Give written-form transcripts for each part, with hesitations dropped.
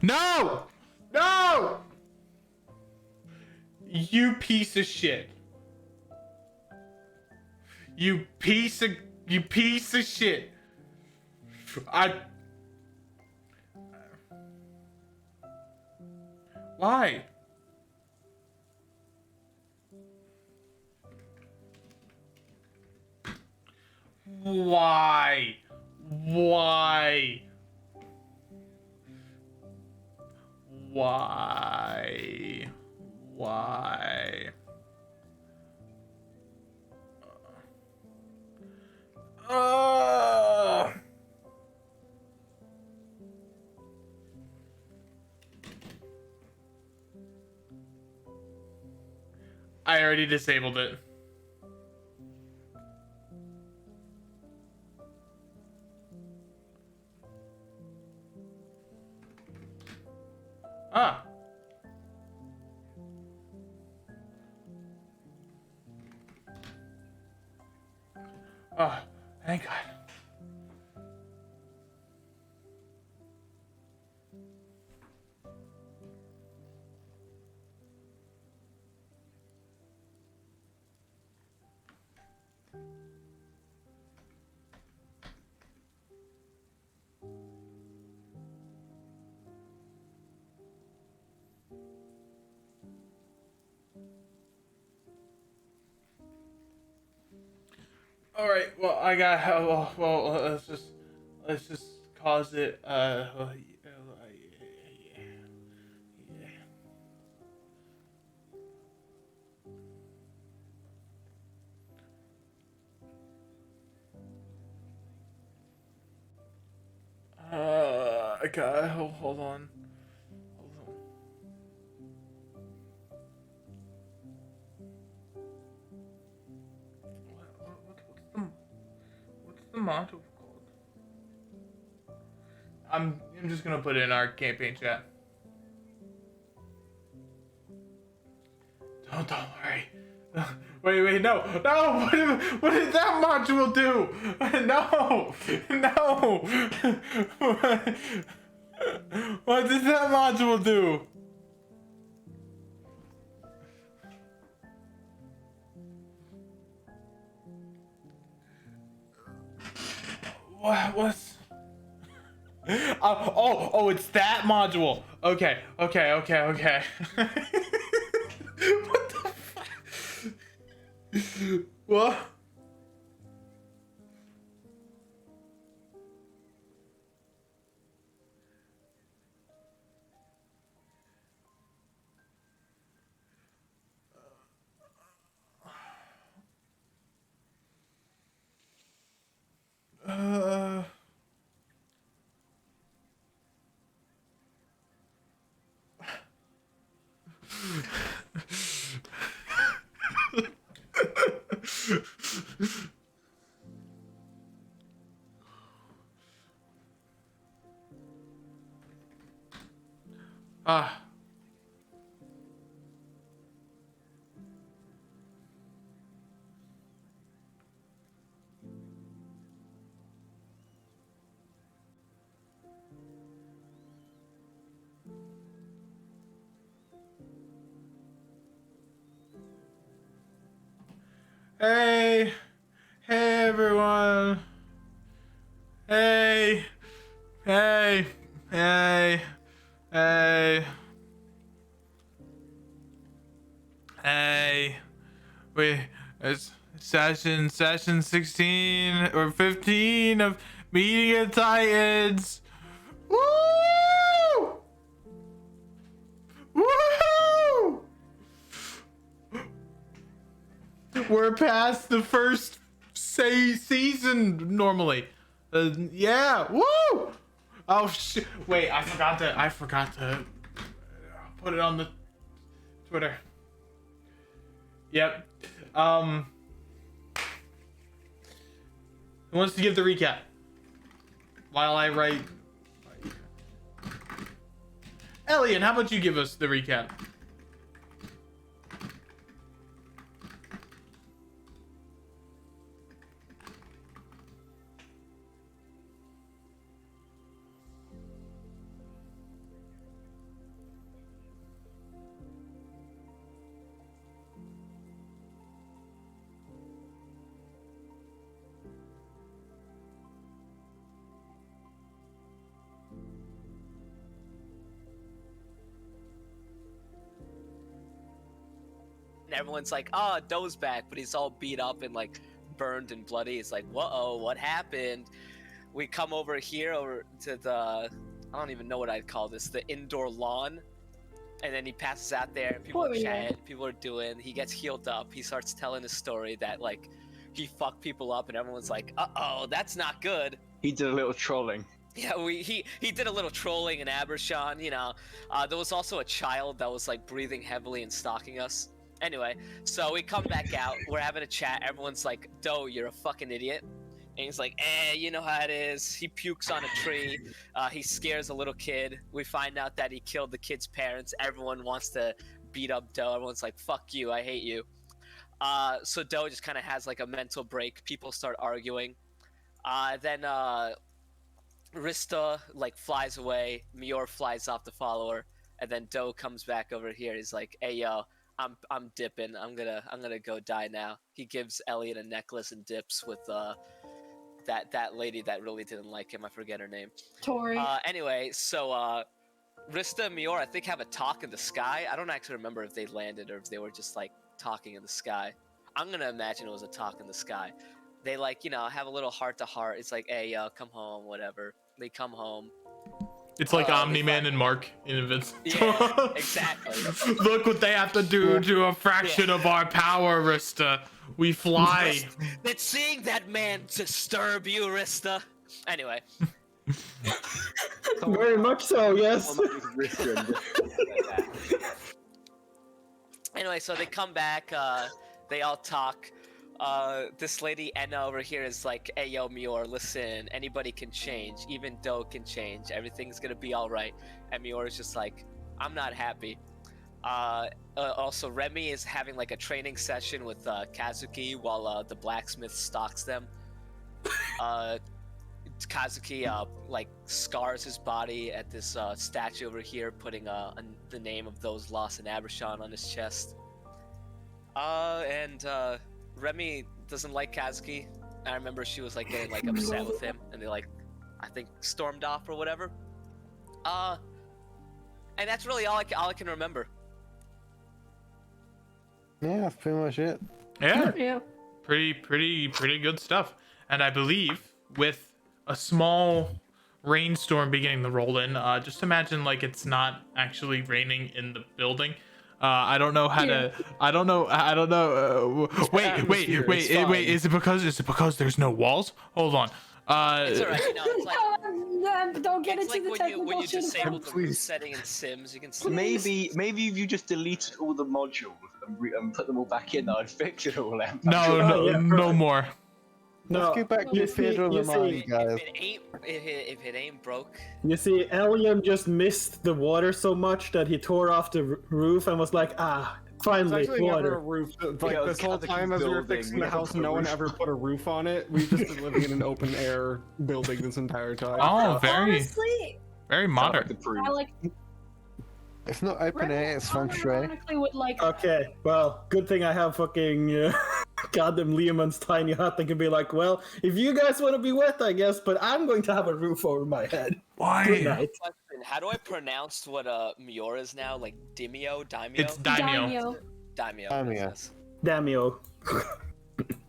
No! No! You piece of shit. You piece of shit. Why? Why? Why? Why? Why? I already disabled it. Ah. Oh, thank God. All right. Well, I got. Well, let's just cause it. Okay. Hold on. Hold on. What's the motto called? I'm just gonna put it in our campaign chat. Don't worry. Wait, no. What did that module do? No, what did that module do? What's? Oh, it's that module. Okay. What the fuck? What? Uh... Ah. Hey everyone. Hey. Hey. Wait, it's session 16 or 15 of Meeting of Titans. Woo! Woo! We're past the first season normally. Yeah. Woo! Oh shit! Wait, I forgot to put it on the Twitter. Yep. Who wants to give the recap while I write? Elian, how about you give us the recap? and everyone's like, "Oh, Doe's back," but he's all beat up and like burned and bloody. It's like, "Whoa, what happened?" We come over here over to the, I don't even know what I'd call this, the indoor lawn. And then he passes out there, and people are chatting, people are doing, he gets healed up, he starts telling his story that, like, he fucked people up, and everyone's like, uh-oh, that's not good. He did a little trolling. Yeah, he did a little trolling in Abershon, you know. There was also a child that was, like, breathing heavily and stalking us. Anyway, so we come back out, we're having a chat, everyone's like, Doe, you're a fucking idiot. And he's like, you know how it is. He pukes on a tree. He scares a little kid. We find out that he killed the kid's parents. Everyone wants to beat up Doe. Everyone's like, fuck you, I hate you. So Doe just kind of has like a mental break. People start arguing. Then Rista like flies away. Mior flies off to follow her. And then Doe comes back over here. He's like, hey, yo, I'm dipping. I'm gonna go die now. He gives Elliot a necklace and dips with that lady that really didn't like him. I forget her name. Tori. Anyway, so Rista and Mior, I think, have a talk in the sky. I don't actually remember if they landed or if they were just like talking in the sky. I'm gonna imagine it was a talk in the sky. They like, you know, have a little heart to heart. It's like, hey, yo, come home, whatever. They come home. It's like Omni-Man and Mark in Invincible. Yeah, exactly. Look what they have to do to a fraction of our power, Rista. We fly. Did seeing that man disturb you, Rista? Anyway. Very much so, yes. Anyway, so they come back, they all talk. This lady Enna over here is like, hey yo Mior, listen, anybody can change, even Doe can change, everything's gonna be alright. And Mior is just like, I'm not happy. Also Remy is having like a training session with Kazuki while the blacksmith stalks them. Kazuki like scars his body at this statue over here, putting the name of those lost in Abershon on his chest. And Remy doesn't like Kazuki. I remember she was like getting like upset with him, and they like, I think, stormed off or whatever. And that's really all I can remember. Yeah, that's pretty much it. Yeah. Pretty good stuff. And I believe with a small rainstorm beginning to roll in, just imagine like it's not actually raining in the building. I don't know how to. I don't know. Wait. Is it because there's no walls? Hold on. It's alright. You know, it's like, don't get it's into like the when you technical disable the shit. root setting in Sims, you can see. Maybe if you just deleted all the modules and put them all back in, I'd fix it all out. No more. Let's get back to Pedro the Mind, guys. If it ain't broke. You see, Eliam just missed the water so much that he tore off the roof and was like, finally, It's actually never a water. roof. Like Yeah, this whole Kazuki's time as we were building, fixing we the never house, put a no one roof ever put a roof on it. We've just been living in an open air building this entire time. Oh, very Honestly, modern. I like. It's not open air, it's feng shui. Ironically, would like. Okay, well, good thing I have fucking goddamn Liamon's tiny hut that can be like, well, if you guys want to be wet, I guess, but I'm going to have a roof over my head. Good Why? night. How do I pronounce what Mior is now? Like Daimyo? It's Daimyo. Daimyo. Daimyo. Yes. Damio.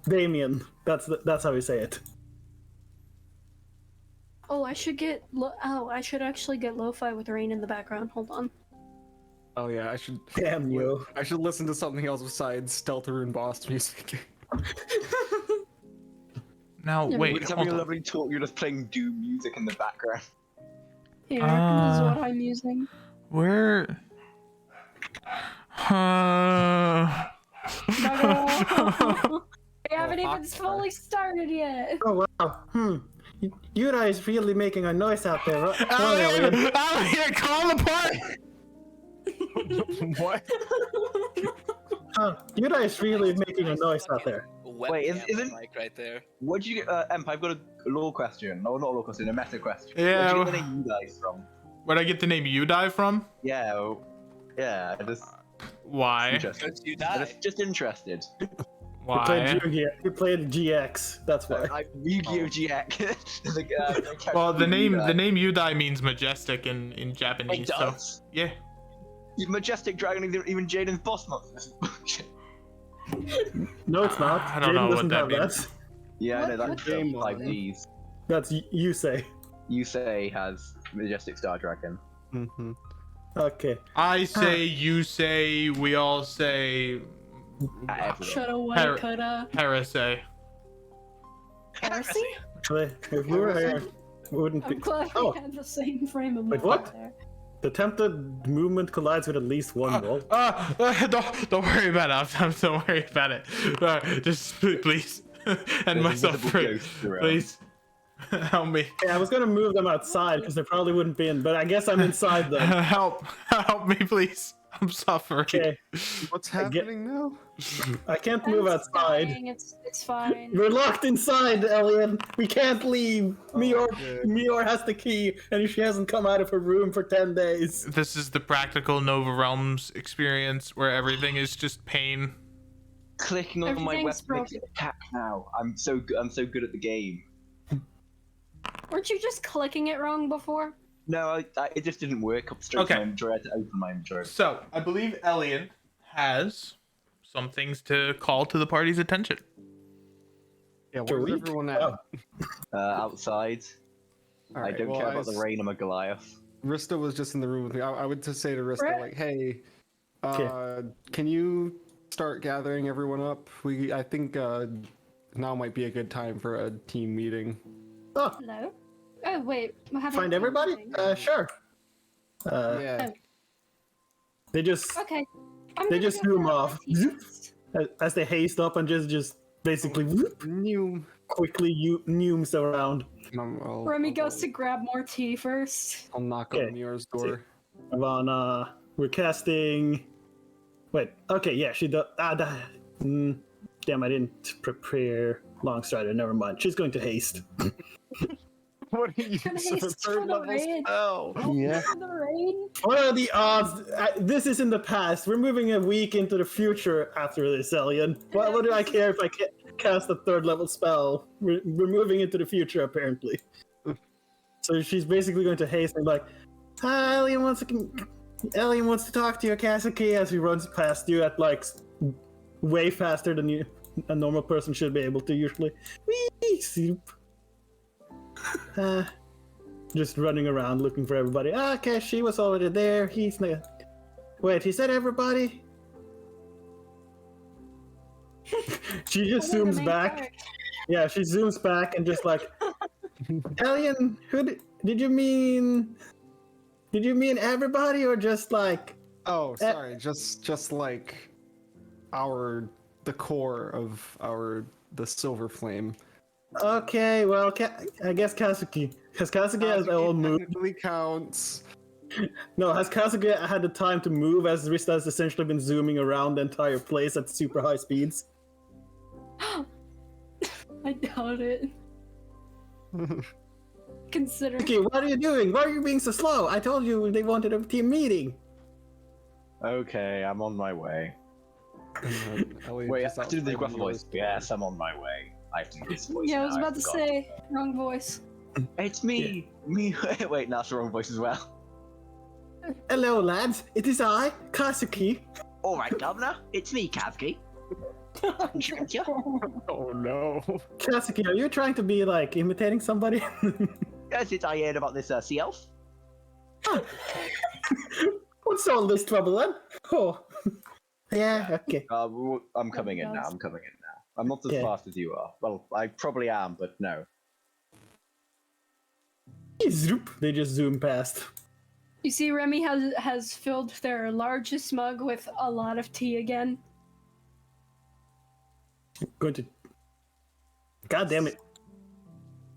Damien. That's how we say it. Oh, I should get. I should actually get lo-fi with rain in the background. Hold on. Oh yeah, I should. Damn you. I should listen to something else besides Deltarune boss music. Now Yeah, wait. We're just Hold having a on. lovely talk. You're just playing Doom music in the background. Here, this is what I'm using. Where? We haven't even fully started yet. Oh wow. You guys really making a noise out there, right? Out here, call apart. What? You guys really making a noise out there. Wait, isn't- Mike right there? What did you get? Emp, I've got a law question. No, not a law question, a meta question. Yeah, Where'd you get the name you guys from? Where'd I get the name You Die from? Yeah, yeah, just Why? interested. Because you die. Just interested. Why? You played GX, that's why. Yu-Gi-Oh! GX. Well, the name You Die means majestic in It Japanese. So does. yeah. Majestic Dragon, even Jaden's boss monster. This is bullshit. No, it's not. I don't Jaden know what doesn't that have means. that. Yeah, I know What- that's what- game 5 line? Ds. That's you say. Yusei has Majestic Star Dragon. Mm-hmm. Okay. I say, you say, we all say, Everyone. Shut away, Her- coulda. Hera say. Heresy? Actually, if we were here, we wouldn't be. I'm glad Oh. we had the same frame of Wait, mind what? there. The tempted movement collides with at least one wall. Don't worry about it. Don't worry about it. Just please, and There's myself invisible free. ghosts around. Please help me. Yeah, I was gonna move them outside because they probably wouldn't be in, but I guess I'm inside them. Help me, please. I'm suffering. Okay, What's I get- happening now? I can't move I'm outside. dying, It's fine. We're locked inside, Elian. We can't leave. good. Mior has the key, and she hasn't come out of her room for 10 days. This is the practical Nova Realms experience where everything is just pain. Clicking on my Everything's weapon makes it broken. attack now. I'm so good at the game. Weren't you just clicking it wrong before? No, it just didn't work up straight Okay. to my inventory. I had to open my inventory. So I believe Elian has some things to call to the party's attention. Yeah, Sure, where's we- everyone at? Oh. Outside. I Alright, don't well, care about the rain. I'm a Goliath. Rista was just in the room with me. I would just say to Rista, Right. like, hey, Okay. can you start gathering everyone up? I think now might be a good time for a team meeting. Oh, Hello? Oh, wait. I haven't find done everybody? anything. Sure. Yeah. They just, Okay. I'm they gonna just go zoom grab my off. tea first. as they haste up and just basically whoop, New. quickly neumes around. Remy goes to grab more tea first. I'll knock Okay. on Mior's door. Ivana, we're casting. Wait, okay, yeah, she does. Damn, I didn't prepare Long Strider. Never mind. She's going to haste. What are you Can I using a haste for third the level raid? spell? Yeah. For the rain? What are the odds? This is in the past. We're moving a week into the future after this, Elian. What do I care if I cast a third level spell? We're moving into the future, apparently. So she's basically going to haste and be like, "Hi, Elian wants to talk to you, Kasuki," as he runs past you at like way faster than a normal person should be able to usually. Wee, soup. Just running around looking for everybody. Okay, she was already there. He's not. Wait, he said everybody? She just Oh, no, the zooms main back. character. Yeah, she zooms back and just like, Elian, did you mean? Did you mean everybody or just like? Oh, sorry. Just like the core of the silver flame. Okay, well, I guess Kasuki. Has Kasuki has all moved? Technically counts. No, has Kasuki had the time to move as Rista has essentially been zooming around the entire place at super high speeds? I doubt it. Consider. Okay, what are you doing? Why are you being so slow? I told you they wanted a team meeting. Okay, I'm on my way. Elliot Wait, I just have to do the outside gruff Mior's voice. door. Yes, I'm on my way. I have to do this voice. Yeah, I now, was about to forgot. say, wrong voice. It's me! Me! Wait, no, that's the wrong voice as well. Hello, lads. It is I, Kasuki. Alright, Governor, it's me, Kavki. Oh no. Kasuki, are you trying to be like imitating somebody? Yes, it's I heard about this sea elf. What's all this trouble then? Oh. Yeah, okay. I'm coming in now, I'm coming in now. I'm not as Okay. fast as you are. Well, I probably am, but no. Zoop. They just zoom past. You see, Remy has filled their largest mug with a lot of tea again. Going to. God damn it.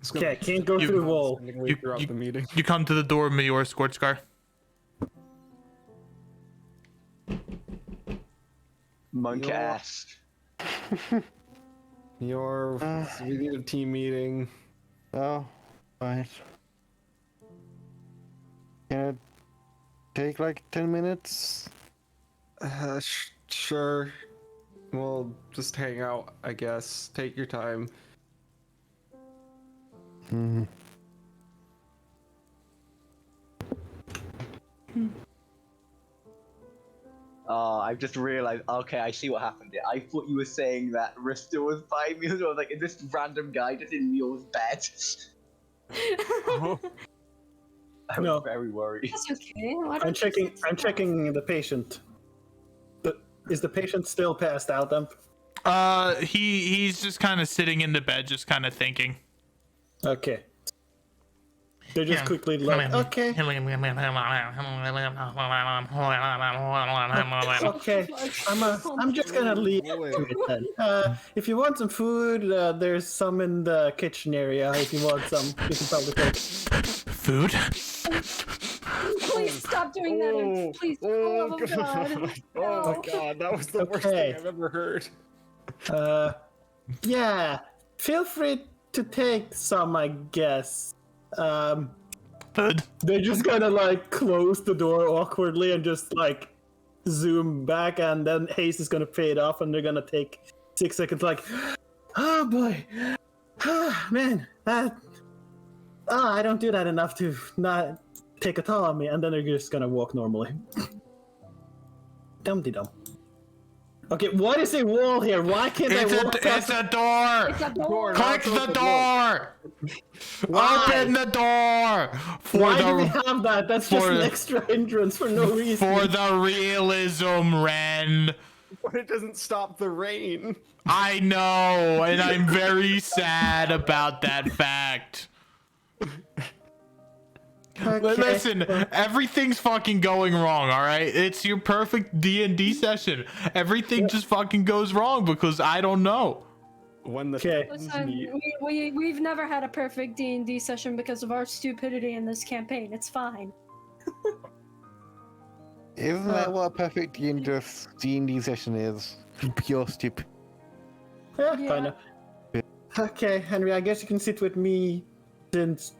It's gonna Okay, be can't go You- through the wall. spending way You- throughout you- the meeting. You come to the door, Mayor Scorchscar. Monk You're- ass. We need a team meeting. Oh, right. Can it take like 10 minutes? Sure. We'll just hang out, I guess. Take your time. Hmm. I've just realized. Okay, I see what happened here. I thought you were saying that Rista was by me. I was like, is this random guy just in Mule's bed? I was No. very worried. That's okay. Why I'm don't you checking. sit I'm down? checking the patient. Is the patient still passed out? He's just kind of sitting in the bed, just kind of thinking. Okay. They're just Yeah. quickly like, okay, okay. I'm just gonna leave it then. If you want some food, there's some in the kitchen area. If you want some, you can probably take. Food? Please stop doing that. Please, for the love of God. Oh No. god, that was the worst thing I've ever heard. Yeah. Feel free to take some, I guess. Food? They're just gonna like close the door awkwardly and just like zoom back, and then Haze is gonna fade off, and they're gonna take 6 seconds. Like, oh boy, man, I don't do that enough to not take a toll on me, and then they're just gonna walk normally. Dum-de-dum. Okay, what is a wall here? Why can't I walk It's past a door! It's a door. Click the door! Why? Open the door! For Why do we the have that? That's just for- an extra hindrance for no reason. for the realism, Ren. But it doesn't stop the rain. I know, and I'm very sad about that fact. Okay. Listen, everything's fucking going wrong, all right? It's your perfect D&D session. Everything just fucking goes wrong because I don't know. When the Okay. Listen, we've never had a perfect D&D session because of our stupidity in this campaign. It's fine. Isn't that what a perfect D&D session is? Pure stupid. Yeah, Yeah. kinda. Okay, Henry, I guess you can sit with me since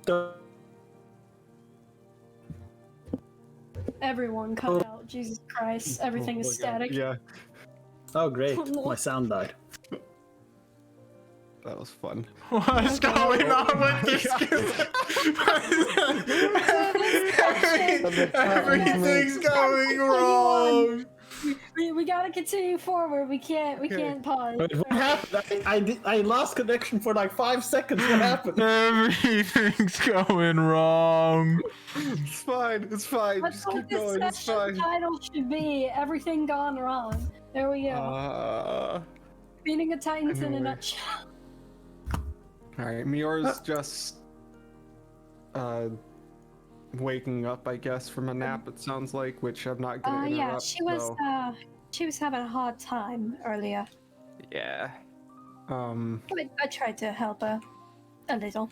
Everyone cut out. Jesus Christ. Everything is static. Yeah, Oh great, Oh, no. my sound died. that was fun. What's going on with this? Everything's going wrong. We gotta continue forward. We can't pause. Wait, what happened? I lost connection for like 5 seconds. What happened? Everything's going wrong. It's fine. It's fine. That's Just what keep this going. It's session fine. title should be. Everything gone wrong. There we go. Beating a Titans in a anyway. nutshell. All right, Mior's just waking up, I guess, from a nap. It sounds like, which I'm not gonna interrupt. Yeah, she was having a hard time earlier. Yeah. But I tried to help her a little.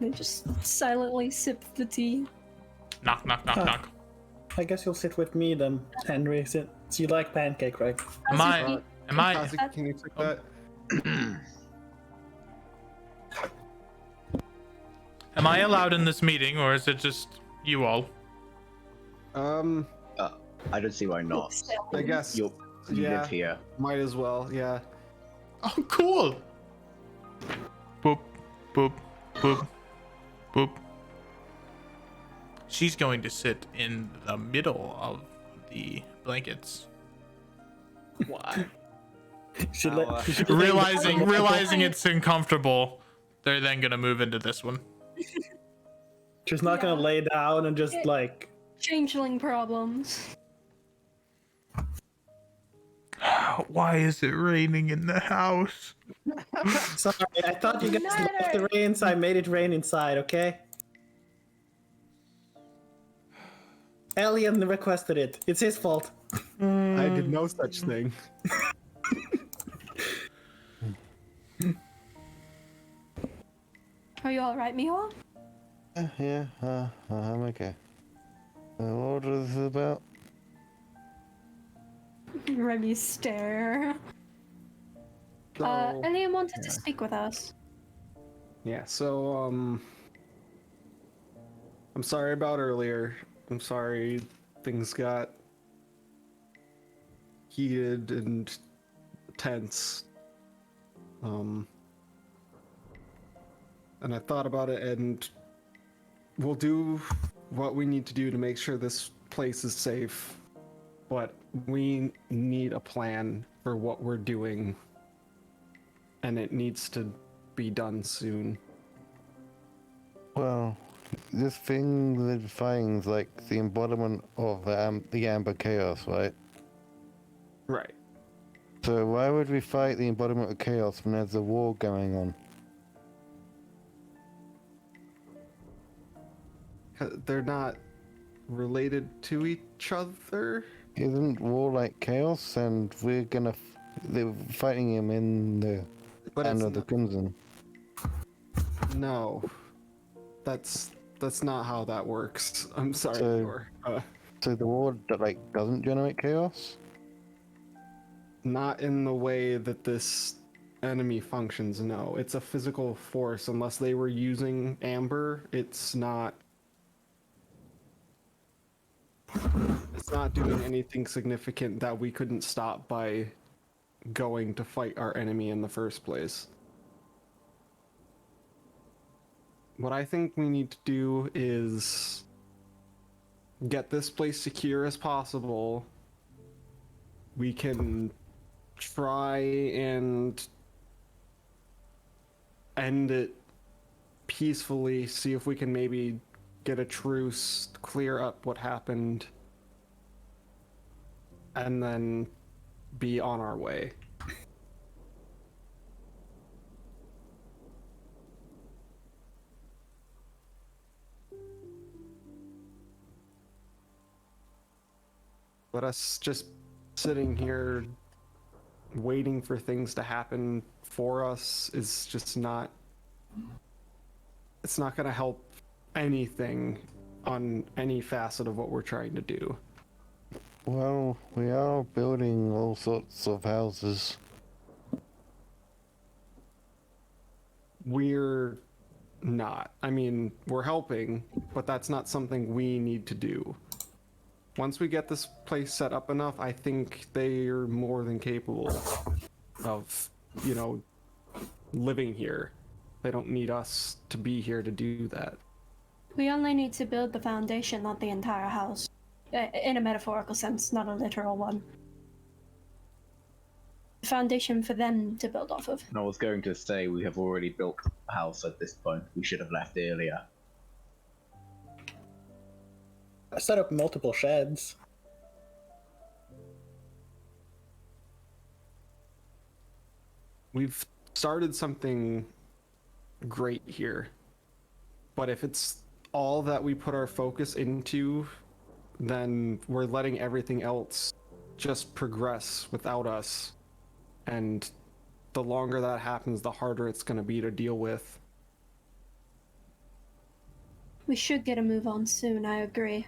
They just silently sip the tea. Knock, knock, knock, knock. I guess you'll sit with me then, Henry, since you like pancake, right? Am I? Kazi, can you take that? Am I allowed in this meeting, or is it just you all? I don't see why not. I guess. You Yeah. live here. Might as well. Yeah. Oh, cool. Boop, boop, boop, boop. She's going to sit in the middle of the blankets. Why? Realizing it's uncomfortable, they're then gonna move into this one. She's not gonna lay down and just like. Changeling problems. Why is it raining in the house? Sorry, I thought you guys left the rain, so I made it rain inside. Okay. Alien requested it. It's his fault. I did no such thing. Are you alright, Miho? Yeah, I'm okay. What was this about? Remy stare. So, Alien wanted to speak with us. yeah, so, I'm sorry about earlier. I'm sorry things got heated and tense. And I thought about it, and we'll do what we need to do to make sure this place is safe, but we need a plan for what we're doing, and it needs to be done soon. Well, this thing that finds like the embodiment of the Amber Chaos, right? Right. So why would we fight the embodiment of chaos when there's a war going on? They're not related to each other? Isn't war like chaos, and they're fighting him in the Land of the Crimson? No. That's not how that works. I'm sorry, So- Yor. So the war that like doesn't generate chaos? Not in the way that this enemy functions, no. It's a physical force. Unless they were using amber, it's not doing anything significant that we couldn't stop by going to fight our enemy in the first place. What I think we need to do is get this place secure as possible. We can try and end it peacefully, see if we can maybe get a truce, clear up what happened, and then be on our way. But us just sitting here waiting for things to happen for us is just not, it's not going to help anything on any facet of what we're trying to do. Well, we are building all sorts of houses. We're not. I mean, we're helping, but that's not something we need to do. Once we get this place set up enough, I think they're more than capable of, you know, living here. They don't need us to be here to do that. We only need to build the foundation, not the entire house. In a metaphorical sense, not a literal one. The foundation for them to build off of. I was going to say we have already built a house at this point. We should have left earlier. I set up multiple sheds. We've started something great here. But if it's all that we put our focus into, then we're letting everything else just progress without us. And the longer that happens, the harder it's going to be to deal with. We should get a move on soon, I agree.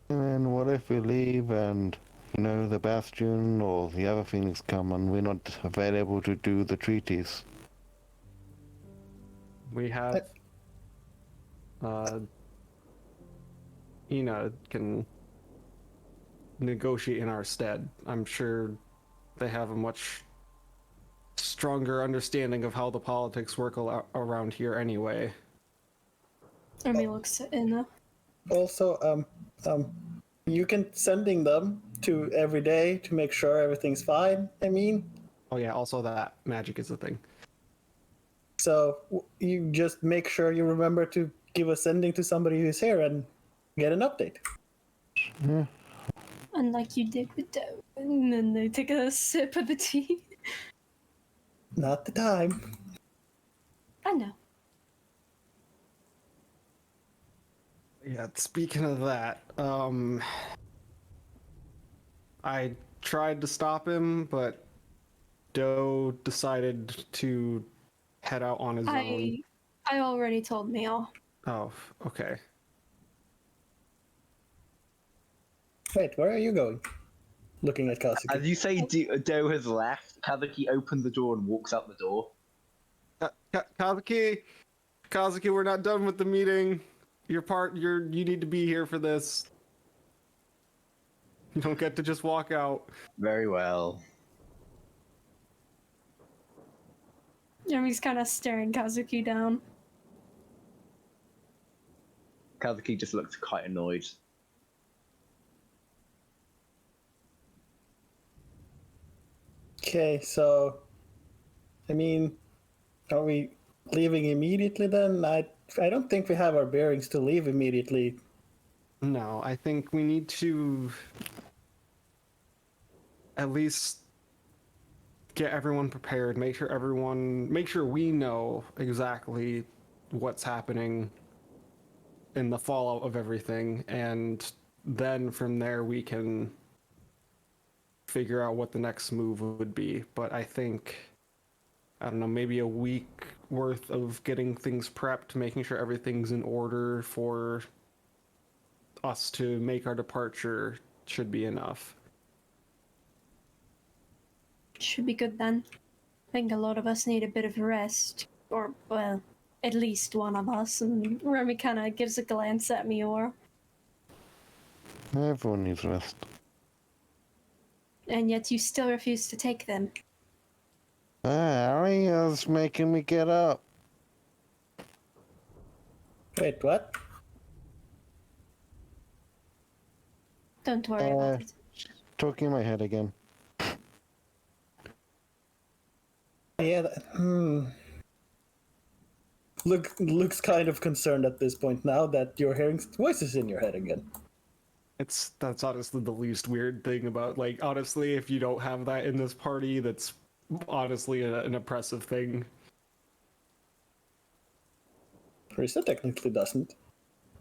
And then what if we leave and, you know, the Bastion or the other things come and we're not available to do the treaties? We have Ina can negotiate in our stead. I'm sure they have a much stronger understanding of how the politics work around here anyway. Army looks at Inna. Also, you can sending them to every day to make sure everything's fine. I mean, Oh yeah, also that magic is a thing. so you just make sure you remember to give a sending to somebody who's here and get an update. Unlike you did with Doe. And then they take a sip of the tea. Not the time. I know. Yeah, speaking of that, I tried to stop him, but Doe decided to head out on his own. I already told Meow. Oh, okay. Wait, where are you going? Looking at As Kazuki. you say, Doe has left. Kazuki opens the door and walks out the door. Kazuki, we're not done with the meeting. You need to be here for this. You don't get to just walk out. Very well. Remi's kind of staring Kazuki down. Kazuki just looks quite annoyed. Okay, so I mean, are we leaving immediately then? I don't think we have our bearings to leave immediately. No, I think we need to at least get everyone prepared, make sure we know exactly what's happening in the fallout of everything, and then from there we can figure out what the next move would be. But I think, I don't know, maybe a week worth of getting things prepped, making sure everything's in order for us to make our departure should be enough. Should be good then. I think a lot of us need a bit of rest. Or, well, at least one of us. And Remy kind of gives a glance at Mior. Everyone needs rest. And yet you still refuse to take them. Aria's making me get up. Wait, what? Don't worry about it. Talking in my head again. Yeah, Looks kind of concerned at this point now that you're hearing voices in your head again. That's honestly the least weird thing about, like, honestly, if you don't have that in this party, that's honestly an oppressive thing. Rista technically doesn't.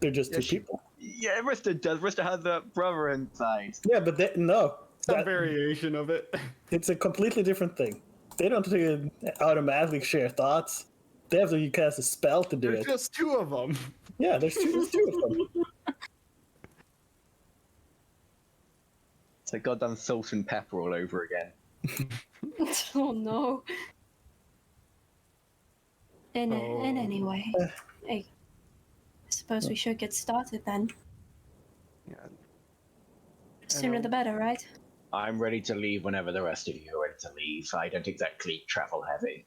They're just two people. Yeah, Rista does. Rista has a brother inside. Yeah, but no. Some variation of it. It's a completely different thing. They don't automatically share thoughts. They have to cast a spell to do There's it. just two of them. Yeah, there's two of them. It's like goddamn salt and pepper all over again. Oh no. In any way, I suppose we should get started then. Yeah. Sooner the better, right? I'm ready to leave whenever the rest of you are ready to leave. I don't exactly travel heavy.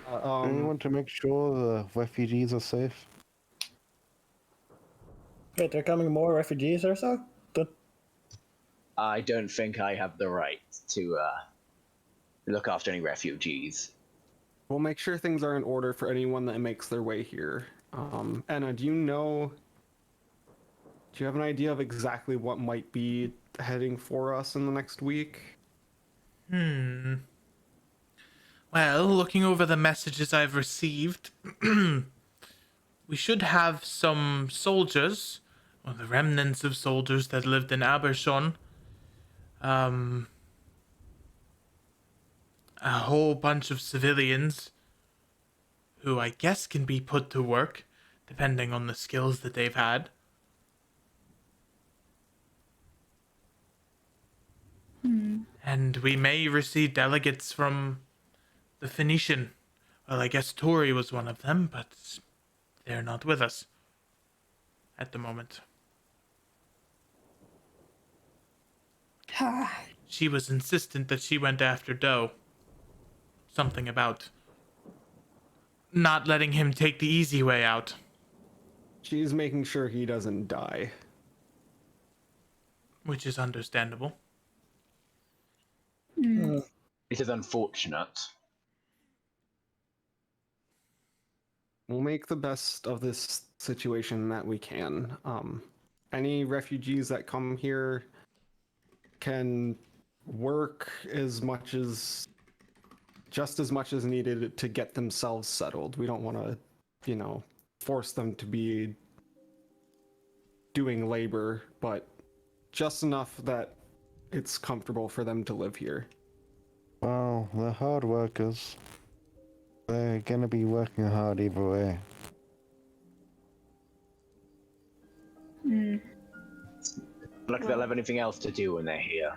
We want to make sure the refugees are safe. Wait, there are coming more refugees or so? I don't think I have the right to look after any refugees. We'll make sure things are in order for anyone that makes their way here. Anna, do you have an idea of exactly what might be heading for us in the next week? Well, looking over the messages I've received, we should have some soldiers, or the remnants of soldiers that lived in Abershon. A whole bunch of civilians who I guess can be put to work, depending on the skills that they've had. And we may receive delegates from the Phoenician. Well, I guess Tori was one of them, but they're not with us at the moment. She was insistent that she went after Doe. Something about not letting him take the easy way out. She's making sure he doesn't die. Which is understandable. It is unfortunate. We'll make the best of this situation that we can. Any refugees that come here can work just as much as needed to get themselves settled. We don't want to, force them to be doing labor, but just enough that it's comfortable for them to live here. Well, they're hard workers. They're gonna be working hard either way. Like they'll have anything else to do when they're here.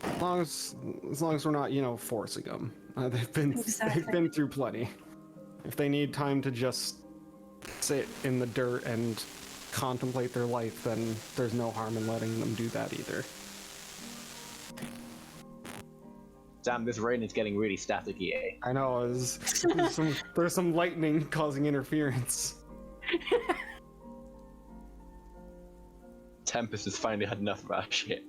As long as we're not, forcing them. They've been through plenty. If they need time to just sit in the dirt and contemplate their life, then there's no harm in letting them do that either. Damn, this rain is getting really staticky, eh? I know, there's some lightning causing interference. Tempest has finally had enough of our shit.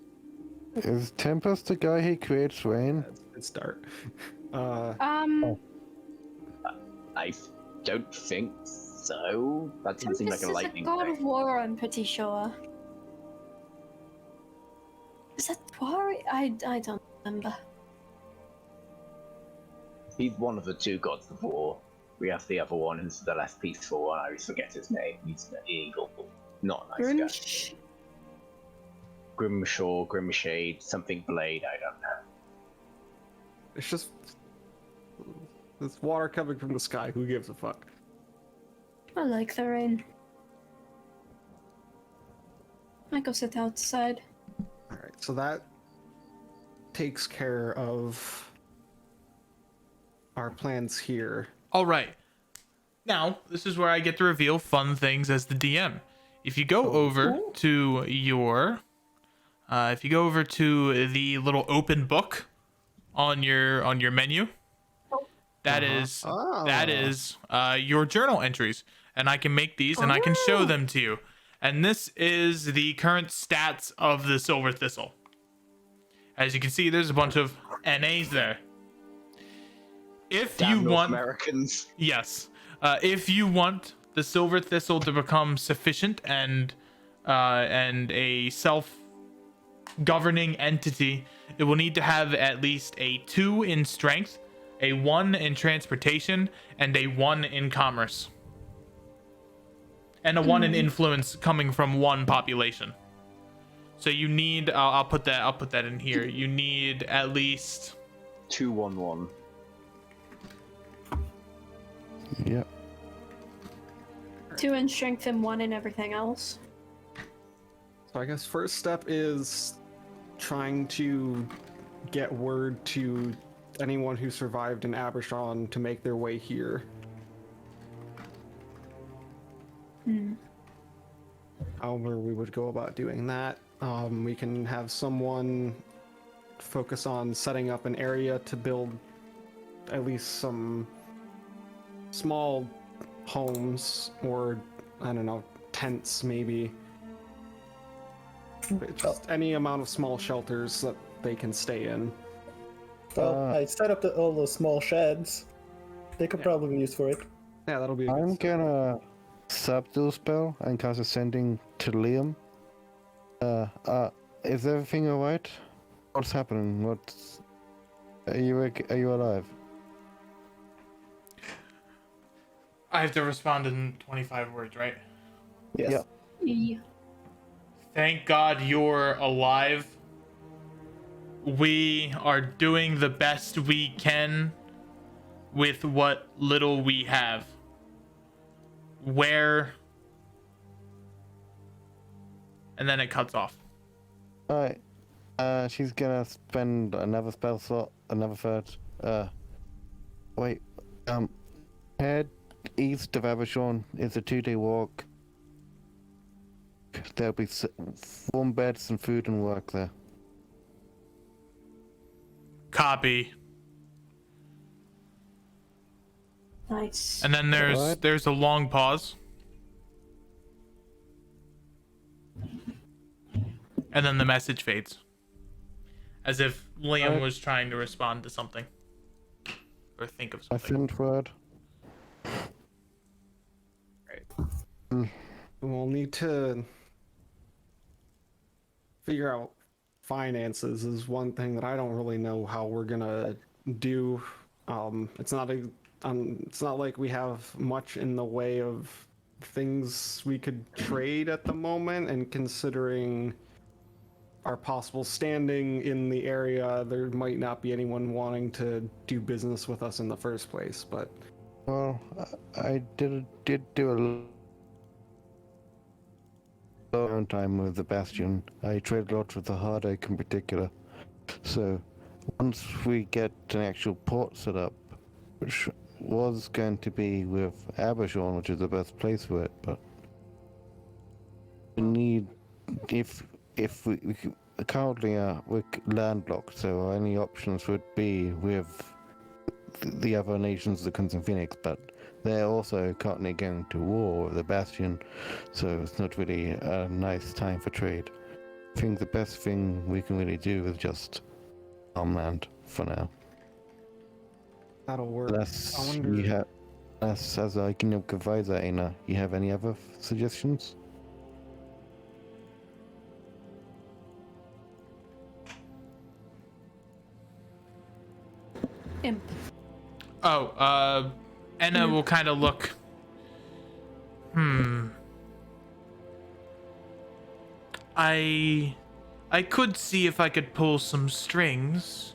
Is Tempest the guy who creates rain? It's dark. I don't think so. That doesn't seem like Tempest a is lightning god thing. of war, I'm pretty sure. Is that Twari? I don't remember. He's one of the two gods of war. We have the other one who's the less peaceful one. I always forget his name. He's an eagle. Not a nice guy. Grinch? Grimshaw, Grimshade, something Blade, I don't know. It's just it's water coming from the sky. Who gives a fuck? I like the rain. I go sit outside. All right, so that takes care of our plans here. All right. Now, this is where I get to reveal fun things as the DM. If you go over to your, if you go over to the little open book on your menu, that is your journal entries, and I can make these and I can show them to you. And this is the current stats of the Silver Thistle. As you can see, there's a bunch of NAs there. If Damn you North want, Americans. yes, if you want the Silver Thistle to become sufficient and a self-governing entity, it will need to have at least a 2 in strength, a 1 in transportation, and a 1 in commerce, and a 1 in influence coming from one population. So you need, I'll put that in here. You need at least 2-1-1. Yep. 2 in strength and 1 in everything else. So I guess first step is trying to get word to anyone who survived in Abershon to make their way here. However we would go about doing that. We can have someone focus on setting up an area to build at least some small homes, or I don't know, tents maybe. Just any amount of small shelters that they can stay in. Well, I set up all those small sheds. They could probably be used for it. Yeah, that'll be a good I'm start. gonna subdue spell and cast ascending to Liam. Is everything alright? What's happening? Are you alive? I have to respond in 25 words, right? Yes. Yeah. Yeah. Thank God you're alive. We are doing the best we can with what little we have. Where? And then it cuts off. Alright. She's gonna spend another spell slot, another third. Wait. Head east of Abershon is a 2-day walk. There'll be warm beds and food and work there. Copy. Nice. And then there's a long pause. And then the message fades. As if Liam was trying to respond to something. Or think of I something. sent word. We'll need to figure out finances is one thing that I don't really know how we're gonna do. It's not like we have much in the way of things we could trade at the moment, and considering our possible standing in the area, there might not be anyone wanting to do business with us in the first place, but Well, I did do a long time with the Bastion. I traded a lot with the Heartache in particular. So, once we get an actual port set up, which was going to be with Abershon, which is the best place for it, but we need, if currently we're landlocked, so our only options would be with the other nations of the Crimson Phoenix, but they're also currently going to war with the Bastion, so it's not really a nice time for trade. I think the best thing we can really do is just farmland for now. That'll work. Unless I wonder. you have, as I can advise Aina, you have any other suggestions? Imp. Oh, Enna will kind of look. I could see if I could pull some strings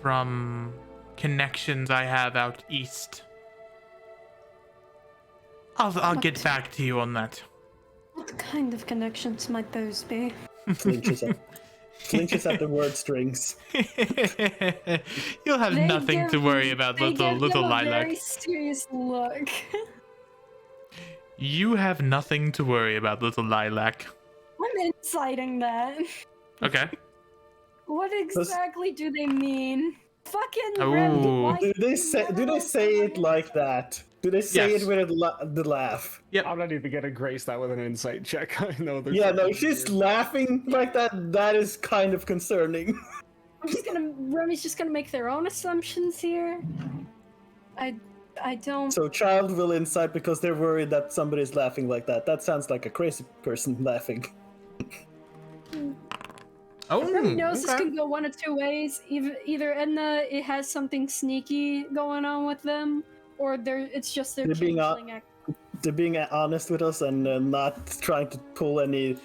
from connections I have out east. I'll get back to you on that. What kind of connections might those be? Flinches at the word strings. You'll have They nothing to give- worry about, they little give them a lilac. very serious look. You have nothing to worry about, little lilac. I'm inciting that. Okay. What exactly do they mean? Fucking Ooh. Rem, why- Do they say it like that? Do they say Yes. it with the laugh? I'm not even gonna grace that with an insight check. I know there's. Yeah, no, something she's weird. laughing like that. That is kind of concerning. Remy's just gonna make their own assumptions here. I don't. So child will insight because they're worried that somebody's laughing like that. That sounds like a crazy person laughing. Oh, Remy knows this okay. can go one of two ways. Either Edna, it has something sneaky going on with them, or it's just their They're being changeling act. They're being honest with us and not trying to pull any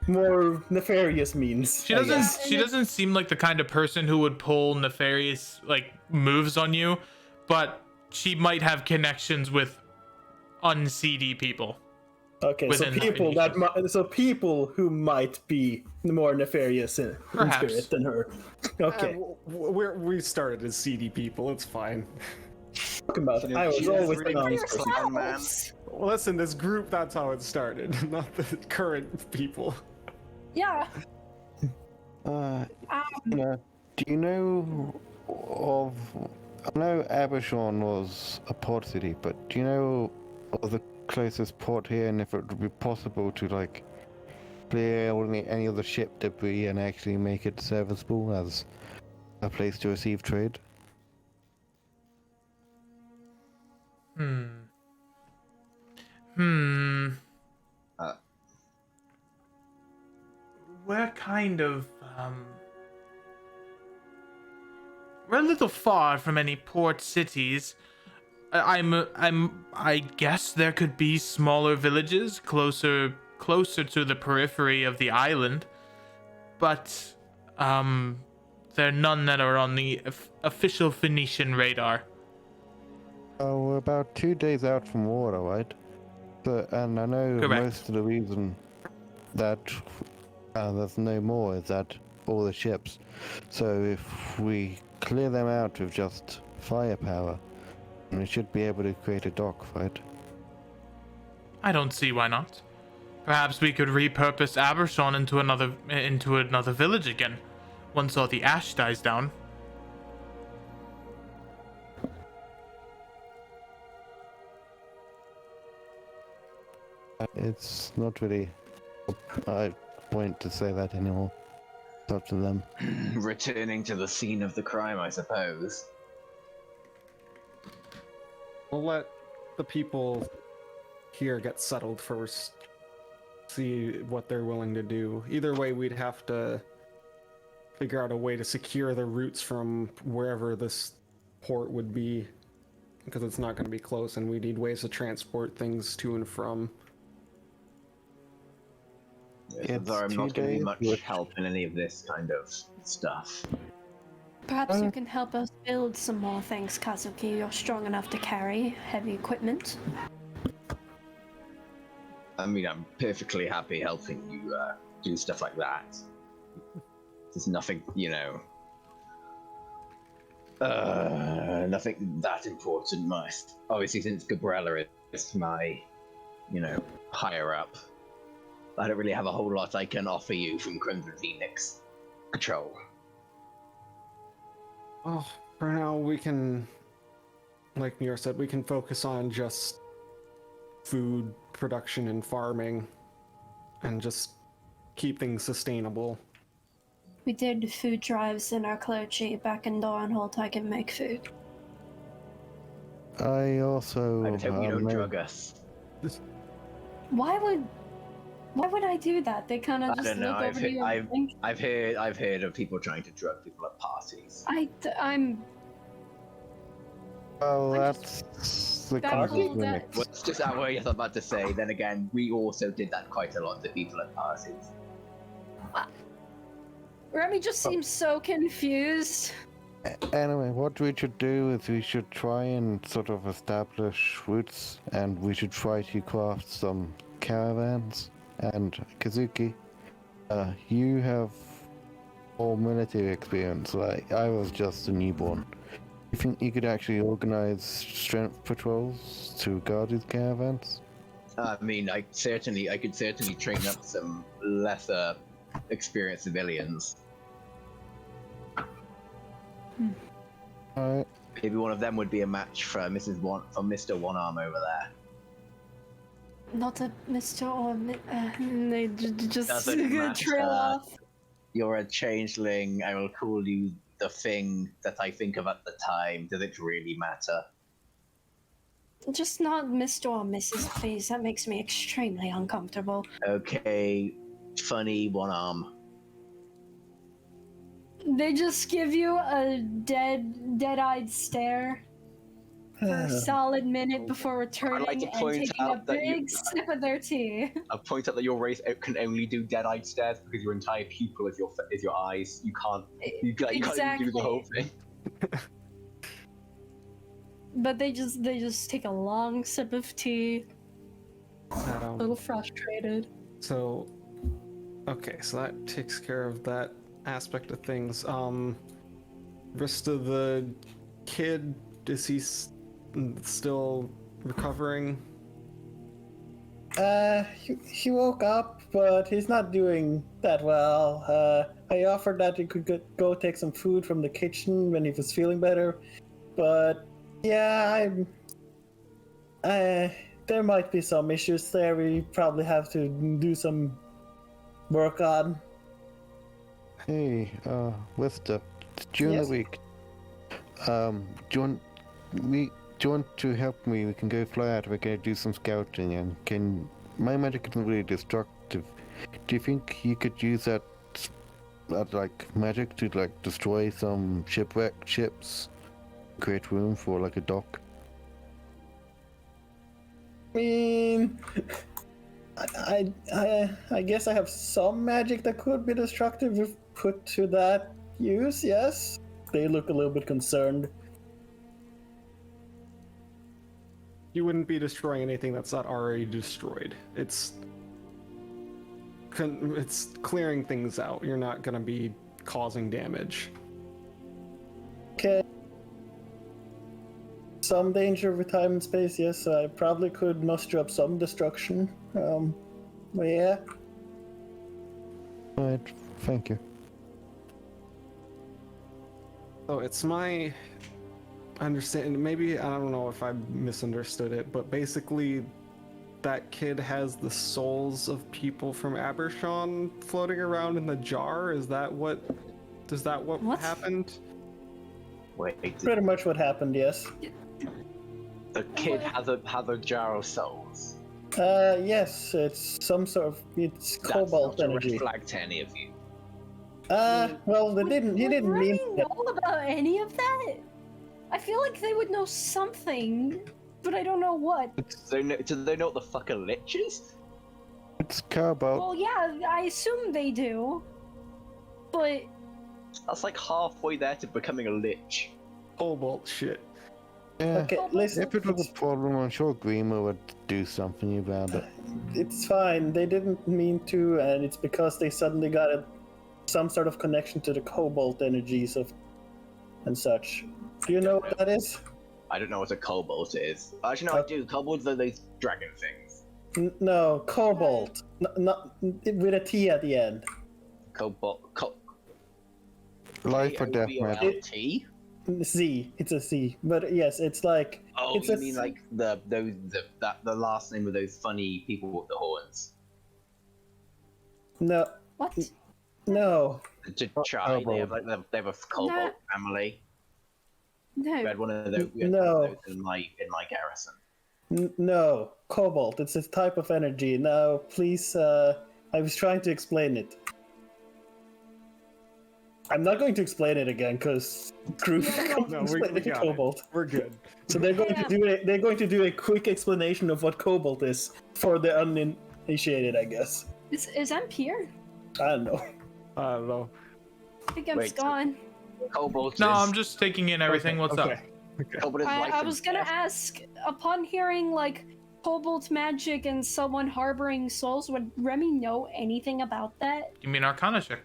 more nefarious means. She I doesn't. guess. She doesn't seem like the kind of person who would pull nefarious moves on you, but she might have connections with unseedy people. Okay, so within the people people who might be more nefarious in Perhaps. spirit than her. Okay, We started as seedy people. It's fine. talking about it. I was She's always really an honest nice person. clown, man. Yourselves! Listen, this group, that's how it started, not the current people. Yeah. Do you know of? I know Abishon was a port city, but do you know of the closest port here, and if it would be possible to clear any other ship debris and actually make it serviceable as a place to receive trade? We're kind of we're a little far from any port cities. I guess there could be smaller villages closer to the periphery of the island, but there are none that are on the official Phoenician radar. Oh, we're about 2 days out from water, right? And I know Correct. most of the reason that there's no more is that all the ships. So if we clear them out with just firepower, we should be able to create a dock, right? I don't see why not. Perhaps we could repurpose Abershon into another village again, once all the ash dies down. It's not really a point to say that anymore. It's up to them. Returning to the scene of the crime, I suppose. We'll let the people here get settled first. See what they're willing to do. Either way, we'd have to figure out a way to secure the routes from wherever this port would be, because it's not going to be close, and we need ways to transport things to and from. Yes, I'm not going to be much help in any of this kind of stuff. Perhaps you can help us build some more things, Kazuki. You're strong enough to carry heavy equipment. I mean, I'm perfectly happy helping you do stuff like that. There's nothing, nothing that important. Obviously, since Gabriella is my, higher up, I don't really have a whole lot I can offer you from Crimson Phoenix Patrol. Well, for now, we can, like Mira said, we can focus on just food production and farming and just keep things sustainable. We did food drives in our clergy back in Doranholt. I can make food. I also I just hope you don't made- drug us. Why would I do that? They kind I of just don't know. look over to you and think. I've heard of people trying to drug people at parties. I'm Well, I'm that's the thankful Crimson that- Phoenix. Well, it's just that way I was about to say. Then again, we also did that quite a lot to people at parties. Remy just seems so confused. Anyway, what we should do is we should try and sort of establish routes, and we should try to craft some caravans. And Kazuki, you have all military experience. Like I was just a newborn. You think you could actually organize strength patrols to guard these caravans? I mean, I could certainly train up some lesser experienced civilians. Alright. Maybe one of them would be a match for Mr. One Arm over there. Not a Mr. or they just Doesn't matter. trail off. You're a changeling. I will call you the thing that I think of at the time. Does it really matter? Just not Mr. or Mrs. Please. That makes me extremely uncomfortable. Okay, funny One Arm. They just give you a dead-eyed stare for a solid minute before returning like to and point taking a out that big sip of their tea. I point out that your race can only do dead-eyed stares because your entire pupil is your eyes. You can't even do the whole thing. But they just take a long sip of tea, a little frustrated. So, okay, so that takes care of that aspect of things. Rest of the kid, is he still recovering? He woke up, but he's not doing that well. I offered that he could go take some food from the kitchen when he was feeling better, but yeah, there might be some issues there. We probably have to do some work on. Hey, Lister, during Yes? the week, do you want to help me? We can go fly out, we're gonna do some scouting, and my magic isn't really destructive. Do you think you could use that like magic to like destroy some shipwrecked ships? Create room for like a dock? I mean, I guess I have some magic that could be destructive if put to that use, yes? They look a little bit concerned. You wouldn't be destroying anything that's not already destroyed. It's clearing things out. You're not gonna be causing damage. Okay. Some danger with time and space, yes, I probably could muster up some destruction. But yeah. Alright, thank you. Oh, it's my understanding. Maybe I don't know if I misunderstood it, but basically, that kid has the souls of people from Abershon floating around in the jar. Is that what? Is that what What? happened? Wait, Pretty much what happened, yes. the kid has a jar of souls. Yes, it's some sort of, it's That's cobalt not a energy. red flag to any of you. Well, he didn't Would mean Remy it. know about any of that? I feel like they would know something, but I don't know what. Do they know what the fuck a lich is? It's cobalt. Well, yeah, I assume they do, but That's like halfway there to becoming a lich. Cobalt shit. Yeah. Okay, listen, If it was a problem, I'm sure Grima would do something about it. it's fine. They didn't mean to, and it's because they suddenly got some sort of connection to the cobalt energies and such. Do you know what that is? I don't know what a kobold is. Actually, no, I do. Kobolds are those dragon things. No, cobalt. Not with a T at the end. Cobalt. Life or death magic. T? Z. It's a C. But yes, it's like. Oh, it's you a mean C- like the last name of those funny people with the horns? No. What? No. Try. They have Kobold. they have a cobalt family. We No. had one of those. We had No. one of those in my garrison. No. Cobalt. It's a type of energy. Now, please. I was trying to explain it. I'm not going to explain it again because screw No, we explaining got it. cobalt. We're good. So they're going to do they're going to do a quick explanation of what cobalt is for the uninitiated, I guess. Is Amp here? I don't know. I don't know. I think Amp's Wait, so- gone. Cobalt. No, is, I'm just taking in everything. What's up? Cobalt is life I and was gonna death. ask, upon hearing like cobalt magic and someone harboring souls, would Remy know anything about that? Give me an Arcana check,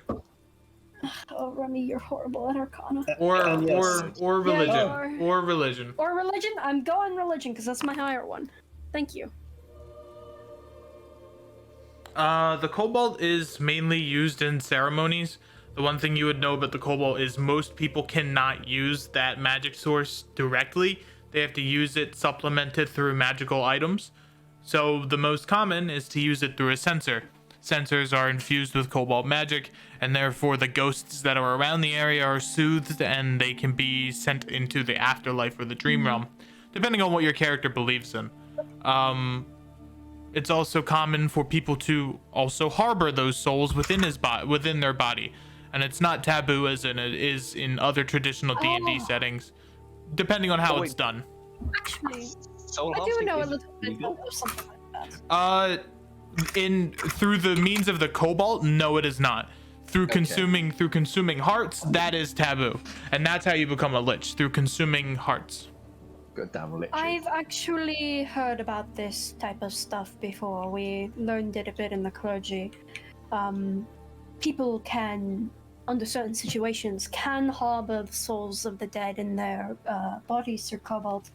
Oh, Remy, you're horrible at Arcana. or Yes. or Yeah, religion, you are. or religion. Or religion? I'm going religion because that's my higher one. Thank you. The cobalt is mainly used in ceremonies. The one thing you would know about the cobalt is most people cannot use that magic source directly. They have to use it supplemented through magical items. So the most common is to use it through a censer. Censers are infused with cobalt magic, and therefore the ghosts that are around the area are soothed and they can be sent into the afterlife or the dream realm, depending on what your character believes in. It's also common for people to also harbor those souls within within their body, and it's not taboo as in it is in other traditional D&D Oh. settings, depending on how Oh, it's wait. done. Actually, Soul I do harvesting know a is little bit legal? of something like that. In through the means of the cobalt, no, it is not. Through consuming hearts, that is taboo, and that's how you become a lich, through consuming hearts. Good damn lich. I've actually heard about this type of stuff before. We learned it a bit in the clergy. People can, under certain situations, can harbor the souls of the dead in their bodies through cobalt,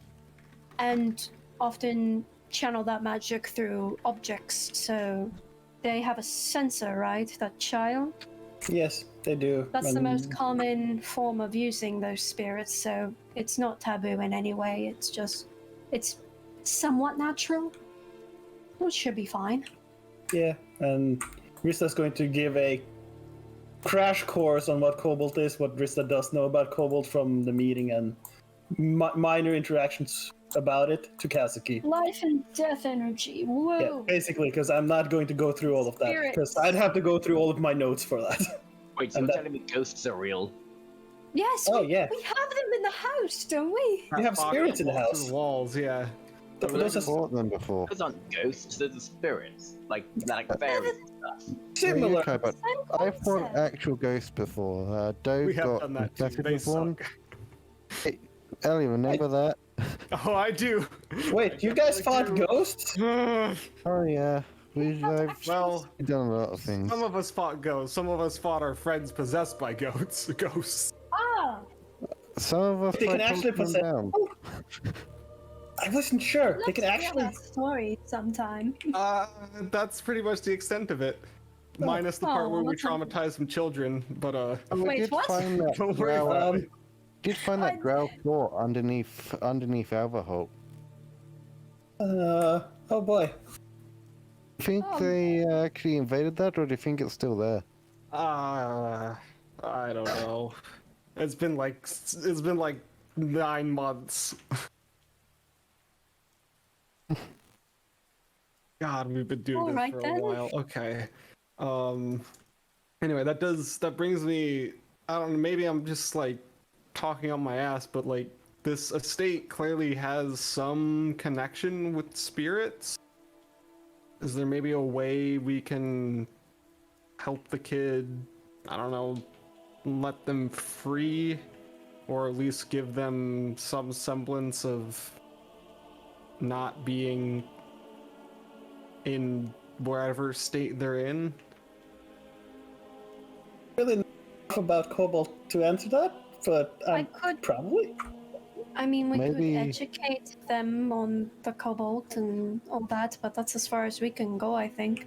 and often channel that magic through objects. So they have a censer, right? That child. Yes, they do. That's the And most common form of using those spirits, so it's not taboo in any way. It's somewhat natural. It should be fine. Yeah, and Rista's going to give a crash course on what cobalt is, what Rista does know about cobalt from the meeting, and minor interactions about it to Kazuki. Life and death energy. Whoa. Yeah, basically, because I'm not going to go through all of that, because Spirits. I'd have to go through all of my notes for that. Wait, so and you're that- telling me ghosts are real? Yes. Oh, we, yeah. we have them in the house, don't we? You have spirits in the Walk through house. walls, yeah. Those are Fought them before. Those aren't ghosts, those are spirits. Like fairies and stuff. similar. Okay, but Same I fought concept. actual ghosts before. Dove We have got done that too. infected They with one. suck. Ellie, remember that? Oh, I do. Wait, you guys fought ghosts? Oh yeah, I've Well, done a lot of things. some of us fought ghosts. Some of us fought our friends possessed by goats. Ghosts. Ah, Some of us They can tried actually hunting them possess. down. I wasn't sure. They let's can hear actually. that story sometime. That's pretty much the extent of it. Minus the part Oh, where we that's not- traumatized some children, but And we Wait, did what? find that don't worry growl. about it. Did find that growl fort underneath Overhope. Oh boy. Do you think Oh, they actually invaded that, or do you think it's still there? I don't know. It's been like 9 months. God, we've been doing Alright this for then. a while. Okay. Anyway, that brings me. I don't know. Maybe I'm just like talking on my ass, but like this estate clearly has some connection with spirits. Is there maybe a way we can help the kid? I don't know. Let them free, or at least give them some semblance of not being in wherever state they're in. Really know enough about cobalt to answer that, but I could probably. I mean, we Maybe- could educate them on the cobalt and all that, but that's as far as we can go, I think.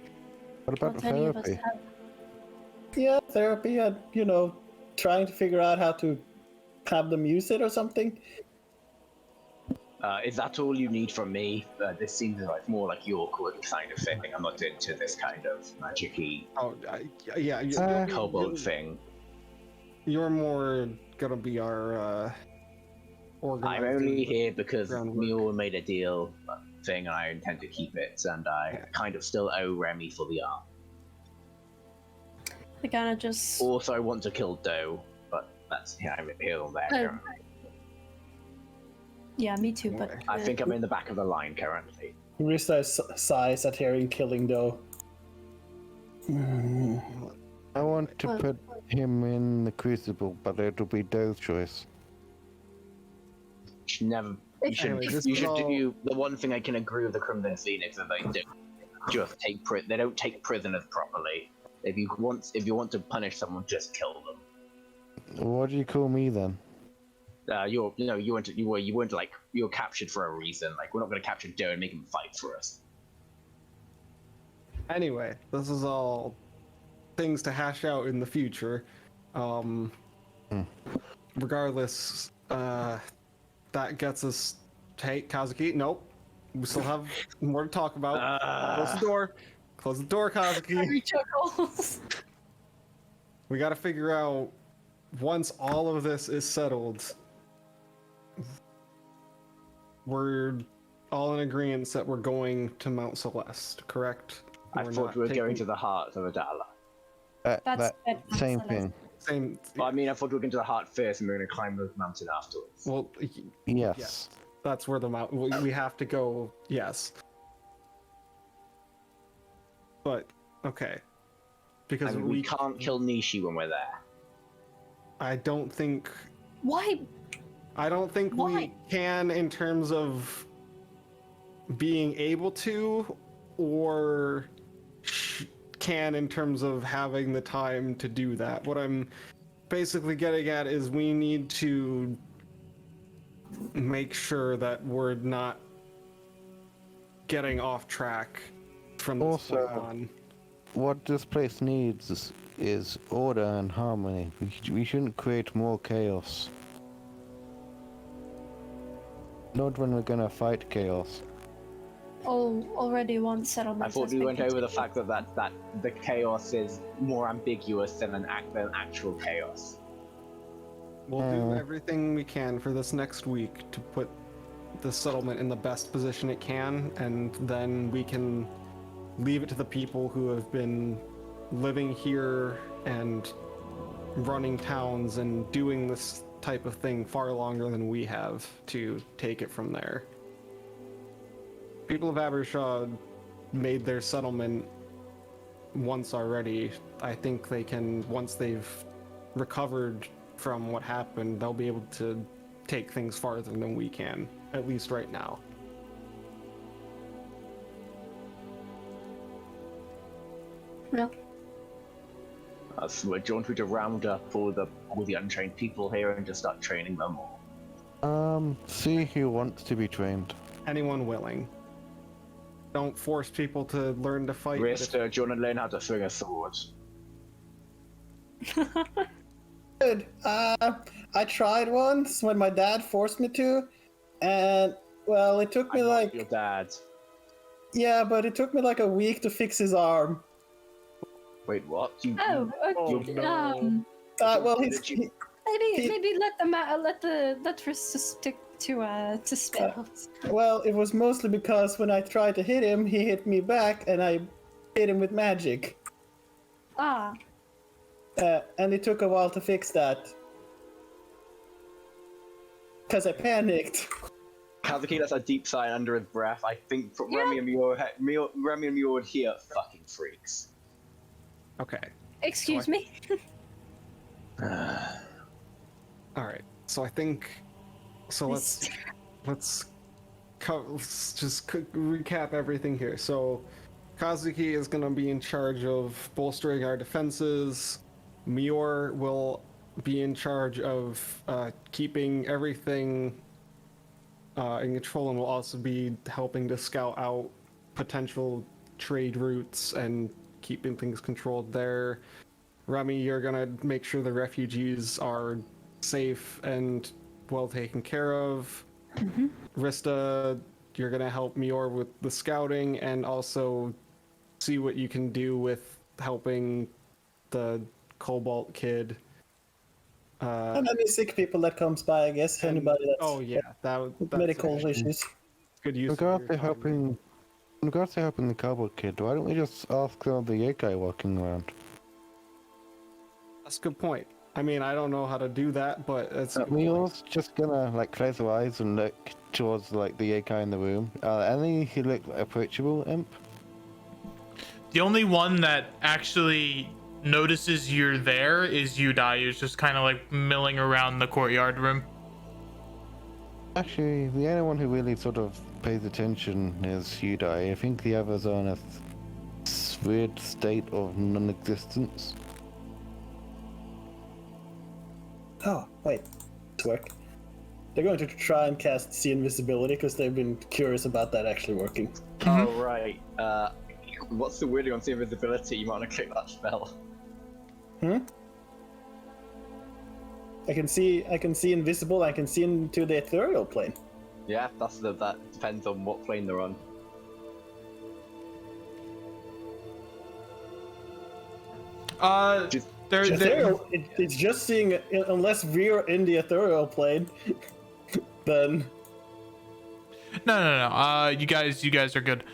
What about Not any of us therapy? have. Yeah, therapy and, trying to figure out how to have them use it or something. Is that all you need from me? This seems like more like your quirky kind of thing. I'm not into this kind of magic-y Oh, yeah. cobalt thing. You're more gonna be our organizer. I'm only here because groundwork. Mule made a deal thing, and I intend to keep it. And I kind of still owe Remy for the art. We kind of just. Also, I want to kill Doe, but that's I'm here or there. Oh. Currently. Yeah, me too, but. I think I'm in the back of the line currently. Rista sighs at hearing killing though. I want to Well- put him in the crucible, but it'll be Doe's choice. Never. You should. Anyway, this you is should all- do. The one thing I can agree with the Crimson Phoenix is they don't just take they don't take prisoners properly. If you want to punish someone, just kill them. What do you call me then? You were captured for a reason. Like, we're not going to capture Doe and make him fight for us. Anyway, this is all things to hash out in the future. Regardless, that gets us. Hey, Kazuki, nope. We still have more to talk about. Close the door. Close the door, Kazuki. Harry chuckles. We gotta figure out, once all of this is settled, we're all in agreement that we're going to Mount Celeste, correct? I We're thought not we were going taking- to the heart of Adala. That's That same Celeste. thing. Same. Well, I mean, I thought we were going to the heart first and we were going to climb the mountain afterwards. Well, Yes. that's where the mountain. We have to go. Yes. But okay, because I mean, we can't kill Nishi when we're there. I don't think. Why? I don't think we Why? can in terms of being able to, or can in terms of having the time to do that. What I'm basically getting at is we need to make sure that we're not getting off track from this Also- point on. What this place needs is order and harmony. We shouldn't create more chaos. Not when we're gonna fight chaos. Already one settlement. I thought has we been went over the completed. fact that the chaos is more ambiguous than than actual chaos. We'll do everything we can for this next week to put the settlement in the best position it can, and then we can leave it to the people who have been living here and running towns and doing this type of thing far longer than we have to take it from there. People of Abershaw made their settlement once already. I think they can, once they've recovered from what happened, they'll be able to take things farther than we can, at least right now. No. So do you want me to round up all the untrained people here and just start training them all? See who wants to be trained. Anyone willing. Don't force people to learn to fight. but if- Rista, do you want to learn how to swing a sword? Good. I tried once when my dad forced me to, and well, it took me I'm not like your dad. yeah, but it took me like a week to fix his arm. Wait, what? Oh, okay. no. Well, Did you- Maybe let Rista stick to spells. well, it was mostly because when I tried to hit him, he hit me back, and I hit him with magic. Ah, And it took a while to fix that. Because I panicked. Kazuki does a deep sigh under his breath. I think from Yeah. Remy and Mule would hear fucking freaks. Okay. excuse me. All right. So I think. So let's just recap everything here. So Kazuki is going to be in charge of bolstering our defenses. Mior will be in charge of keeping everything and Controlling will also be helping to scout out potential trade routes and keeping things controlled there. Remy, you're gonna make sure the refugees are safe and well taken care of. Rista, you're gonna help Mior with the scouting and also see what you can do with helping the Cobalt kid. And any sick people that comes by, I guess. Anybody that's Oh yeah, that's medical actually issues. good use. In Of your regards to time. helping, in regards to helping the cowboy kid, why don't we just ask some of the yokai walking around? That's a good point. I mean, I don't know how to do that, but it's a good We point. all just gonna like close our eyes and look towards like the yokai in the room. Any who look approachable, Imp? The only one that actually notices you're there is Yudai, who's just kind of like milling around the courtyard room. Actually, the only one who really sort of pays attention is Yudai. I think the others are in a weird state of non-existence. Oh, wait. It's work. They're going to try and cast See Invisibility because they've been curious about that actually working. Oh, right. What's the wording on See Invisibility? You might want to click that spell. I can see invisible, I can see into the ethereal plane. Yeah, that depends on what plane they're on. Just- Ethereal, it's just seeing, unless we're in the ethereal plane, then... No. You guys are good.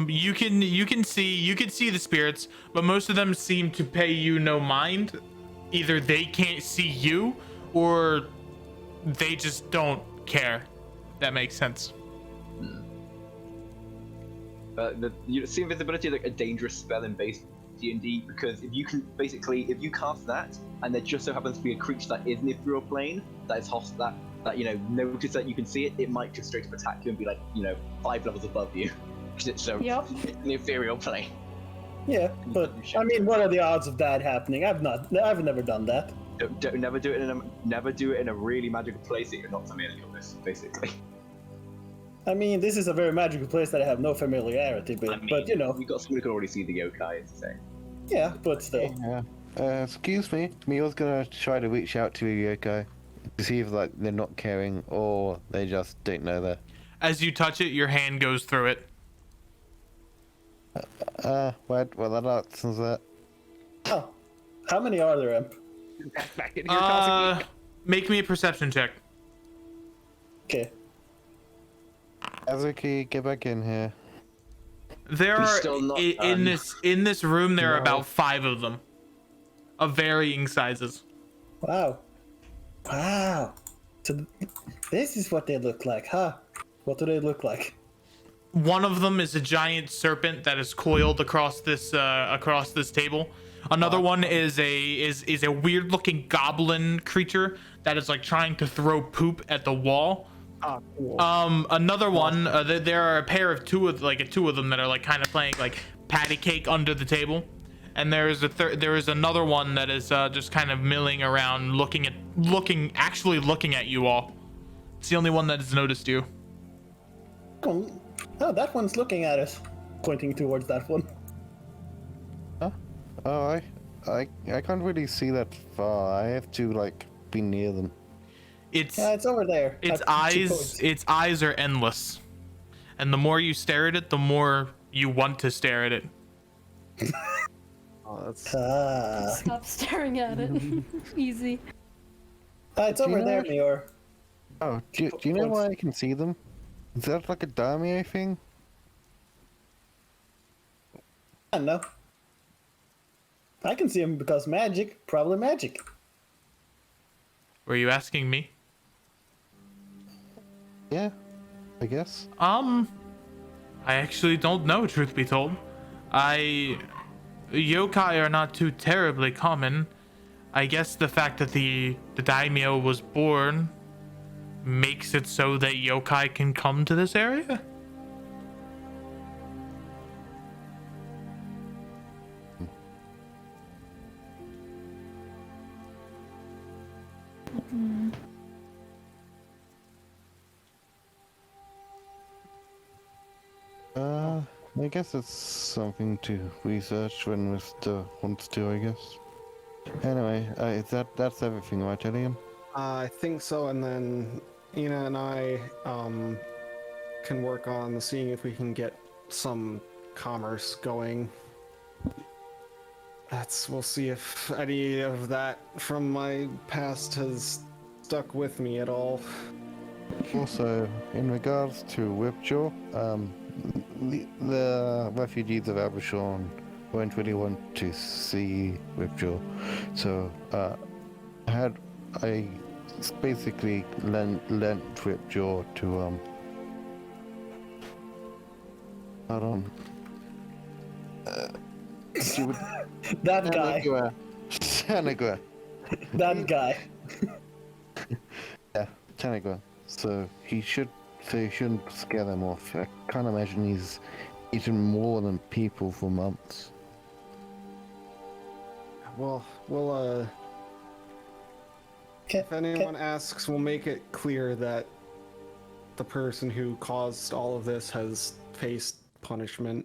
You can see the spirits, but most of them seem to pay you no mind. Either they can't see you, or they just don't care. If that makes sense. See Invisibility is like a dangerous spell in base D&D because if you cast that and there just so happens to be a creature that is in the ethereal plane that is hostile, that notice that you can see it, it might just straight up attack you and be like 5 levels above you. So Yep. it's in the ethereal plane. Yeah, but, I mean, what are the odds of that happening? I've never done that. Never do it in a really magical place that you're not familiar with, basically. I mean, this is a very magical place that I have no familiarity with, but you got someone who can already see the yokai, it's the same. yeah, but still. Yeah. Excuse me. Mio's gonna try to reach out to a yokai to see if like they're not caring or they just don't know that. As you touch it, your hand goes through it. What that answers that. Oh, how many are there, Imp? Back in here, causing Make me a perception check. Okay. Azuki, get back in here. There He's are still not in done. this room. There are No. about 5 of them, of varying sizes. Wow. Wow. So this is what they look like, huh? What do they look like? One of them is a giant serpent that is coiled across this table. Another one is a weird looking goblin creature that is like trying to throw poop at the wall. cool. Another one, there are a pair of two of them that are like kind of playing like patty cake under the table, and there is another one that is just kind of milling around, looking at you all. It's the only one that has noticed you. Oh, that one's looking at us, pointing towards that one. Oh, I can't really see that far. I have to like be near them. Yeah, it's over there. Its At 2 points. eyes are endless, and the more you stare at it, the more you want to stare at it. Oh, that's Stop staring at it. Easy. It's over you there, know- Mior. Oh, do you know why I can see them? Is that like a daimyo thing? I don't know. I can see him because magic, probably magic. Were you asking me? Yeah, I guess. I actually don't know, truth be told. Yokai are not too terribly common. I guess the fact that the daimyo was born makes it so that yokai can come to this area? I guess it's something to research when Mr. wants to, I guess. Anyway, that's everything, right, Alien? I think so, and then Ina and I can work on seeing if we can get some commerce going. We'll see if any of that from my past has stuck with me at all. Also, in regards to Whipjaw, the refugees of Abishon won't really want to see Whipjaw, so I basically lent Whipjaw to hold on. She would That guy. Tanagra. That guy. Yeah, Tanagra. So he shouldn't scare them off. I can't imagine he's eaten more than people for months. Well, we'll if anyone asks, we'll make it clear that the person who caused all of this has faced punishment,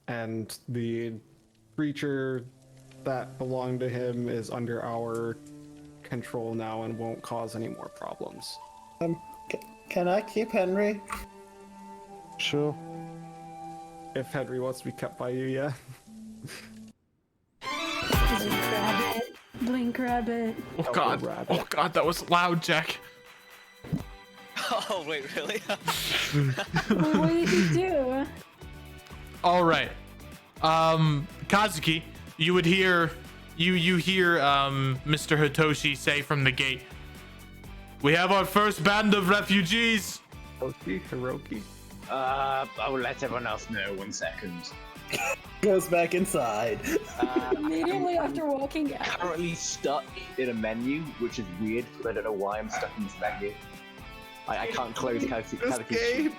and the creature that belonged to him is under our control now and won't cause any more problems. Can I keep Henry? Sure. If Henry wants to be kept by you, yeah. Blink rabbit. Blink rabbit. Oh god. rabbit. Oh god, that was loud, Jack. Oh wait, really? What did you do? All right. Kazuki, you would hear Mr. Hitoshi say from the gate, "We have our first band of refugees." Hiroki. I will let everyone else know 1 second. Goes back inside. Immediately after walking out. Currently stuck in a menu, which is weird because I don't know why I'm stuck in this menu. I can't close Kazuki's.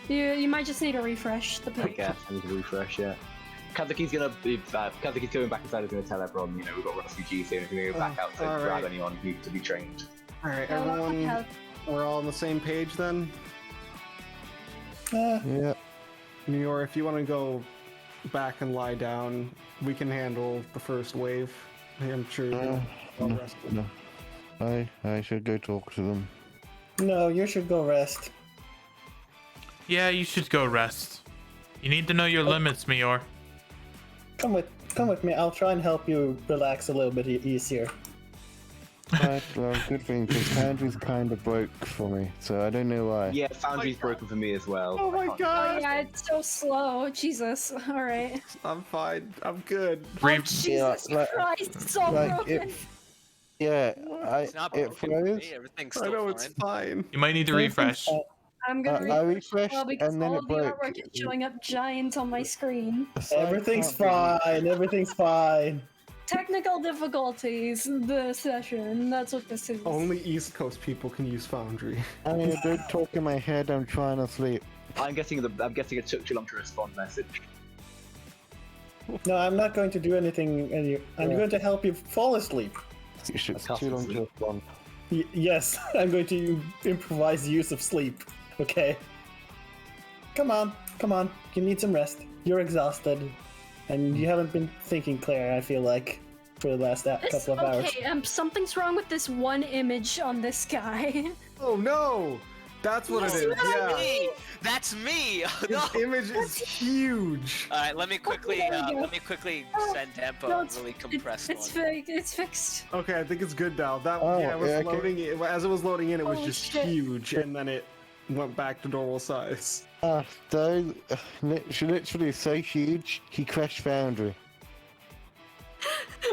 You might just need to refresh the I page. guess I need to refresh, yeah. Kazuki's going back inside. Is gonna tell everyone, we've got refugees here, and if we go back out to grab anyone who needs to be trained. All right, everyone, we're all on the same page then. Yeah. New York, if you want to go back and lie down, we can handle the first wave. I'm sure you're well rested. No. I should go talk to them. No, you should go rest. Yeah, you should go rest. You need to know your limits, Mior. Come with me. I'll try and help you relax a little bit easier. Right, well, good thing, because Foundry's kind of broke for me, so I don't know why. Yeah, Foundry's broken for me as well. Oh my Oh god! yeah, it's so slow. Jesus. All right. I'm fine. I'm good. Oh, Jesus Christ, it's so broken. It's not broken for froze. me. Everything's I still know fine. it's fine. You might need to refresh. I'm gonna I refresh refreshed well because and then all it of the broke. artwork is showing up giant on my screen. So I Everything's can't really- fine. Everything's fine. Technical difficulties, the session, that's what this is. Only East Coast people can use Foundry. I mean, don't talk in my head. I'm trying to sleep. I'm guessing it took too long to respond message. No, I'm not going to do anything. I'm going to help you fall asleep. It's can't too long sleep. to respond. Yes, I'm going to improvise use of sleep. Okay. Come on. You need some rest. You're exhausted. And you haven't been thinking clear, I feel like, for the last couple of hours. Okay, something's wrong with this one image on this guy. Oh no! That's what it is. Yeah. Me! That's me! No. His image is huge. All right, let me quickly There we go. send Dempo No, a really compressed it's one. it's fixed. Okay, I think it's good now. That Oh, yeah, it was yeah, okay. loading. As it was loading in, it was Holy just shit. huge, and then it went back to normal size. So, literally so huge, he crashed Foundry.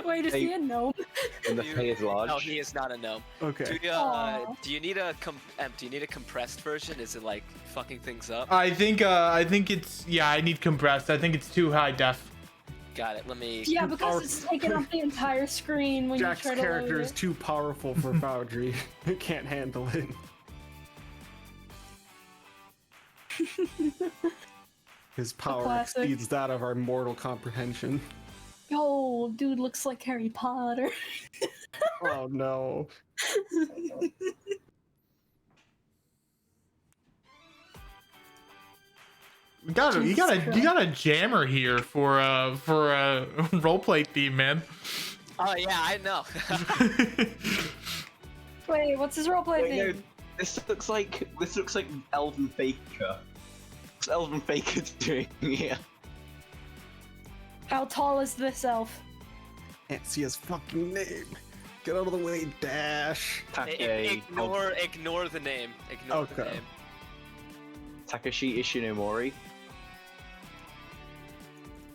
Wait, is he a gnome? And the pay is large. No, he is not a gnome. Okay. Do you need a compressed version? Is it like fucking things up? I think it's I need compressed. I think it's too high def. Got it. Let me. Yeah, because it's taking up the entire screen when Jack's you try to character load is it. too powerful for Foundry. It can't handle it. His power classic. exceeds that of our mortal comprehension. Yo, dude looks like Harry Potter. Oh no. You got a jammer here for a roleplay theme, man. Oh yeah, I know. Wait, what's his roleplay Wait, no, name? this looks like Elven Faker. What's Elven Faker doing here? How tall is this elf? Can't see his fucking name. Get out of the way, Dash. Ignore the name. Ignore the Okay. name. Takashi Ishinomori.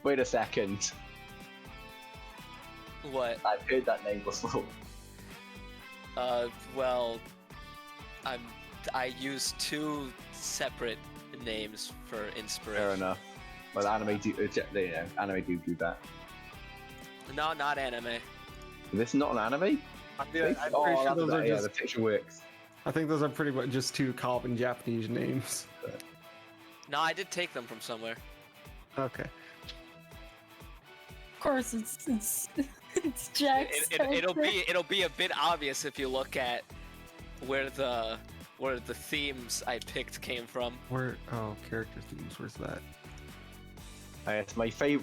Wait a second. What? I've heard that name before. Well, I use 2 separate names for inspiration. Fair enough. Well, anime do that. No, not anime. Is this not an anime? I'm pretty sure those are yeah, just. the picture works. I think those are pretty much just 2 common Japanese names. No, I did take them from somewhere. Okay. Of course, it's it's Jack's. It'll be a bit obvious if you look at where the themes I picked came from. Where? Oh, character themes. Where's that? It's my favorite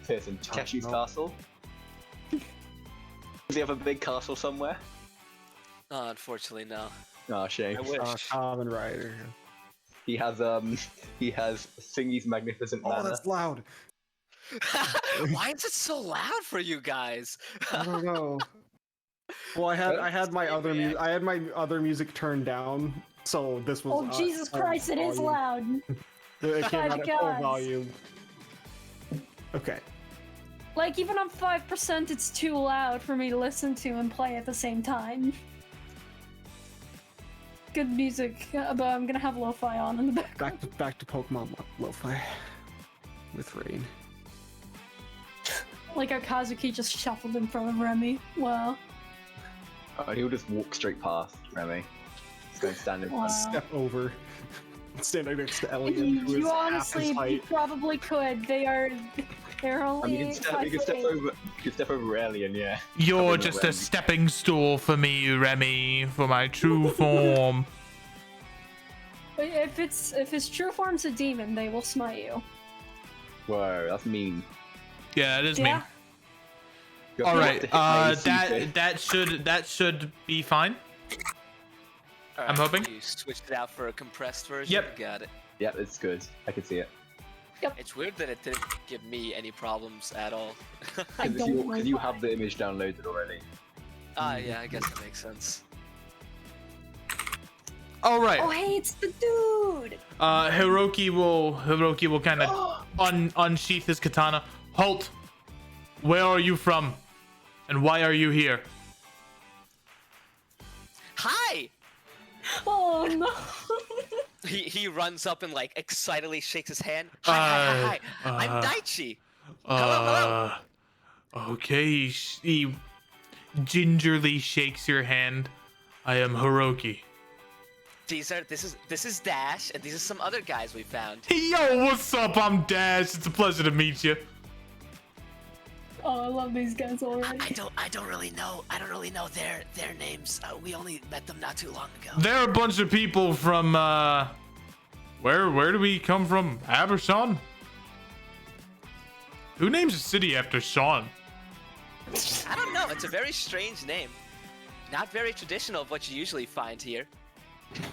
person, Takeshi's no. castle. Does he have a big castle somewhere? Unfortunately, no. Oh, shame. I wish. Kamen Rider. He has Thingy's magnificent Oh, manner. that's loud. Why is it so loud for you guys? I don't know. Well, I had my other music. I had my other music turned down, so this was. Oh Jesus Christ! It is volume. loud. It came out at full Guys. volume. Okay. Like even on 5%, it's too loud for me to listen to and play at the same time. Good music, but I'm gonna have lo-fi on in the background. Back to Pokemon Lo-Fi with Rain. Like how Kazuki just shuffled in front of Remy. Wow. Oh, he'll just walk straight past Remy. He's going to stand in front. Wow. Step over. Standing next to Elliot, who is You half honestly, his you height. probably could. They're I only mean, you can step over Alien, yeah. You're Cover just Remy. a stepping stool for me, Remy, for my true form. But if its true form's a demon, they will smite you. Whoa, that's mean. Yeah, it is Yeah. me. You All have right, to hit my AC that should be fine. Alright, I'm hoping. You switched it out for a compressed version. Yep. Got it. Yeah, it's good. I can see it. It's weird that it didn't give me any problems at all. I Because don't know you why. have the image downloaded already. Yeah, I guess that makes sense. All right. Oh hey, it's the dude. Hiroki will kind of unsheath his katana. Halt! Where are you from? And why are you here? Hi! Oh no. He runs up and like excitedly shakes his hand. Hi. I'm Daichi. Hello. Okay, he gingerly shakes your hand. I am Hiroki. This is Dash, and these are some other guys we found. Yo, what's up? I'm Dash. It's a pleasure to meet you. Oh, I love these guys already. I don't really know their names. We only met them not too long ago. They're a bunch of people from where do we come from? Abershon? Who names a city after Sean? I don't know. It's a very strange name. Not very traditional of what you usually find here.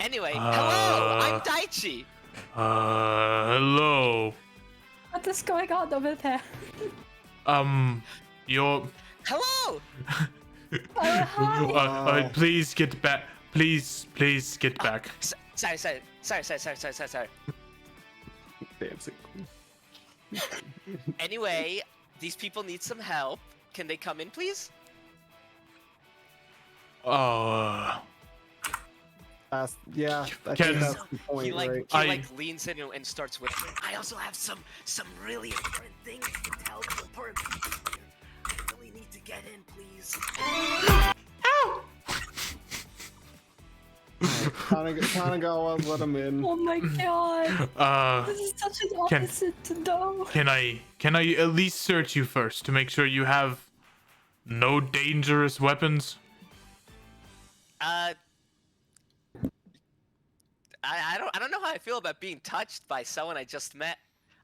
Anyway, hello. I'm Daichi. Hello. What is going on over there? You're Hello. Hi. please get back. Please get back. Sorry. Dancing. Anyway, these people need some help. Can they come in, please? Yeah, I Can- think that's the point, He right? leans in and starts whispering. I also have some really important things to tell the important people here. I really need to get in, please. Kanagawa, let him in. Oh my god. This is such an Can- opposite to know. Can I at least search you first to make sure you have no dangerous weapons? I don't know how I feel about being touched by someone I just met.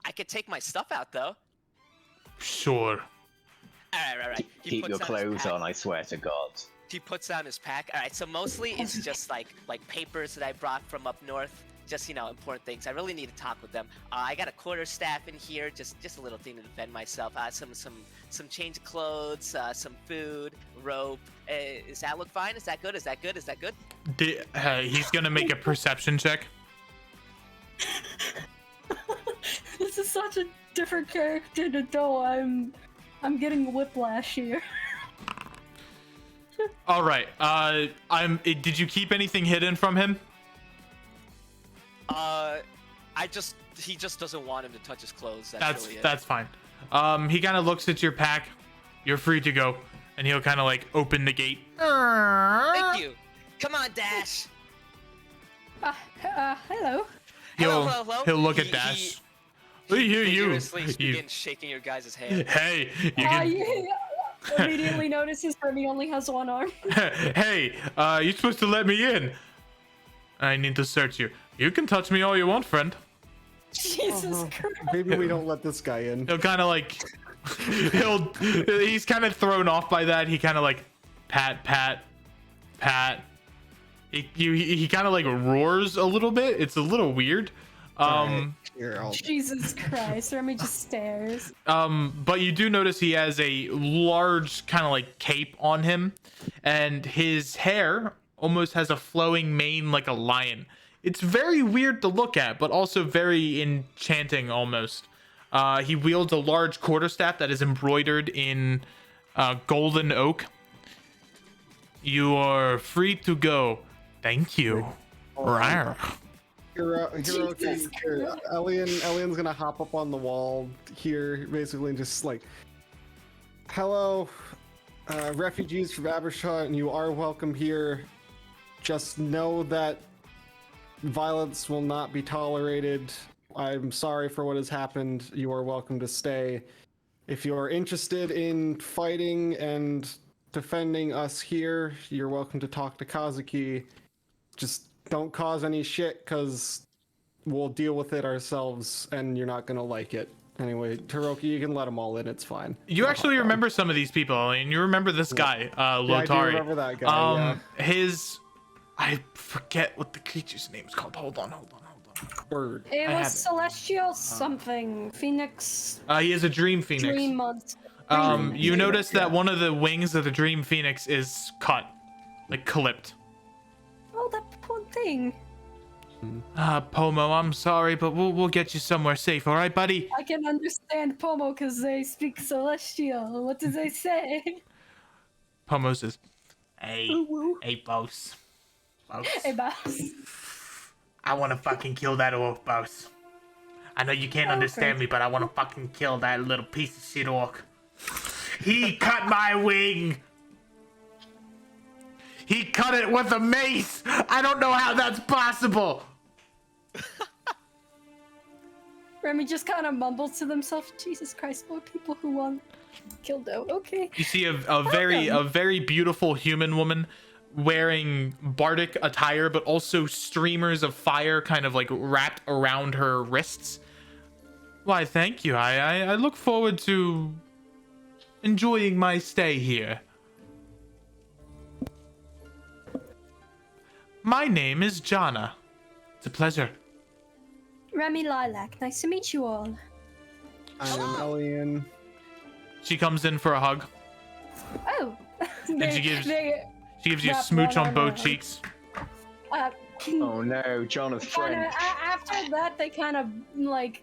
I could take my stuff out though. Sure. All right. He Keep puts your down his clothes pack. on, I swear to God. He puts down his pack. All right, so mostly it's just like papers that I brought from up north. Just important things. I really need to talk with them. I got a quarterstaff in here, just a little thing to defend myself. Some change of clothes, some food, rope. Does that look fine? Is that good? Is that good? Is that good? He's gonna make a perception check. This is such a different character to do. I'm getting whiplash here. All right. Did you keep anything hidden from him? He just doesn't want him to touch his clothes. That's really it. That's fine. He kind of looks at your pack. You're free to go, and he'll kind of like open the gate. Thank you. Come on, Dash. Hello. Hello. He'll look at Dash. You. Vigorously begins shaking your guys' hand. Hey, you can. Yeah. Immediately notices Remy only has one arm. Hey, you're supposed to let me in. I need to search you. You can touch me all you want, friend. Jesus Christ. Maybe we don't let this guy in. He'll kind of like, he's kind of thrown off by that. He kind of like, pat. He kind of like roars a little bit. It's a little weird. Jesus Christ, Remy just stares. But you do notice he has a large kind of like cape on him, and his hair almost has a flowing mane like a lion. It's very weird to look at, but also very enchanting almost. He wields a large quarterstaff that is embroidered in golden oak. You are free to go. Thank you. Rawr. Hiroki, here. Elian's gonna hop up on the wall here, basically just like, hello, refugees from Abershot, and you are welcome here. Just know that violence will not be tolerated. I'm sorry for what has happened. You are welcome to stay. If you are interested in fighting and defending us here, you're welcome to talk to Kazuki. Just don't cause any shit, because we'll deal with it ourselves, and you're not gonna like it. Anyway, Hiroki, you can let them all in. It's fine. You actually remember some of these people, and you remember this guy, Lotari. Yeah, I do remember that guy. I forget what the creature's name is called. Hold on. Bird. It I have was it. Celestial something. Phoenix. He is a dream phoenix. Dream monster. You notice that one of the wings of the dream phoenix is cut, like clipped. Oh, that poor thing. Pomo, I'm sorry, but we'll get you somewhere safe, all right, buddy? I can understand Pomo because they speak Celestial. What do they say? Pomo says, hey, boss. Hey, boss. I want to fucking kill that orc, boss. I know you can't understand me, but I want to fucking kill that little piece of shit orc. He cut my wing. He cut it with a mace. I don't know how that's possible. Remy just kind of mumbles to themselves, Jesus Christ, more people who want killed out. Okay. You see a very beautiful human woman wearing bardic attire, but also streamers of fire kind of like wrapped around her wrists. Why, thank you. I look forward to enjoying my stay here. My name is Jana. It's a pleasure. Remy Lilac, nice to meet you all. I'm Elian. She comes in for a hug. Oh. And she gives you a wrap smooch one on arm both around. cheeks. Oh no, John's French. After that, they kind of like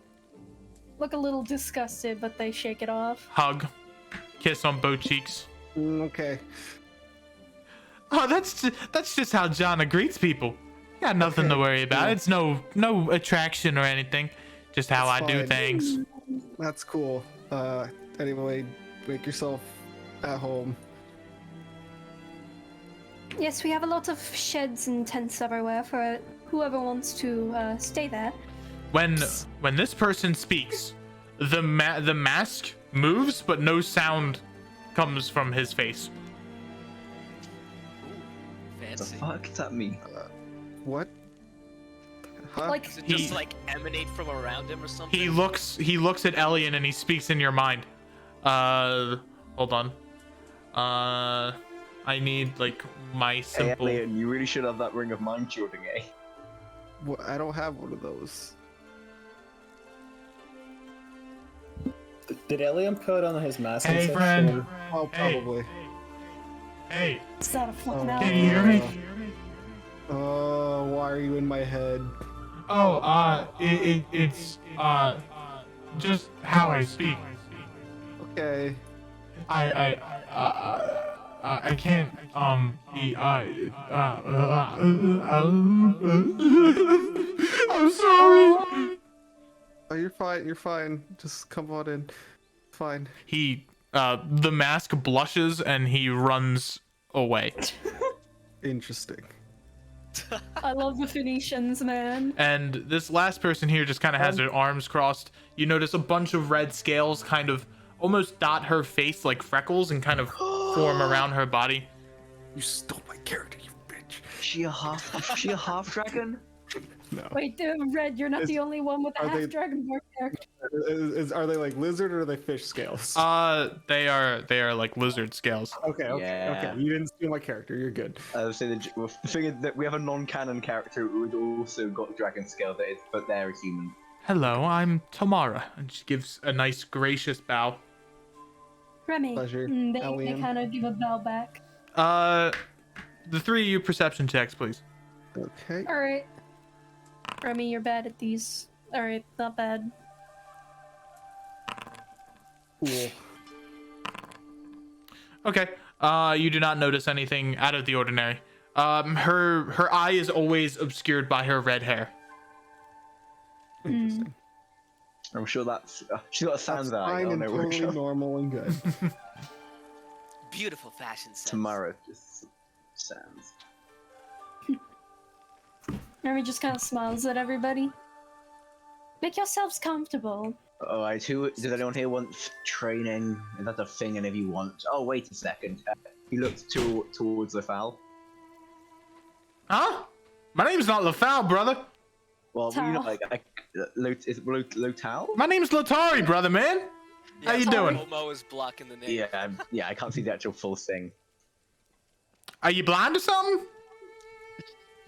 look a little disgusted, but they shake it off. Hug. Kiss on both cheeks. Okay. Oh, that's just how Jana greets people. Got nothing to worry about. cool. It's no attraction or anything. Just how That's I do fine. things. That's cool. Anyway, make yourself at home. Yes, we have a lot of sheds and tents everywhere for whoever wants to stay there. When this person speaks, the mask moves, but no sound comes from his face. What the Fancy. fuck does that mean? What? Huh? Like, Does it just He- like emanate from around him or something? He looks at Elian and he speaks in your mind. Hold on. I need like my Hey, simple. Elliot, you really should have that ring of mind shielding, eh? Well, I don't have one of those. Did Eliam put on his mask? Hey, and such, friend. or- Oh, probably. Hey, it's not a fucking Oh, can you hear me? Why are you in my head? Oh, it's just how I speak. Okay. I can't be I'm sorry. Oh, you're fine. You're fine. Just come on in. Fine. He the mask blushes and he runs away. Interesting. I love the Phoenicians, man. And this last person here just kind of has her arms crossed. You notice a bunch of red scales kind of almost dot her face like freckles and kind of form around her body. You stole my character, you bitch. She a half dragon? No. Wait, Red, you're not the only one with a are they- half Dragonborn character. Are they like lizard or are they fish scales? They are like lizard scales. Okay. Yeah. You didn't steal my character. You're good. So the thing is that we have a non-canon character who's also got dragon scale that is, but they're a human. Hello, I'm Tamara, and she gives a nice gracious bow. Remy, Pleasure, they Alien. kind of give a bow back. The three of you perception checks, please. Okay. All right. Remy, you're bad at these. All right, not bad. Cool. Okay. You do not notice anything out of the ordinary. Her eye is always obscured by her red hair. Interesting. I'm sure that's she's got a That's sound that I fine don't and know where totally normal and good. Beautiful fashion sense. tomorrow just sounds. Remy just kind of smiles at everybody. Make yourselves comfortable. Alright, does anyone here want training? Is that a thing any of you want? Oh, wait a second. He looks towards the foul. Huh? My name's not LaFowl, brother. Well, you know, Tal. like, is it Lotal? My name's Latari, brother, man. How you doing? Momo is blocking the name. Yeah, yeah, I can't see the actual full thing. Are you blind or something?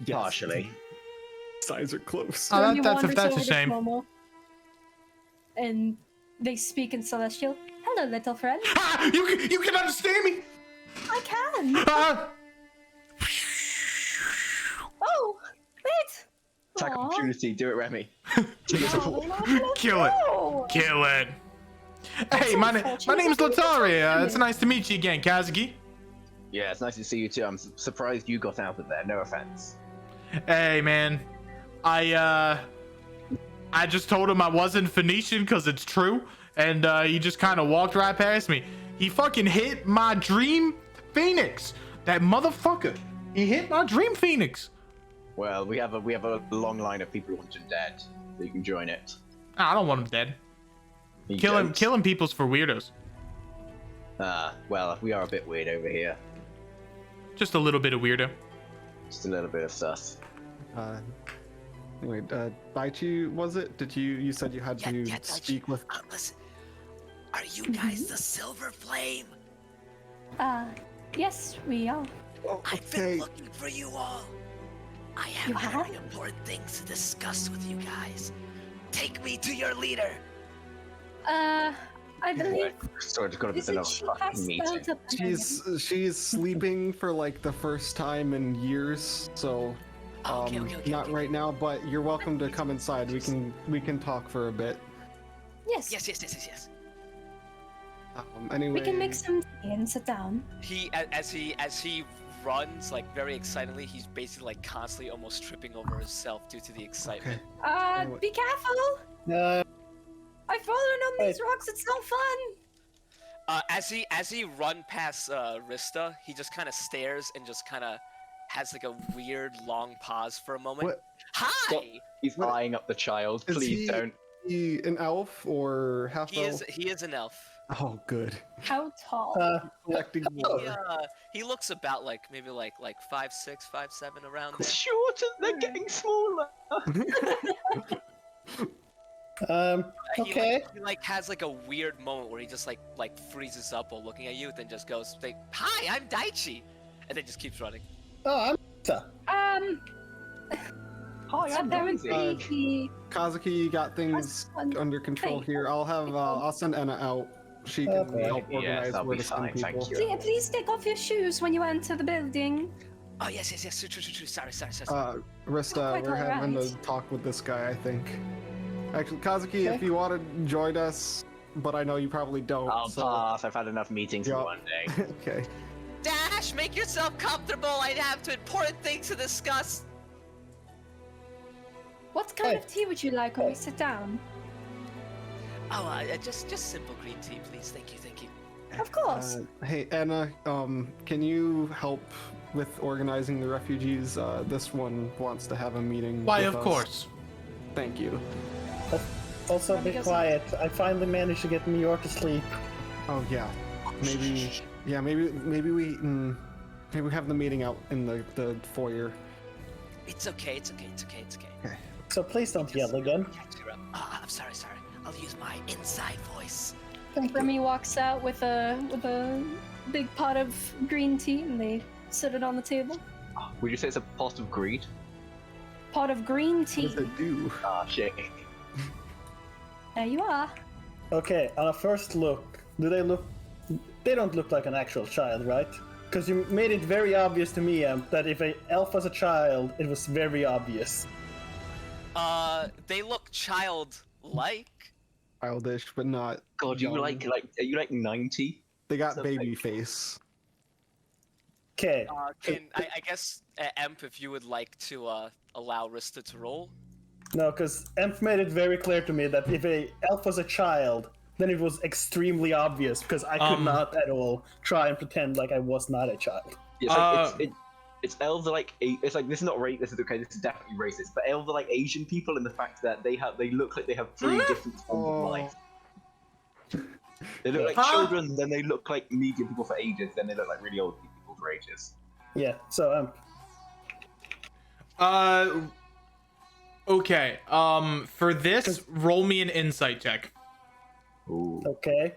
Yes. Partially. Signs are close. Oh, Remy that's wanders a over to shame. Momo, and they speak in Celestial. Hello, little friend. Ah, you can understand me. I can. Ah, Oh, wait. Attack Aw. opportunity, do it, Remy. No, they're not gonna Kill it. go. kill it. Hey, my name's unfortunate. Latari. It's nice to meet you again, Kazuki. Yeah, it's nice to see you too. I'm surprised you got out of there, no offense. Hey, man. I just told him I wasn't Phoenician because it's true, and he just kind of walked right past me. He fucking hit my dream phoenix. That motherfucker. He hit my dream phoenix. Well, we have a long line of people who want him dead, so you can join it. I don't want him dead. You Killing don't? people's for weirdos. Well, we are a bit weird over here. Just a little bit of weirdo. Just a little bit of sus. Wait, Baichi, was it? Did you said you had to Daichi. speak with? Listen, are you guys the Silver Flame? Yes, we are. Oh, I've been looking for you all. I have You have? very important things to discuss with you guys. Take me to your leader. I believe Sorry, just got a bit isn't of a she fucking passed meeting. out up She's sleeping for like the first time in years, so Okay. not right now. But you're welcome to come inside. We can talk for a bit. Yes. Yes. Anyway, We can make some tea and sit down. As he runs like very excitedly, he's basically like constantly almost tripping over himself due to the excitement. Anyway. Be careful! I've fallen on these rocks, it's no fun! As he run past Rista, he just kind of stares and just kind of has like a weird long pause for a moment. What? Hi! He's eyeing up the child. Is Please he- don't. he an elf or half He elf? is an elf. Oh, good. How tall? Collecting more. He looks about like maybe like 5'6", 5'7", around there. Shorter, they're getting smaller. Okay. He like has like a weird moment where he just like freezes up while looking at you, then just goes like, "Hi, I'm Daichi," and then just keeps running. Oh, Hi, So I'm there would Daisy. be Kazuki, you got things under control here. I'll send Enna out. She can Okay. help Yes, organize that'll where be to send fine, thank people. you. Please take off your shoes when you enter the building. Oh yes. True. Sorry. Rista, Quite we're having alright. to talk with this guy, I think. Actually, Kazuki, if Okay. you want to join us, but I know you probably don't. I'll so... pass. I've had enough meetings Yeah. for one day. Okay. Dash, make yourself comfortable. I have important things to discuss. What kind Hey. of tea would you like when we sit down? Oh, just simple green tea, please. Thank you. Of course. Hey, Anna, can you help with organizing the refugees? This one wants to have a meeting. Why, with of us. course. Thank you. Also, be Because- quiet. I finally managed to get Mior to sleep. Oh yeah, maybe. Yeah, maybe we have the meeting out in the foyer. It's okay. So please don't yell again. Catch her up. I'm sorry. I'll use my inside voice. Remy walks out with a big pot of green tea, and they sit it on the table. Would you say it's a pot of greed? Pot of green What tea. does it do? Ah, shit. There you are. Okay, on a first look, do they look... They don't look like an actual child, right? Because you made it very obvious to me, that if an elf was a child, it was very obvious. They look childlike. Childish, but not. God, you young. are you like 90? They got so baby fake. face. Okay, I guess Emp, if you would like to allow Rista to roll. no, because Emp made it very clear to me that if an elf was a child, then it was extremely obvious, because I could not at all try and pretend like I was not a child. It's like it's elves are like it's like this is not this is okay, this is definitely racist, but elves are like Asian people in the fact that they look like they have three different forms of life. They look like children, then they look like medium people for ages, then they look like really old people for ages. Yeah, so Okay. For this, roll me an insight check. Ooh. okay.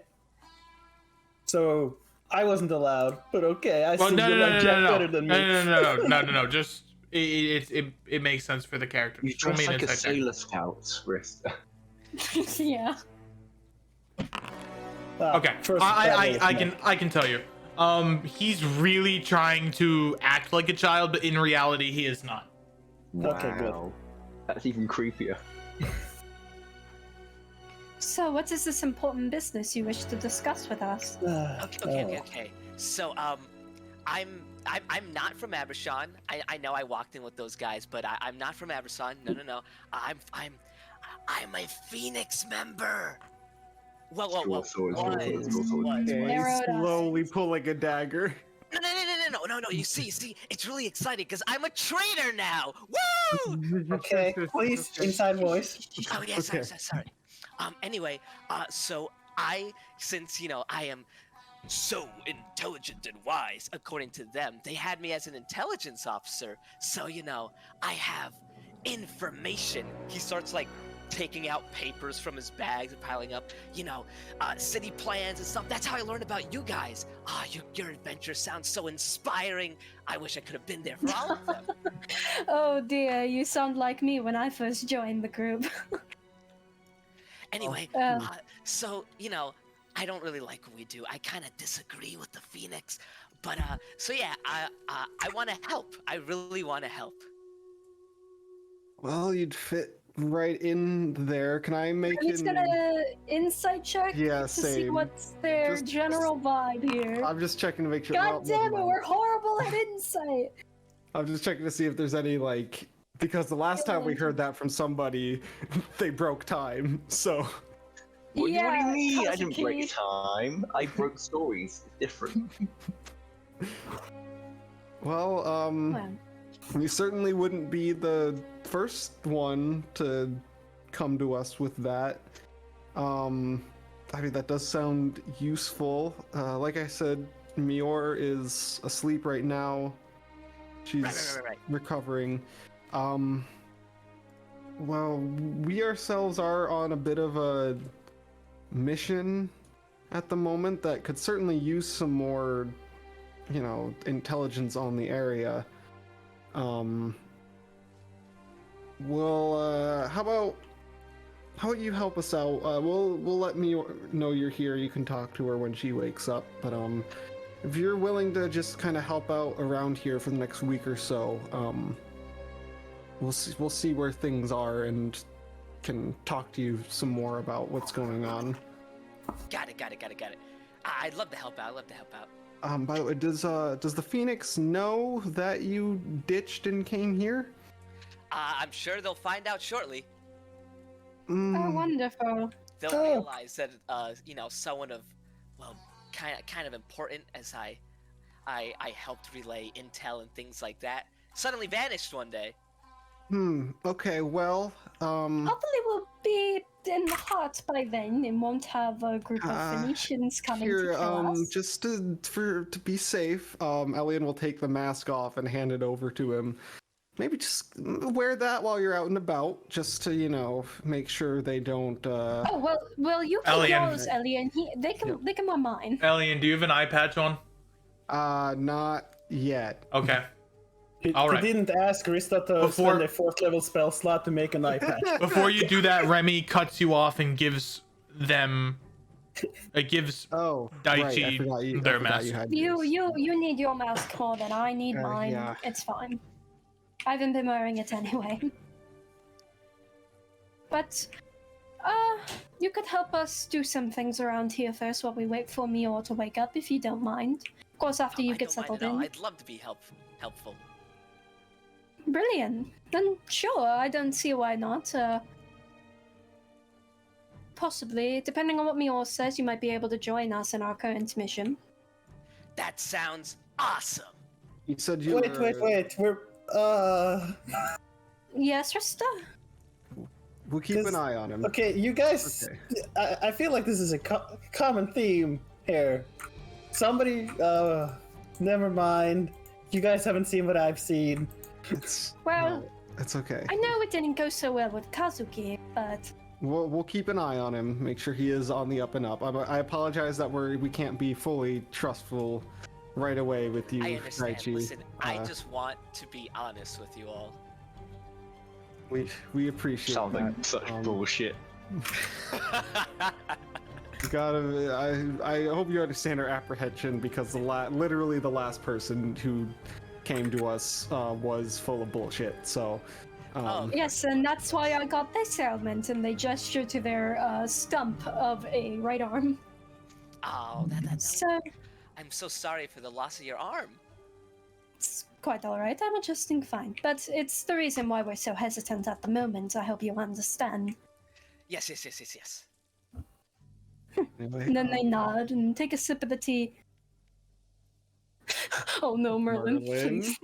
So I wasn't allowed, but okay, I Well, see you like Jack better than me. no. Just it makes sense for the character. You Just roll me dress an like a insight check. Sailor Scout, Rista. Yeah. Okay. First, I can tell you. He's really trying to act like a child, but in reality, he is not. Okay, good. Wow. That's even creepier. So, what is this important business you wish to discuss with us? Okay. So, I'm not from Abershon. I know I walked in with those guys, but I'm not from Abershon. No. I'm a Phoenix member. Well. Draw swords, draw was. swords, draw swords. Was. Arrowed us. Slowly pulling a dagger. No. You see, it's really exciting because I'm a traitor now. Woo! Okay, please, inside voice. Oh yeah, sorry. Anyway, so since I am so intelligent and wise, according to them, they had me as an intelligence officer. So I have information. He starts like taking out papers from his bags and piling up, city plans and stuff. That's how I learned about you guys. Your adventure sounds so inspiring. I wish I could have been there for all of them. Oh dear, you sound like me when I first joined the group. Anyway, so I don't really like what we do. I kind of disagree with the Phoenix, but so yeah, I want to help. I really want to help. Well, you'd fit right in there. Can I make I'm just gonna insight check Yeah, to see same. what's their Just- general vibe here. I'm just checking to make sure. God damn it, never we're mind. horrible at insight. I'm just checking to see if there's any because the last time we heard that from somebody, they broke time. So What do you mean? I didn't Kazuki. break time. I broke stories. It's different. well, Well, you certainly wouldn't be the first one to come to us with that. I mean, that does sound useful. Like I said, Mior is asleep right now. She's Right. recovering. Well, we ourselves are on a bit of a mission at the moment that could certainly use some more, intelligence on the area. Well, how about you help us out? We'll let me know you're here. You can talk to her when she wakes up. But if you're willing to just kind of help out around here for the next week or so, we'll see where things are and can talk to you some more about what's going on. Got it. I'd love to help out. By the way, does the Phoenix know that you ditched and came here? I'm sure they'll find out shortly. Oh, wonderful. They'll realize that, someone of, well, kind of important as I helped relay intel and things like that, suddenly vanished one day. Okay, well, Hopefully we'll be in the heart by then and won't have a group of Phoenicians coming here, to kill us. just to be safe, Elian will take the mask off and hand it over to him. Maybe just wear that while you're out and about, just to, make sure they don't, Oh, well, you keep Elian. yours, Elian. They can wear mine. Elian, do you have an eye patch on? Not yet. Okay. He All right. didn't ask Rista to spend a 4th level spell slot to make an iPad. Before you do that, Remy cuts you off and gives them. It gives Daichi their mask. You need your mask more than I need mine. Yeah. It's fine. I haven't been wearing it anyway. But, you could help us do some things around here first while we wait for Mior to wake up, if you don't mind. Of course, after you get settled in. I'd love to be helpful. Brilliant. Then sure, I don't see why not. Possibly, depending on what Mior says, you might be able to join us in our current mission. That sounds awesome. You said you Wait. We're Yes, Rista? We'll keep an eye on him. Okay, you guys. Okay. I feel like this is a common theme here. Somebody. Never mind. You guys haven't seen what I've seen. It's okay. I know it didn't go so well with Kazuki, but We'll keep an eye on him. Make sure he is on the up and up. I apologize that we can't be fully trustful right away with you, I understand. Daichi. Listen, I just want to be honest with you all. We appreciate Sounds that. like such bullshit. You gotta. I hope you understand our apprehension because literally the last person who came to us was full of bullshit. So. yes, and that's why I got this ailment, and they gesture to their stump of a right arm. Oh, So, I'm so sorry for the loss of your arm. it's quite alright, I'm adjusting fine. But it's the reason why we're so hesitant at the moment, I hope you understand. Yes. Anyway, And then they nod and take a sip of the tea. Oh no, Merlin, please.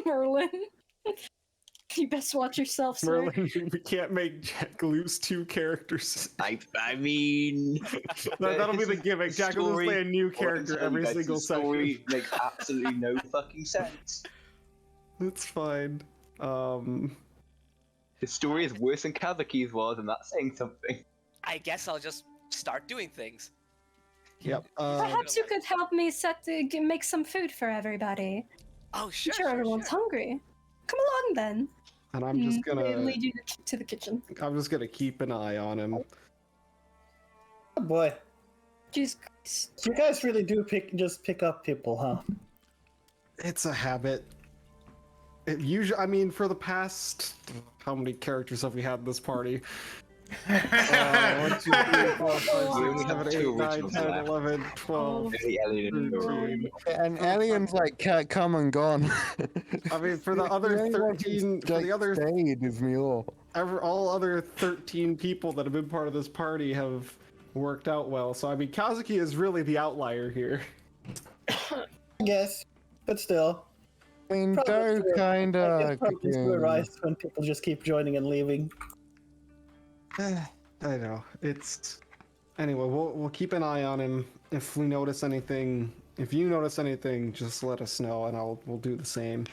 Merlin. You best watch yourself, sir. Merlin, we can't make Jack lose 2 characters. I mean, That'll be the gimmick. Jack will just play a new character every single session. The story session. makes absolutely no fucking sense. It's fine. His story is worse than Kazuki's was, and that's saying something. I guess I'll just start doing things. Yep. Perhaps you could help me make some food for everybody. Oh, sure. I'm sure everyone's hungry. Come along then. And I'm just They gonna. lead you to the kitchen. I'm just gonna keep an eye on him. Oh boy. Jesus Christ. You guys really do pick up people, huh? It's a habit. It usually, I mean, for the past, how many characters have we had in this party? 1, 2, 3, 4, 5, 6, 7, 8, 9, 10, 11, 12, Really, Elliot, 13. And Alien's like can't come and gone. I mean, for the other 13, for the other stayed with me all. all other 13 people that have been part of this party have worked out well. So I mean, Kazuki is really the outlier here. Yes, but still. I mean, Probably Doe still- kinda. Probably still arise when people just keep joining and leaving. I know it's Anyway, we'll keep an eye on him. If we notice anything, if you notice anything, just let us know, and we'll do the same.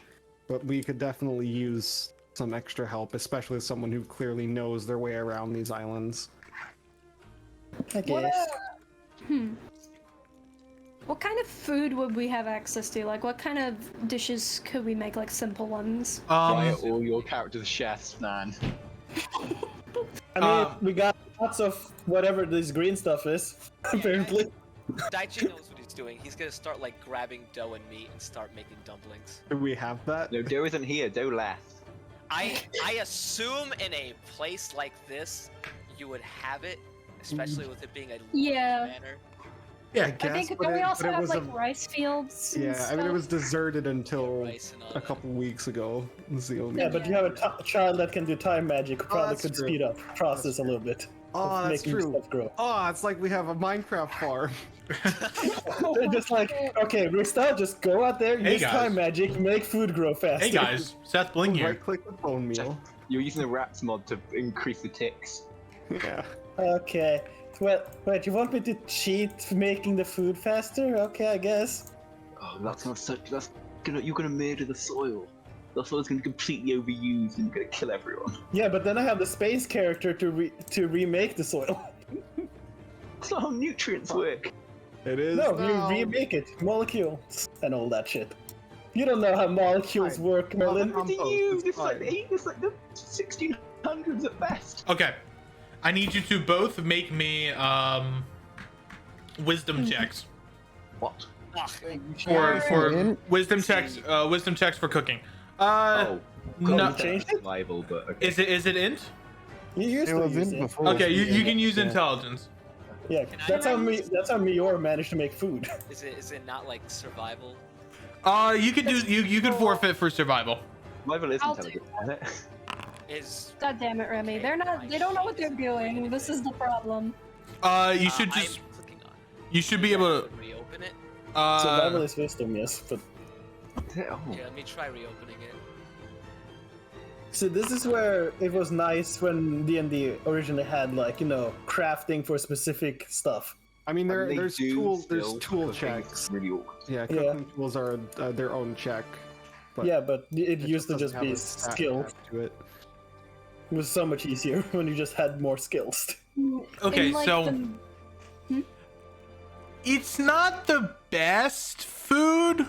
But we could definitely use some extra help, especially someone who clearly knows their way around these islands. I What, guess. what kind of food would we have access to? Like, what kind of dishes could we make? Like, simple ones? Why are all your characters chefs, man? I mean, we got lots of whatever this green stuff is, apparently. Daichi knows what he's doing. He's gonna start like grabbing dough and meat and start making dumplings. Do we have that? No, Doe isn't here. Doe left. I assume in a place like this, you would have it, especially with it being a Yeah. manor. Yeah, I think don't we also have like a, rice fields? and yeah. I mean, it was stuff? deserted until Rice and all a that. couple weeks ago. Is the only. Yeah, but you have a child that can do time magic, who probably that's could true. speed up process a little bit. Oh, of that's making true. stuff grow. Oh, it's like we have a Minecraft farm. They're just like, okay, Rista, just go out there, Hey, use guys. time magic, make food grow faster. Hey guys, Seth Bling here. Right-click the bone meal. You're using the rats mod to increase the ticks. Yeah. Okay. Well, wait, you want me to cheat making the food faster? Okay, I guess. Oh, that's not such. You're gonna murder the soil. The soil's gonna be completely overused and you're gonna kill everyone. Yeah, but then I have the space character to remake the soil. That's not how nutrients work. It is. No, now. you remake it, molecules and all that shit. You don't know how molecules Fine. work, Merlin. Well, To Compost you, is it's like fine. it's like the 1600s at best. Okay, I need you to both make me wisdom checks What? Ugh, for wisdom checks for cooking. Oh, No, you changed it? survival, but okay. is it int? You used It to was use in it. before. Okay, you can use Yeah. intelligence. Yeah, Can I that's how use- That's how Mior managed to make food. is it not like survival? You could do you could forfeit for survival. Survival is I'll intelligent, isn't it? Is God damn it, Remy. They're not. They don't know what they're doing. This is the problem. You should just I'm clicking on. you should be able to Reopen it. Survival is wisdom, yes, but Oh. Yeah, let me try reopening it. so this is where it was nice when D&D originally had, like, you know, crafting for specific stuff. I mean, And they there's do tool still tool cook checks. things really awkward. Yeah, cooking tools are their own check. But Yeah, but it it used to doesn't just have be a stat skill. attached to it. It was so much easier when you just had more skills. Okay, In, like, so the- it's not the best food,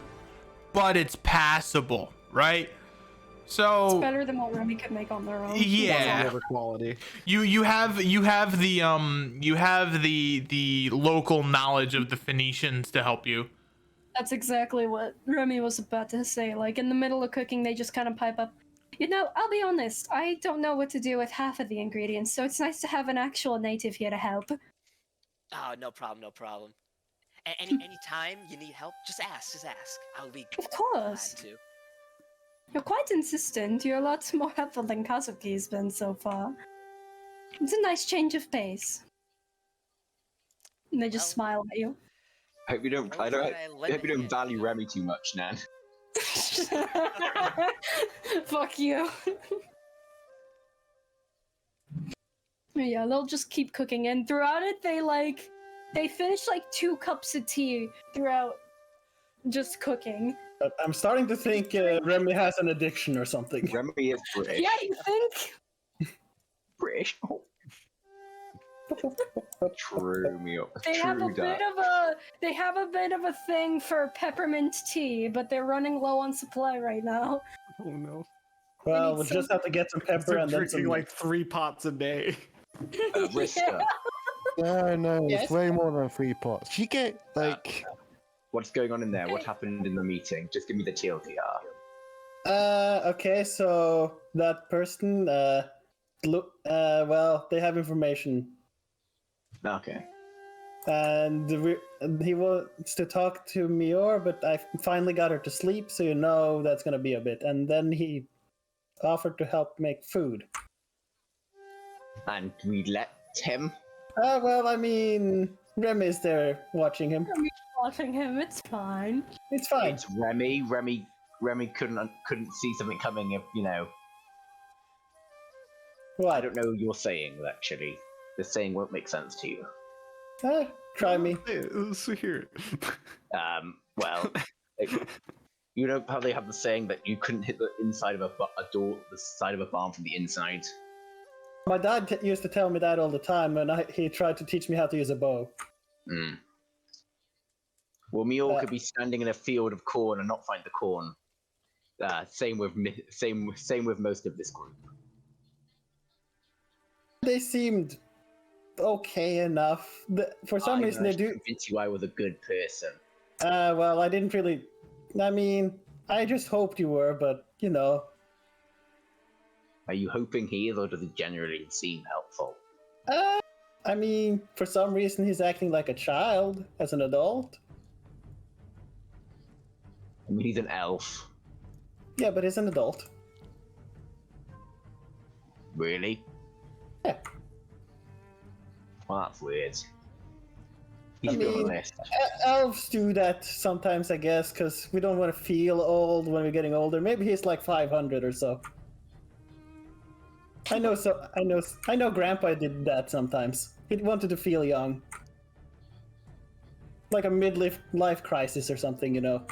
but it's passable, right? It's So better than what Remy could make on their own. yeah, Whatever quality. you have the local knowledge of the Phoenicians to help you. That's exactly what Remy was about to say. Like, in the middle of cooking, they just kind of pipe up. You know, I'll be honest, I don't know what to do with half of the ingredients, so it's nice to have an actual native here to help. Oh, no problem, no problem. Any time you need help, just ask. I'll be Of glad course. to. You're quite insistent. You're a lot more helpful than Kazuki's been so far. It's a nice change of pace. And they just smile at you. I hope you don't. I hope you don't value Remy too much, Nan. Fuck you. Yeah, they'll just keep cooking, and throughout it, they finish like 2 cups of tea throughout just cooking. But I'm starting to think Remy has an addiction or something. Remy is British. Yeah, you think? British. Oh. True me up. They have a True that. they have a bit of a thing for peppermint tea, but they're running low on supply right now. Oh no. Well, need we'll just have to get some pepper They're and then drinking some. like 3 pots a day. Rista, No, Yes? it's way more than 3 pots. You get like what's going on in there? What happened in the meeting? Just give me the TLDR. Okay, so that person, well, they have information, Okay. and he wants to talk to Mior, but I finally got her to sleep, so you know that's gonna be a bit. And then he offered to help make food. And we let him. Well, I mean, Remy's there watching him. Watching him, it's fine. It's fine. It's Remy. Remy couldn't see something coming. If you know, What? I don't know what you're saying. Actually, the saying won't make sense to you. Try me. Let's hear it. Well, you know how they have the saying that you couldn't hit the inside of a door, the side of a barn from the inside. My dad used to tell me that all the time, and he tried to teach me how to use a bow. Hmm. Well, we all could be standing in a field of corn and not find the corn. Same with most of this group. They seemed okay enough. For some reason, they do. Convince you I was a good person. Well, I didn't really. I mean, I just hoped you were, but you know. Are you hoping he is, or does it generally seem helpful? I mean, for some reason, he's acting like a child as an adult. I mean, he's an elf. Yeah, but he's an adult. Really? Yeah. Well, that's weird. He I should be on the mean, list. elves do that sometimes, I guess, because we don't want to feel old when we're getting older. Maybe he's like 500 or so. I know Grandpa did that sometimes. He wanted to feel young. Like a midlife crisis or something, you know.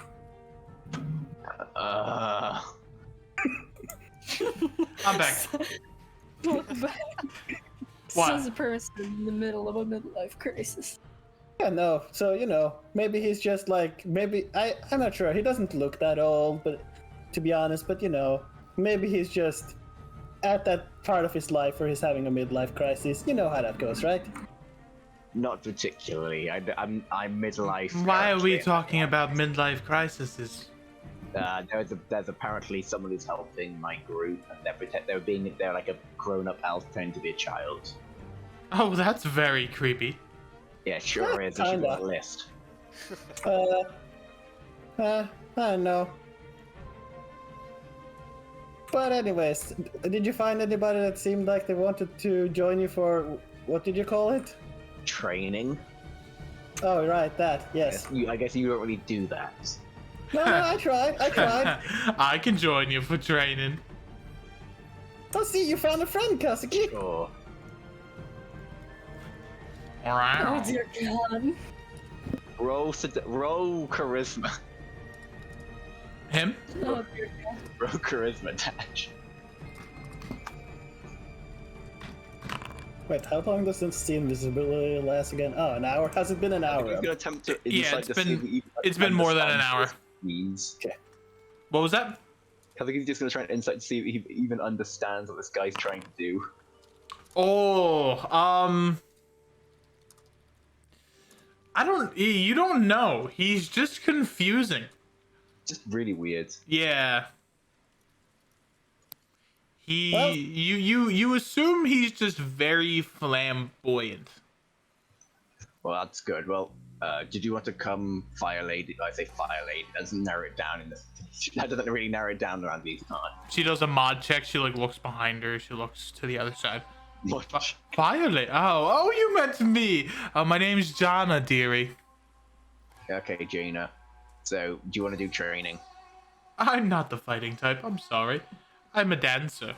I'm back. Welcome back. What? Says a person in the middle of a midlife crisis. Yeah, no. So, you know, maybe he's just like, I'm not sure. He doesn't look that old, but to be honest, but you know, maybe he's just at that part of his life where he's having a midlife crisis. You know how that goes, right? Not particularly. I'm midlife. Why are we currently. talking about midlife crises? There's apparently someone who's helping my group, and they're like a grown-up elf pretending to be a child. Oh, that's very creepy. Yeah, sure is. It should be on Kinda. the list. I don't know. But anyways, did you find anybody that seemed like they wanted to join you for, what did you call it? Training. Oh, right, that, yes. I guess you don't really do that. No, I tried. I can join you for training. Oh, see, you found a friend, Kasuki. Sure. Oh dear God. Roll charisma. Him? Oh dear God. Roll charisma dash. Wait, how long does this invisibility last again? Oh, an hour? Has it been an I'm hour? gonna attempt to Yeah, insight it's to see been- if you it's been more than an understand hour. what it means. What was that? I think he's just gonna try and insight to see if he even understands what this guy's trying to do. Oh, you don't know. He's just confusing. Just really weird. Yeah. Well- You assume he's just very flamboyant. Well, that's good. Well, did you want to come, Fire Lady? I say Fire Lady. That doesn't narrow it down that doesn't really narrow it down around these times. She does a mod check. She like looks behind her. She looks to the other side. Much. Violet. Oh, you meant me. My name's Jana, dearie. Okay, Jaina. So, do you want to do training? I'm not the fighting type. I'm sorry. I'm a dancer.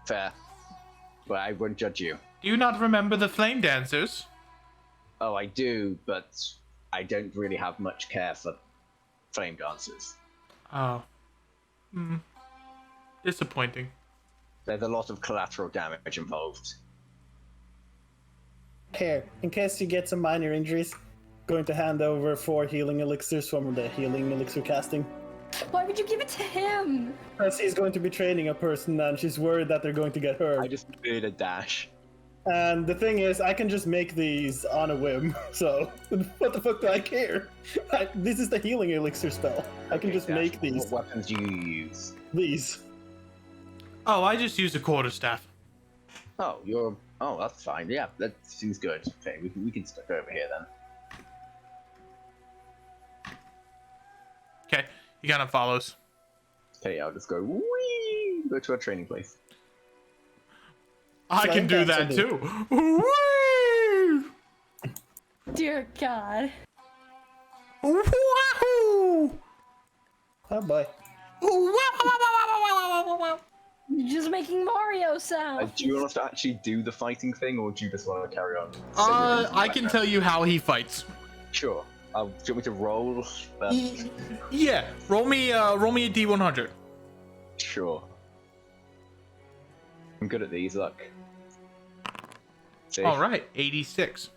Fair. Well, I won't judge you. Do you not remember the flame dancers? Oh, I do, but I don't really have much care for flame dancers. Oh. Disappointing. There's a lot of collateral damage involved. Here, in case you get some minor injuries, going to hand over 4 healing elixirs from the healing elixir casting. Why would you give it to him? Because he's going to be training a person and she's worried that they're going to get hurt. I just did a dash. And the thing is, I can just make these on a whim, so what the fuck do I care? This is the healing elixir spell. I can just Dash. make these. What weapons do you use? These. Oh, I just used a quarterstaff. Oh, that's fine. Yeah, that seems good. Okay, we can stick over here then. Okay, he kind of follows. Okay, I'll just go whee, go to our training place. I can do that too. Whee! Dear God. Wahoo! Oh boy. You're just making Mario sound. Do you want us to actually do the fighting thing, or do you just want to carry on? I can tell you how he fights. Sure. Do you want me to roll? Yeah, roll me a D100. Sure. I'm good at these. Look. See? All right, 86.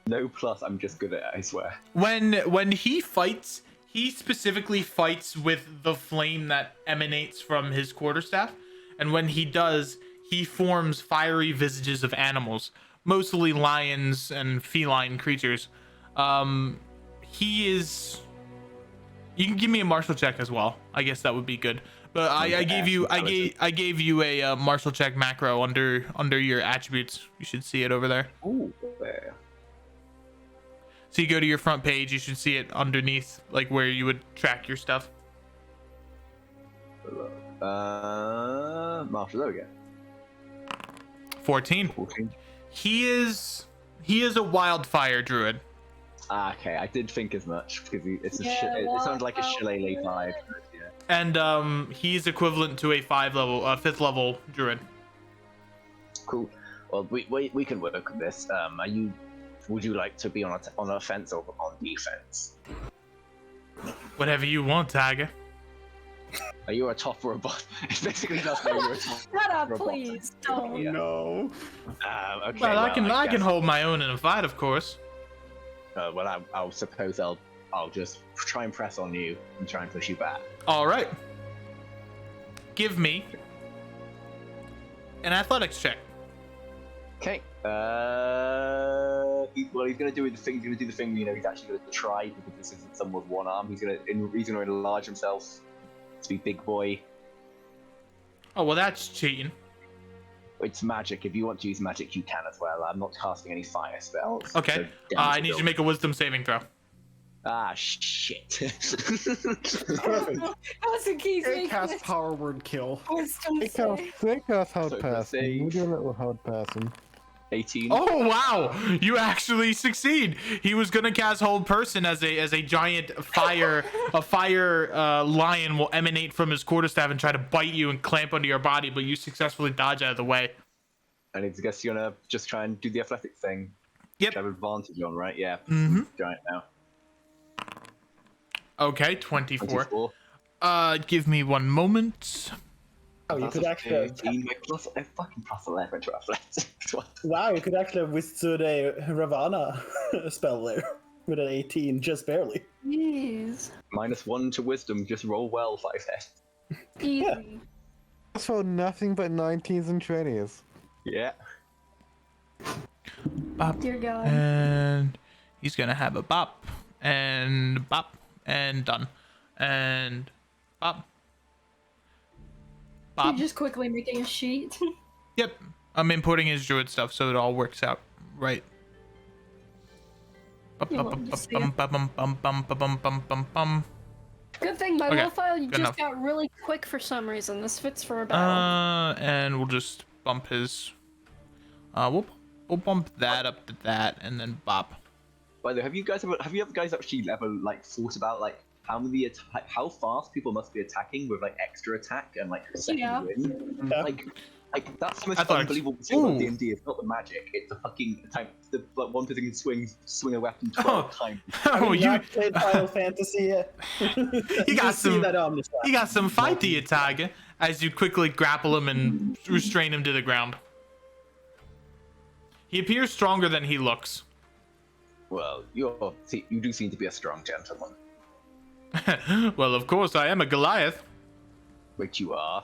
No plus. I'm just good at it. I swear. When he fights, he specifically fights with the flame that emanates from his quarterstaff, and when he does, he forms fiery visages of animals, mostly lions and feline creatures. He is. You can give me a martial check as well. I guess that would be good. But I gave you a martial check macro under your attributes. You should see it over there. Ooh, there. So you go to your front page, you should see it underneath, like where you would track your stuff. Marshall, there we go. 14. 14. He is a wildfire druid. Ah, okay, I did think as much because it sounds like a shillelagh 5. Yeah. And he's equivalent to a 5th level druid. Cool. Well, we can work with this. Would you like to be on offense or on defense? Whatever you want, Tiger. Are you a top or a bot? It basically does know you're a top. Shut up, or a bot. please. Don't. Yeah. No. Okay. Well, I can guess- hold my own in a fight, of course. Well, I'll suppose I'll just try and press on you and try and push you back. All right. Give me an athletics check. Okay. He's gonna do the thing. He's gonna do the thing. You know, he's actually gonna try because this isn't someone with one arm. He's gonna enlarge himself to be big boy. Oh well, that's cheating. It's magic. If you want to use magic, you can as well. I'm not casting any fire spells. Okay. so I need you to make a wisdom saving throw. Ah, shit. Perfect. That's a key It casts power word kill. They cast hard So passing. say- We do a little hard passing. 18. Oh wow! You actually succeed. He was gonna cast Hold Person as a giant fire lion will emanate from his quarterstaff and try to bite you and clamp onto your body, but you successfully dodge out of the way. And I guess you're gonna just try and do the athletic thing. Yep. Which I have advantage on, right? Yeah. Mhm. Giant now. Okay, 24. 24. Give me one moment. Oh, you That's could a actually. 13, my plus, a fucking plus 11 to athletics. Wow, you could actually have withstood a Ravana spell there with an 18, just barely. Jeez. -1 to wisdom. Just roll well, 5 head. Easy. That's for nothing but 19s and 20s. Yeah. Bop. Dear God. And he's gonna have a bop and done. And bop. You're Bop. just quickly making a sheet. Yep. I'm importing his druid stuff so it all works out right. You love to see it. Good thing my Okay, little file good just enough. got really quick for some reason. This fits for a battle. And we'll just bump his. We'll bump that up to that and then bop. By the way, have you guys actually ever like thought about like how fast people must be attacking with like extra attack and like second Yeah. wind? Yeah. Like that's the most I thought unbelievable thing about Ooh. D&D. It's not the magic; it's the fucking time. Like one person can swing a weapon 12 times. Oh, Have you not played Final Fantasy yet? You got see some- that on the you got some fight to you, Tiger, as you quickly grapple him and restrain him to the ground. He appears stronger than he looks. Well, you do seem to be a strong gentleman, Well, of course, I am a Goliath. which you are.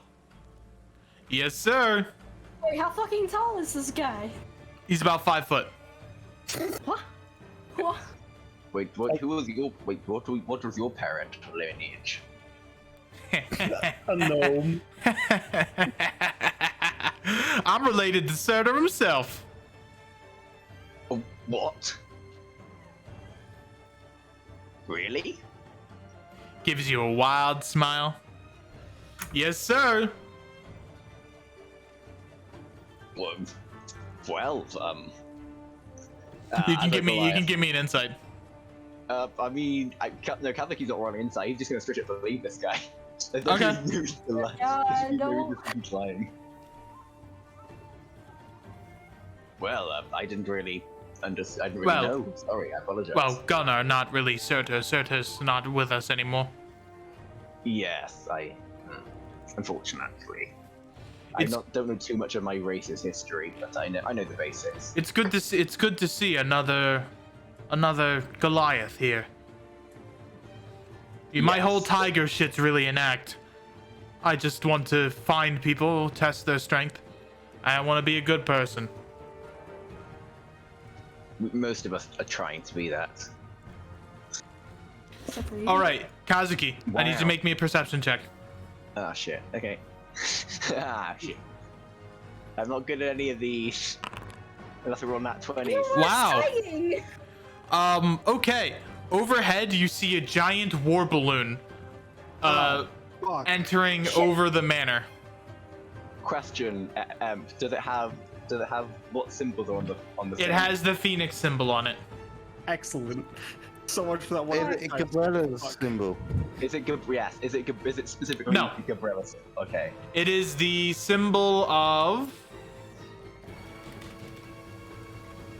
Yes, sir. Wait, how fucking tall is this guy? He's about 5 foot. What? What? Wait, what? Who was your? Wait, what was your parent lineage? A gnome. I'm related to Surtur himself. Oh, what? Really? Gives you a wild smile. Yes, sir. Well, You can as a give me Goliath, an insight. I mean, no, Kazaki's not running inside. He's just gonna stretch it to leave this guy. Okay. No. Flying. Well, I didn't really understand. I didn't really Well- know. Sorry, I apologize. Well, Gunnar, not really. Surtur's not with us anymore. yes, unfortunately. It's- Don't know too much of my race's history, but I know the basics. It's good to see. It's good to see another Goliath here. My Yes. whole tiger shit's really an act. I just want to find people, test their strength. I want to be a good person. Most of us are trying to be that. All right, Kazuki, I need you to Wow. make me a perception check. Ah, shit. Okay. Ah, shit. I'm not good at any of these. Unless I roll nat 20s. Wow. Saying. Okay. Overhead, you see a giant war balloon Fuck. entering over the manor. Question: does it have what symbols are on the It thing? has the phoenix symbol on it. Excellent. So much for that one. Is it Gabriella's symbol? Is it yes? Is it specifically No. Gabriella? Okay. It is the symbol of.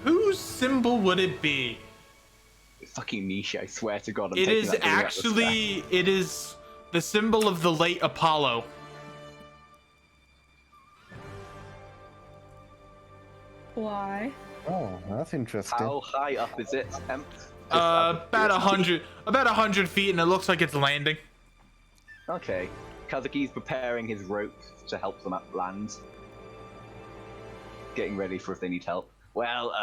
Whose symbol would it be? Fucking niche, I swear to God. I'm It taking is that thing out the actually. It is the symbol of the late Apollo. Why? Oh, that's stack. interesting. How high up is it? About 100 feet, and it looks like it's landing. Okay. Kazuki's preparing his rope to help them land. Getting ready for if they need help. Well,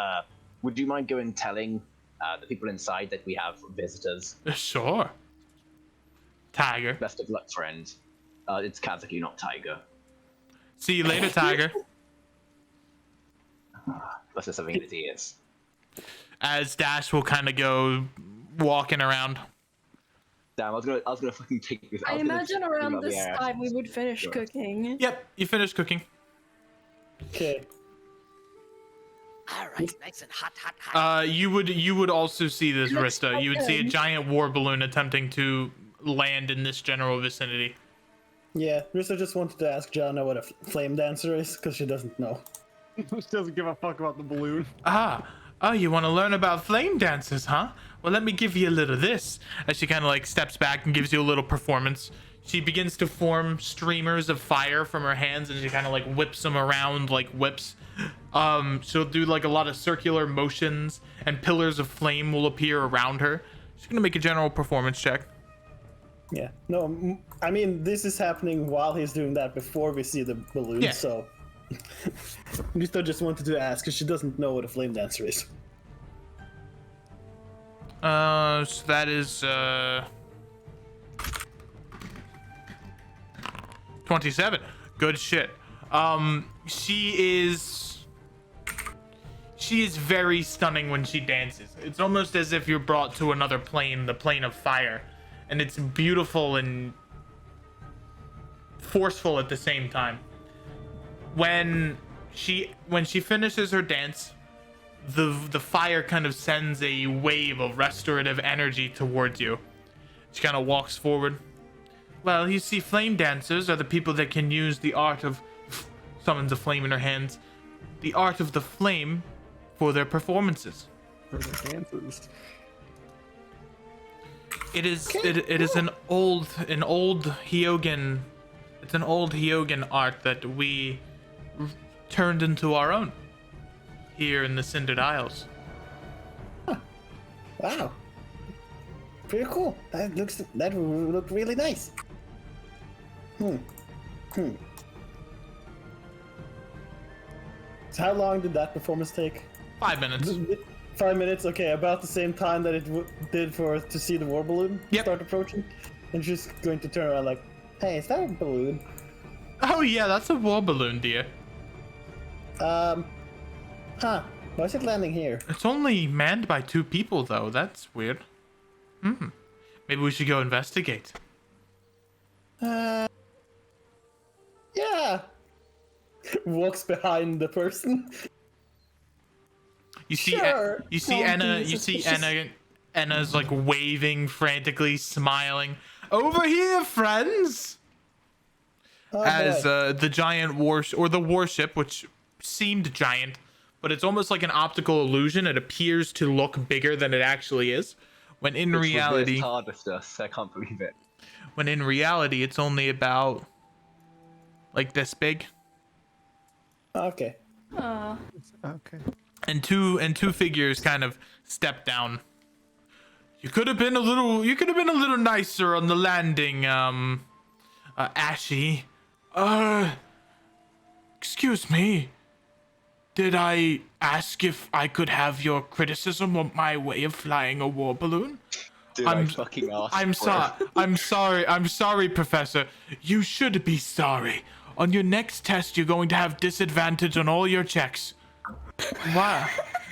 would you mind going and telling the people inside that we have visitors? Sure. Tiger. Best of luck, friend. It's Kazuki, not Tiger. See you later, Tiger. That's just something in his ears. As Dash will kind of go walking around. Damn, I was gonna fucking take this. I was gonna imagine take around out the this air. time we would finish Sure. cooking. Yep, you finished cooking. Okay. All right, nice and hot. You would also see this, Looks Rista. so You would see a good. giant war balloon attempting to land in this general vicinity. Yeah, Rissa just wanted to ask Jana what a flame dancer is, because she doesn't know. She doesn't give a fuck about the balloon. Oh, you want to learn about flame dancers, huh? Well, let me give you a little of this. As she kind of like steps back and gives you a little performance. She begins to form streamers of fire from her hands, and she kind of like whips them around like whips. She'll do like a lot of circular motions, and pillars of flame will appear around her. She's gonna make a general performance check. Yeah. No, I mean, this is happening while he's doing that before we see the balloon, Yeah. so... Rissa just wanted to ask, because she doesn't know what a flame dancer is. So that is 27. Good shit. She is very stunning when she dances. It's almost as if you're brought to another plane, the plane of fire, and it's beautiful and forceful at the same time. When she finishes her dance, the fire kind of sends a wave of restorative energy towards you. She kind of walks forward. Well, you see, flame dancers are the people that can use the art of summons a flame in her hands, the art of the flame for their performances. For the dances. It is an old Hyogen. It's an old Hyogen art that we turned into our own here in the Cindered Isles. Wow. Pretty cool. That would look really nice. So how long did that performance take? 5 minutes. 5 minutes, okay, about the same time that it did to see the war balloon Yep. start approaching. And she's going to turn around like, hey, is that a balloon? Oh yeah, that's a war balloon, dear. Why is it landing here? It's only manned by 2 people, though. That's weird. Maybe we should go investigate. Yeah. Walks behind the person. You see, Sure. you see Don't Anna. be You see suspicious. Anna. Anna's like waving frantically, smiling. Over here, friends. Oh, As boy. the giant warship, which seemed giant, but it's almost like an optical illusion. It appears to look bigger than it actually is, when in It's reality, reversed harvesters. I can't believe it. it's only about like this big. Okay. Okay. And two figures kind of step down. You could have been a little nicer on the landing, Ashy. Excuse me. Did I ask if I could have your criticism of my way of flying a war balloon? Dude, I fucking asked. I'm sorry, Professor. You should be sorry. On your next test, you're going to have disadvantage on all your checks. Wow.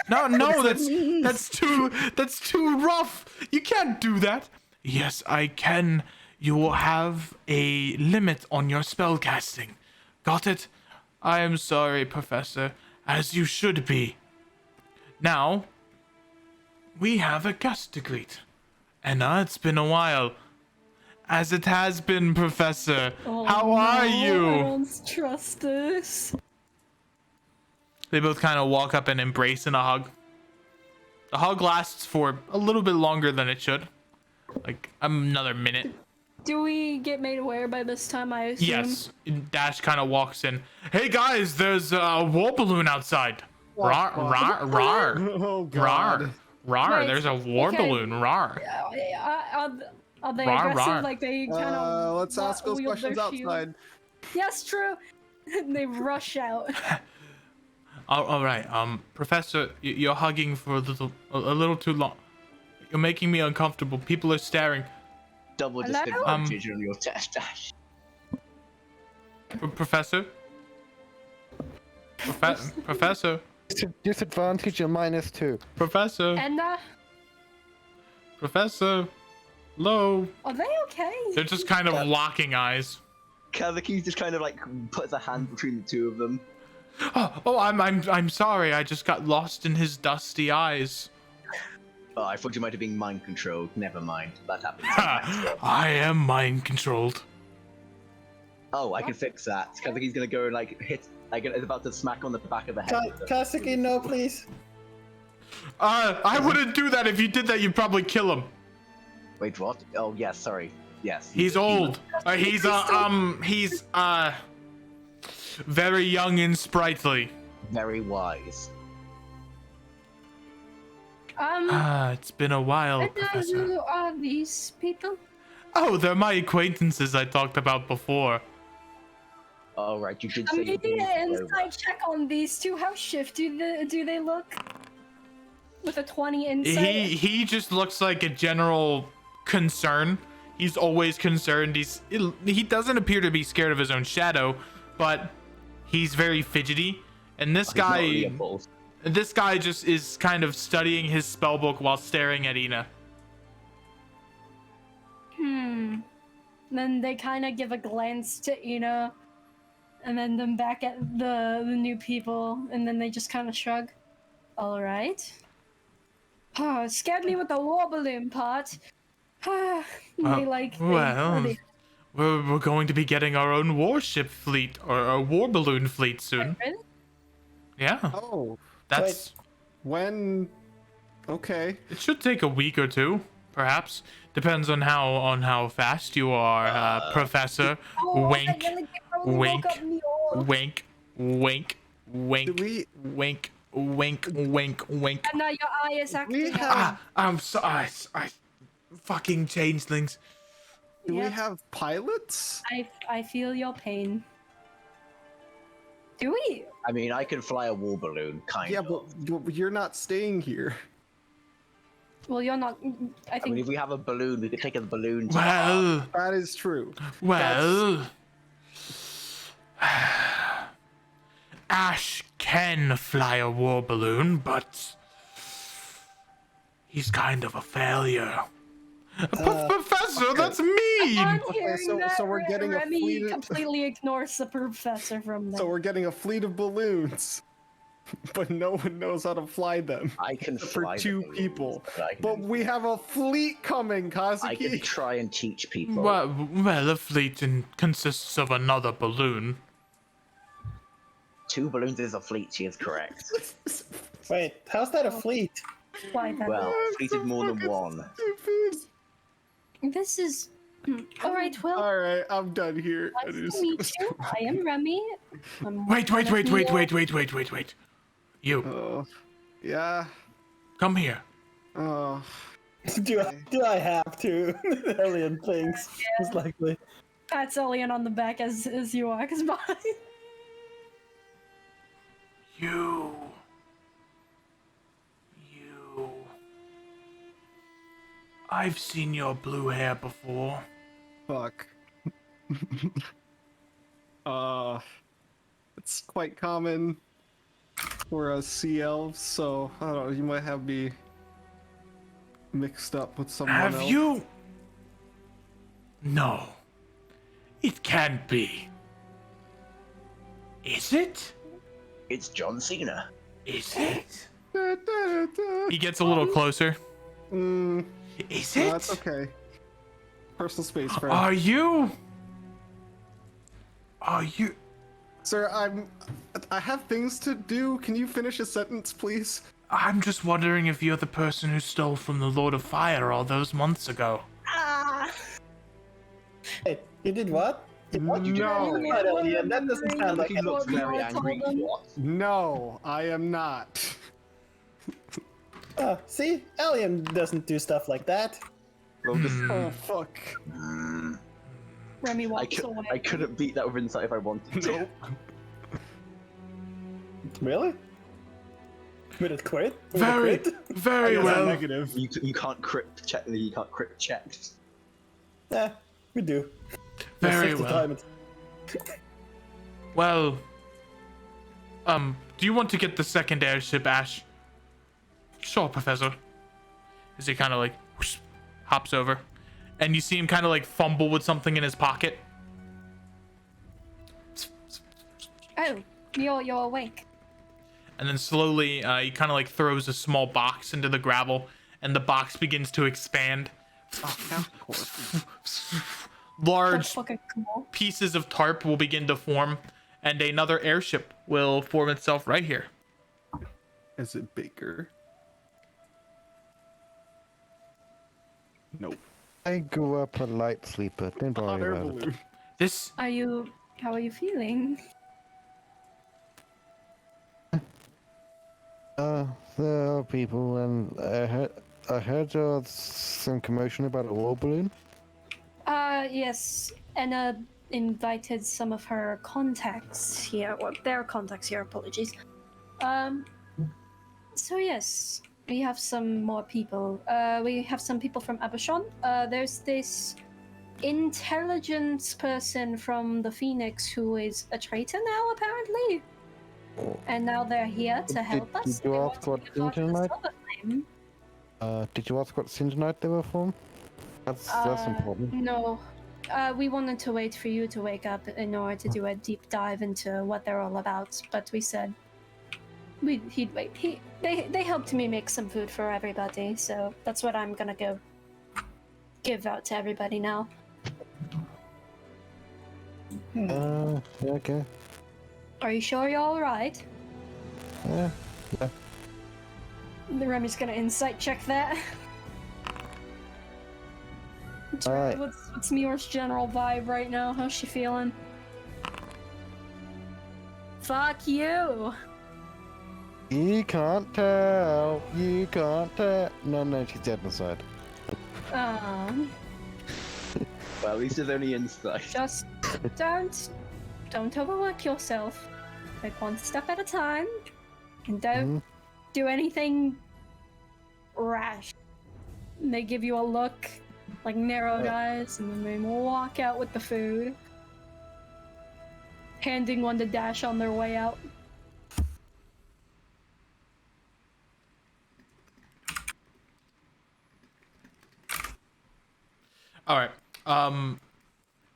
No, that's too rough. You can't do that. Yes, I can. You will have a limit on your spell casting. Got it? I am sorry, Professor, as you should be. Now, we have a guest to greet. Anna, it's been a while. As it has been, Professor. How are you? I don't trust this. They both kind of walk up and embrace in a hug. The hug lasts for a little bit longer than it should. Like another minute. Do we get made aware by this time, I assume? Yes. Dash kind of walks in. Hey guys, there's a war balloon outside. Rar, rar, rar. Oh Rar. god. Rar, Wait, there's a war okay. balloon. Rar. Are they Rawr, aggressive? rawr. Like they kind of. Let's ask those questions outside. Yes, true. They rush out. All right. Professor, you're hugging for a little too long. You're making me uncomfortable. People are staring. Double Hello? disadvantage on your test, Dash. Professor? Professor? Disadvantage of -2. Professor? And Professor? Hello? are they okay? They're just kind of locking eyes. Kazuki's just kind of like puts a hand between the two of them. Oh, I'm sorry. I just got lost in his dusty eyes. Oh, I thought you might have been mind controlled. Never mind. That happens. Ha! I am mind controlled. Oh, I can fix that. Kazuki's gonna go and like hit. Is about to smack on the back of the head. Kazuki, no, please. I wouldn't do that. If you did that, you'd probably kill him. Wait, what? Oh, yes. Sorry. Yes. He's old. He's very young and sprightly. Very wise. It's been a while, And Professor. who are these people? Oh, they're my acquaintances I talked about before. All right, you should I'm say. making an insight check on these two. How shifty do they look? With a 20 insight. He just looks like a general concern. He's always concerned. He doesn't appear to be scared of his own shadow, but he's very fidgety. And this guy just is kind of studying his spellbook while staring at Ina. Then they kind of give a glance to Ina, and then back at the new people, and then they just kind of shrug. All right. Oh, scared me with the war balloon part. We're going to be getting our own warship fleet or a war balloon fleet soon. Really? Yeah, Oh, that's. when? Okay. It should take a week or two, perhaps. Depends on how fast you are, Professor. Oh, Wink, that really probably wink, woke up me old. wink, wink, wink, Do we? wink, wink, wink, wink. And now your eye is acting We up. have. I'm sorry. I fucking changelings. Do we Yep. have pilots? I feel your pain. Do we? I mean, I can fly a war balloon, kind Yeah, of. but you're not staying here. Well, you're not. I I think. mean, if we have a balloon, we could take a balloon. To Well, That is true. Ash can fly a war balloon, but he's kind of a failure. Professor, that's mean. I'm Okay, hearing so- that so we're getting a Remy fleet of- completely ignores the professor from there. So we're getting a fleet of balloons. but no one knows how to fly them. I can For fly the two balloons, people. but I can But we have a fleet coming, I can Kazuki. try and teach people. Well, the fleet consists of another balloon. 2 balloons is a fleet. She is correct. Wait, how's that a fleet? Why then? Well, fleet is more than Fucking 1. stupid. This is. Alright, well, All right, I'm done here. nice to meet you. I am Remy. I'm Wait. one of your- You, Oh, yeah. come here. Oh, Do I have to? Alien things, most likely. Pats Elian on the back as you walks by. You. I've seen your blue hair before. fuck. It's quite common for us sea elves, so I don't know. You might have me mixed up with someone Have else. you? No. It can't be. Is it? It's John Cena. Is it? Da, da, da. He gets a little closer. Mm, Is no, it? that's okay. Personal space, friend. Are you? Sir, I have things to do. Can you finish a sentence, please? I'm just wondering if you're the person who stole from the Lord of Fire all those months ago. Hey, you did what? What did you No. do? What, Alien? That doesn't sound like He looks very angry. What? No, I am not. See? Alien doesn't do stuff like that. Well, just, Oh, fuck. Remy walks I away. couldn't beat that with insight if I wanted to. Nope. Really? Would it quit? Would Very, it quit? very well. Negative. You can't crit check. You can't crit check. Yeah, we do. Very Most of the well. time it's- Well, do you want to get the second airship, Ash? Sure, Professor. As he kind of like whoosh, hops over, and you see him kind of like fumble with something in his pocket. Oh, you're awake. And then slowly, he kind of like throws a small box into the gravel, and the box begins to expand. Of course. That's Large fucking cool. pieces of tarp will begin to form, and another airship will form itself right here. Is it bigger? Nope. I grew up a light sleeper. Don't Hot worry air about it. balloon. This How are you feeling? There are people, and I heard there was some commotion about a war balloon. Yes. Anna invited some of her contacts here, well, their contacts here, apologies. So yes, we have some more people. We have some people from Abashon. There's this intelligence person from the Phoenix who is a traitor now, apparently. And now they're here to help Did us. you They ask want to what be a part of the internet? silver flame. Did you ask what Syngenite they were from? That's important. No. We wanted to wait for you to wake up in order to do a deep dive into what they're all about, but we said he'd wait. They helped me make some food for everybody, so that's what I'm gonna go give out to everybody now. Yeah, okay. Are you sure you're all right? Yeah. The Remy's gonna insight check that. Alright. What's Mior's general vibe right now? How's she feeling? Fuck you! You can't tell. You can't tell. No, she's dead inside. Well, at least there's only insight. Just don't overwork yourself. Take one step at a time, and don't do anything rash. And they give you a look, like narrowed eyes, and then they walk out with the food, handing one to Dash on their way out. All right.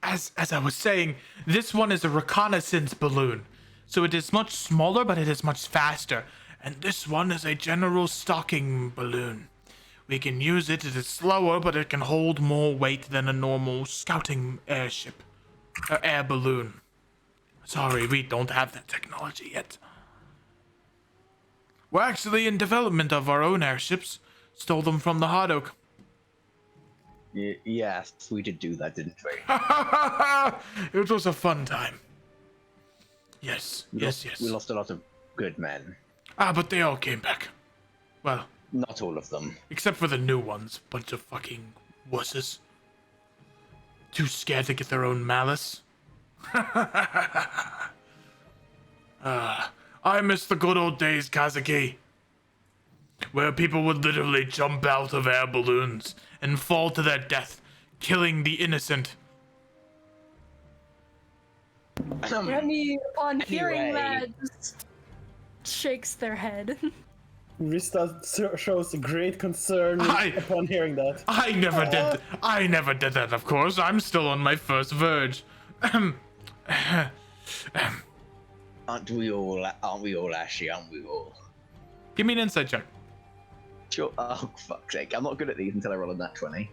As I was saying, this one is a reconnaissance balloon. So it is much smaller, but it is much faster. And this one is a general stocking balloon. We can use it. It is slower, but it can hold more weight than a normal scouting airship. Air balloon. Sorry, we don't have that technology yet. We're actually in development of our own airships. Stole them from the Hard Oak. Yes, we did do that, didn't we? It was a fun time. Yes, We yes. lost a lot of good men. Ah, but they all came back. Well, Not all of them. except for the new ones. Bunch of fucking wusses. Too scared to get their own malice. I miss the good old days, Kazuki. Where people would literally jump out of air balloons and fall to their death, killing the innocent. Remy, upon hearing Anyway. that, just shakes their head. Rista shows great concern upon hearing that. I never did that, of course. I'm still on my first verge. Aren't we all, Ashy? Aren't we all? Give me an insight check. Sure. Oh, fuck's sake. I'm not good at these until I roll a nat 20.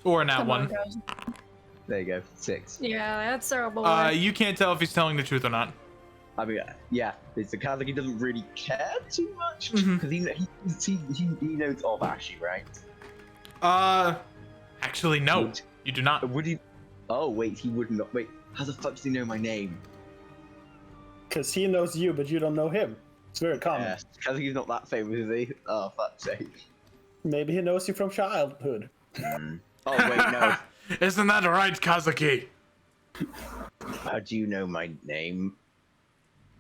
Or an at Come on, one. guys. There you go. 6. Yeah, that's terrible. You can't tell if he's telling the truth or not. I mean, yeah, it's the Kazuki doesn't really care too much Mhm. because he knows of Ashy, right? Actually, no. Would- You do not. Would he? Oh wait, he would not. Wait, how the fuck does he know my name? Because he knows you, but you don't know him. It's very common. Yes, Kazuki's not that famous, is he? Oh fuck's sake. Maybe he knows you from childhood. Oh wait, no. Isn't that right, Kazuki? How do you know my name?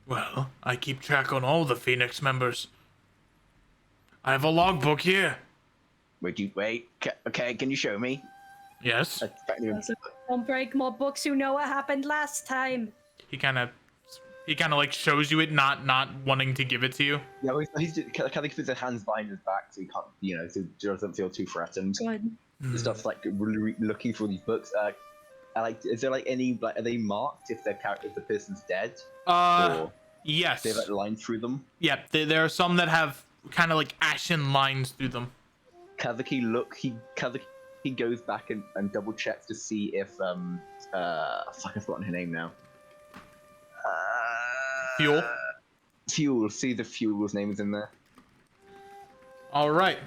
Well, I keep track on all the Phoenix members. I have a logbook here. Okay, can you show me? Yes. Don't break more books, you know what happened last time. He kind of like shows you it, not wanting to give it to you. Yeah, Kazuki puts his hands behind his back so he can't, so he doesn't feel too threatened. Good. He starts like looking through these books. Is there like any are they marked if if the person's dead? Or Yes. they have like lines through them? Yeah, there are some that have kind of like ashen lines through them. Kazuki goes back and double checks to see if fuck, I've forgotten her name now. Fuel. Fuel. See the Fuel's name is in there. All right.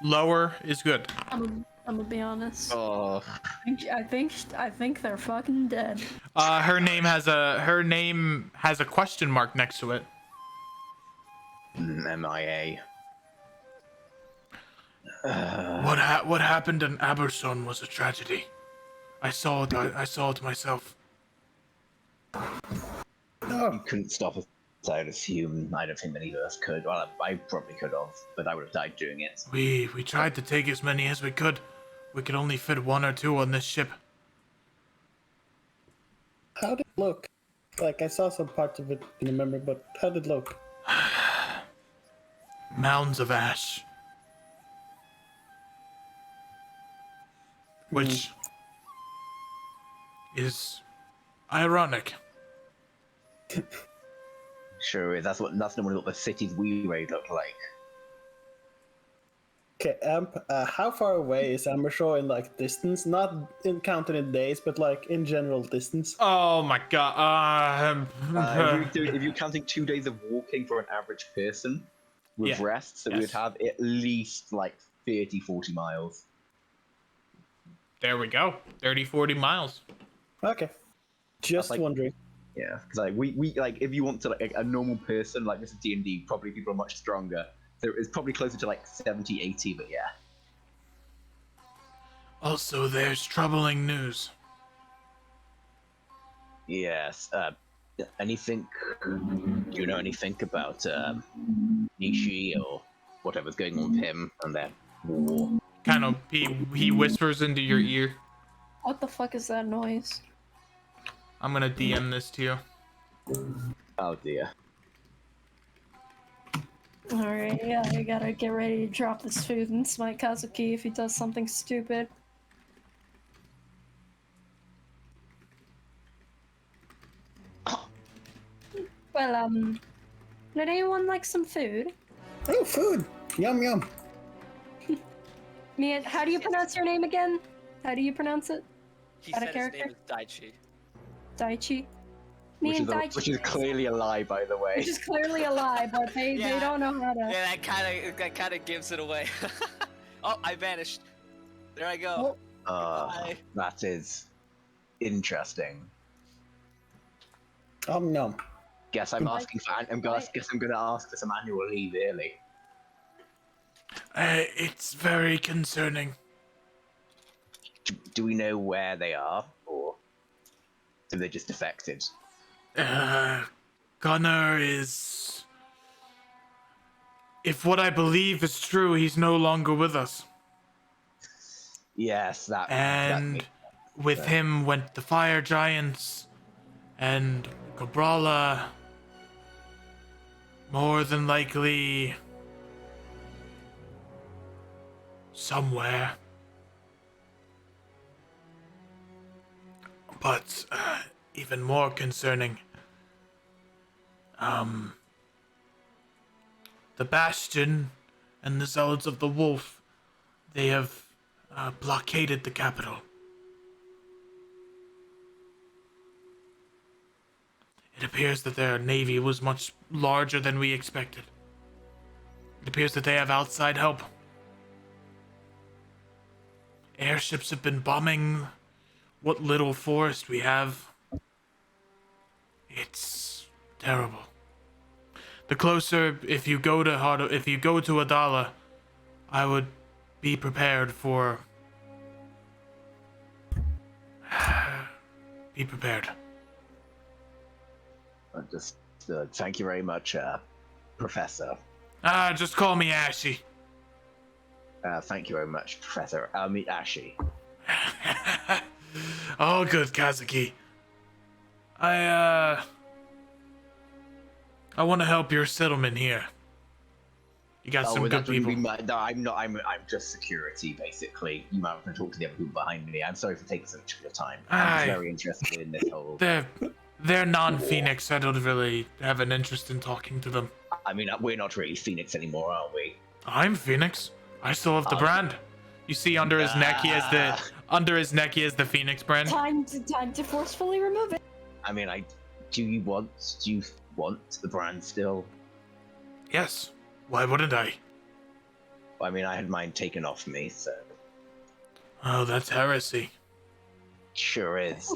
Lower is good. I'm gonna be honest. Oh, I think they're fucking dead. Her name has a question mark next to it. MIA. What happened in Aberson was a tragedy. I saw it myself. You couldn't stop us. I'd assume. I don't think many of us could. Well, I probably could have, but I would have died doing it. We tried to take as many as we could. We could only fit 1 or 2 on this ship. How did it look? Like, I saw some parts of it in the memory, but how did it look? Mounds of ash. Which is ironic. Sure, that's normally what the cities we raid look like. Okay, how far away is Amershaw in, like, distance? Not counted in days, but, like, in general distance. Oh my god. If you're counting 2 days of walking for an average person with Yeah. rest, so we would have at least like 30-40 miles. There we go. 30-40 miles. Okay. Just like- wondering. Yeah, because like we like if you want to like a normal person like this is D&D, probably people are much stronger. So it's probably closer to like 70-80, but yeah. Also, there's troubling news. Yes. Anything? Do you know anything about Nishi or whatever's going on with him and their war? Kind of, he whispers into your ear. What the fuck is that noise? I'm gonna DM this to you. Oh dear. Alright, yeah, I gotta get ready to drop this food and smite Kazuki if he does something stupid. Well, would anyone like some food? Oh, food! Yum yum. Mia, how do you pronounce your name again? How do you pronounce it? He Got a said his name character? is Daichi. Daichi. Me Which and is, Daichi. which is clearly a lie, by the way. Which is clearly a lie, but they Yeah. don't know how to. Yeah, that kind of gives it away. Oh, I vanished. There I go. Goodbye. That is interesting. Nom. Guess I'm asking for. Guess I'm gonna ask for some annual leave early. It's very concerning. Do we know where they are, or have they just defected? Gunnar is. If what I believe is true, he's no longer with us. Yes, that. And makes with sense. him went the fire giants and Cabrala. More than likely. Somewhere. But even more concerning. The Bastion and the Zealots of the Wolf, they have blockaded the capital. It appears that their navy was much larger than we expected. It appears that they have outside help. Airships have been bombing what little forest we have. It's terrible. The closer, if you go to Adala, I would be prepared for. Be prepared. Understood. Thank you very much, Professor. Just call me Ashy. Thank you very much, Professor. I'll meet Ashi. All good, Kazuki. I want to help your settlement here. You got some good people. No, I'm not. I'm just security, basically. You might want to talk to the other people behind me. I'm sorry for taking so much of your time. I'm just very interested in this whole. They're non-Phoenix. I don't really have an interest in talking to them. I mean, we're not really Phoenix anymore, are we? I'm Phoenix. I still have the brand. You see, under his neck, he has the Phoenix brand. Time to forcefully remove it. I mean, do you want the brand still? Yes. Why wouldn't I? I mean, I had mine taken off me, so. Oh, that's heresy. Sure is.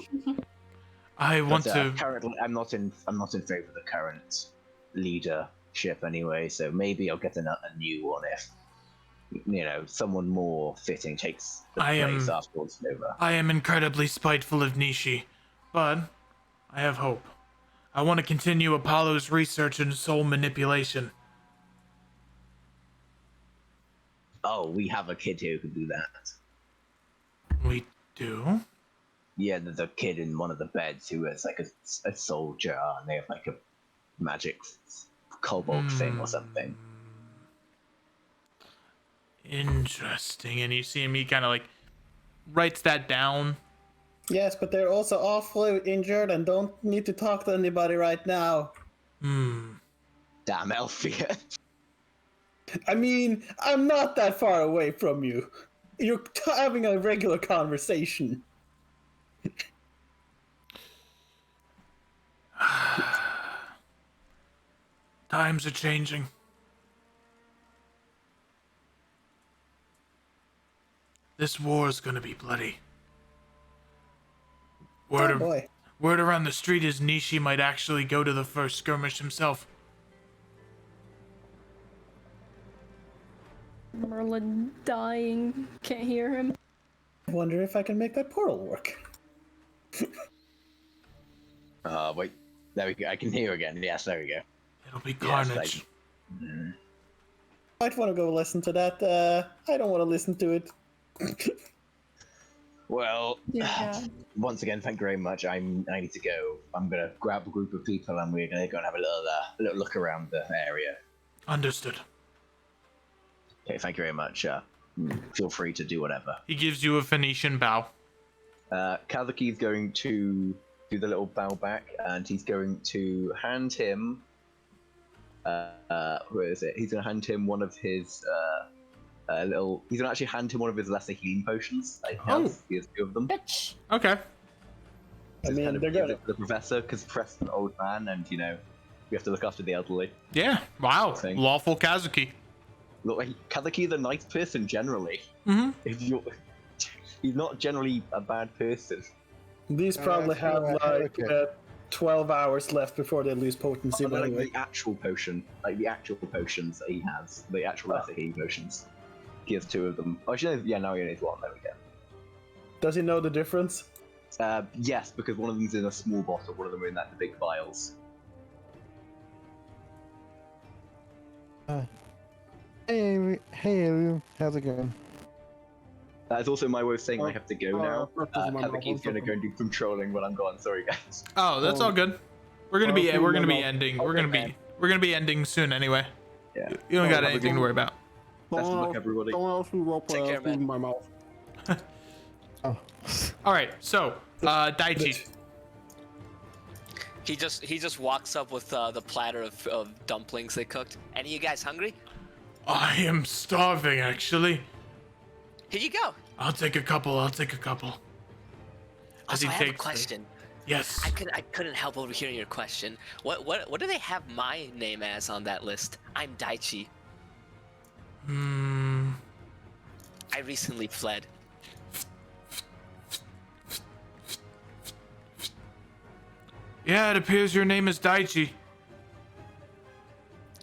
I want to. Currently, I'm not in favor of the current leadership anyway. So maybe I'll get a new one if someone more fitting takes the place afterwards. Over. I am incredibly spiteful of Nishi, but I have hope. I want to continue Apollo's research in soul manipulation. Oh, we have a kid here who can do that. We do? Yeah, there's a kid in one of the beds who has like a soul jar, and they have like a magic cobalt thing or something. Interesting. And you see him, he kind of like writes that down. Yes, but they're also awfully injured and don't need to talk to anybody right now. Damn, Elfia. I mean, I'm not that far away from you. You're having a regular conversation. Times are changing. This war is gonna be bloody. Oh boy. Word around the street is Nishi might actually go to the first skirmish himself. Merlin dying. Can't hear him. I wonder if I can make that portal work. Wait. There we go. I can hear again. Yes, there we go. It'll be carnage. Yes, Might want to go listen to that. I don't want to listen to it. Well, Yeah. once again, thank you very much. I need to go. I'm gonna grab a group of people and we're gonna go and have a little look around the area. Understood. Okay, thank you very much. Feel free to do whatever. He gives you a Phoenician bow. Kazuki's going to do the little bow back, and he's going to hand him. Where is it? He's going to hand him one of his little. He's going to actually hand him one of his lesser healing potions. That he has. He has 2 of them. Bitch. Okay. I mean, kind of they're gives gonna. it to the professor because Press an old man, and we have to look after the elderly. Yeah. Wow. Thing. Lawful Kazuki. Look, like Kazuki is a nice person generally. Mm-hmm. He's not generally a bad person. These probably have like okay. 12 hours left before they lose potency. But, like Anyway. the actual potion, like the actual potions that he has, the actual lesser healing potions. He has 2 of them. Oh, actually, yeah, now he only needs 1. There we go. Does he know the difference? Yes, because one of them's in a small bottle, one of them are in the big vials. Hey, everyone. How's it going? That is also my way of saying I have to go now. purpose of my mouth, Kazuki's going to go and do some trolling when I'm gone. Sorry, guys. Oh, that's all good. We're gonna be ending. We're gonna be ending soon anyway. Yeah. You don't got have a anything good- to worry about. Best of luck, everybody. Someone else who roleplay Take care, food in man. my mouth. Oh. All right. So, Daichi. He just walks up with the platter of dumplings they cooked. Any of you guys hungry? I am starving, actually. Here you go. I'll take a couple. As Also, he I have a takes the- question. Yes. I couldn't help overhearing your question. What do they have my name as on that list? I'm Daichi. Hmm. I recently fled. Yeah, it appears your name is Daichi.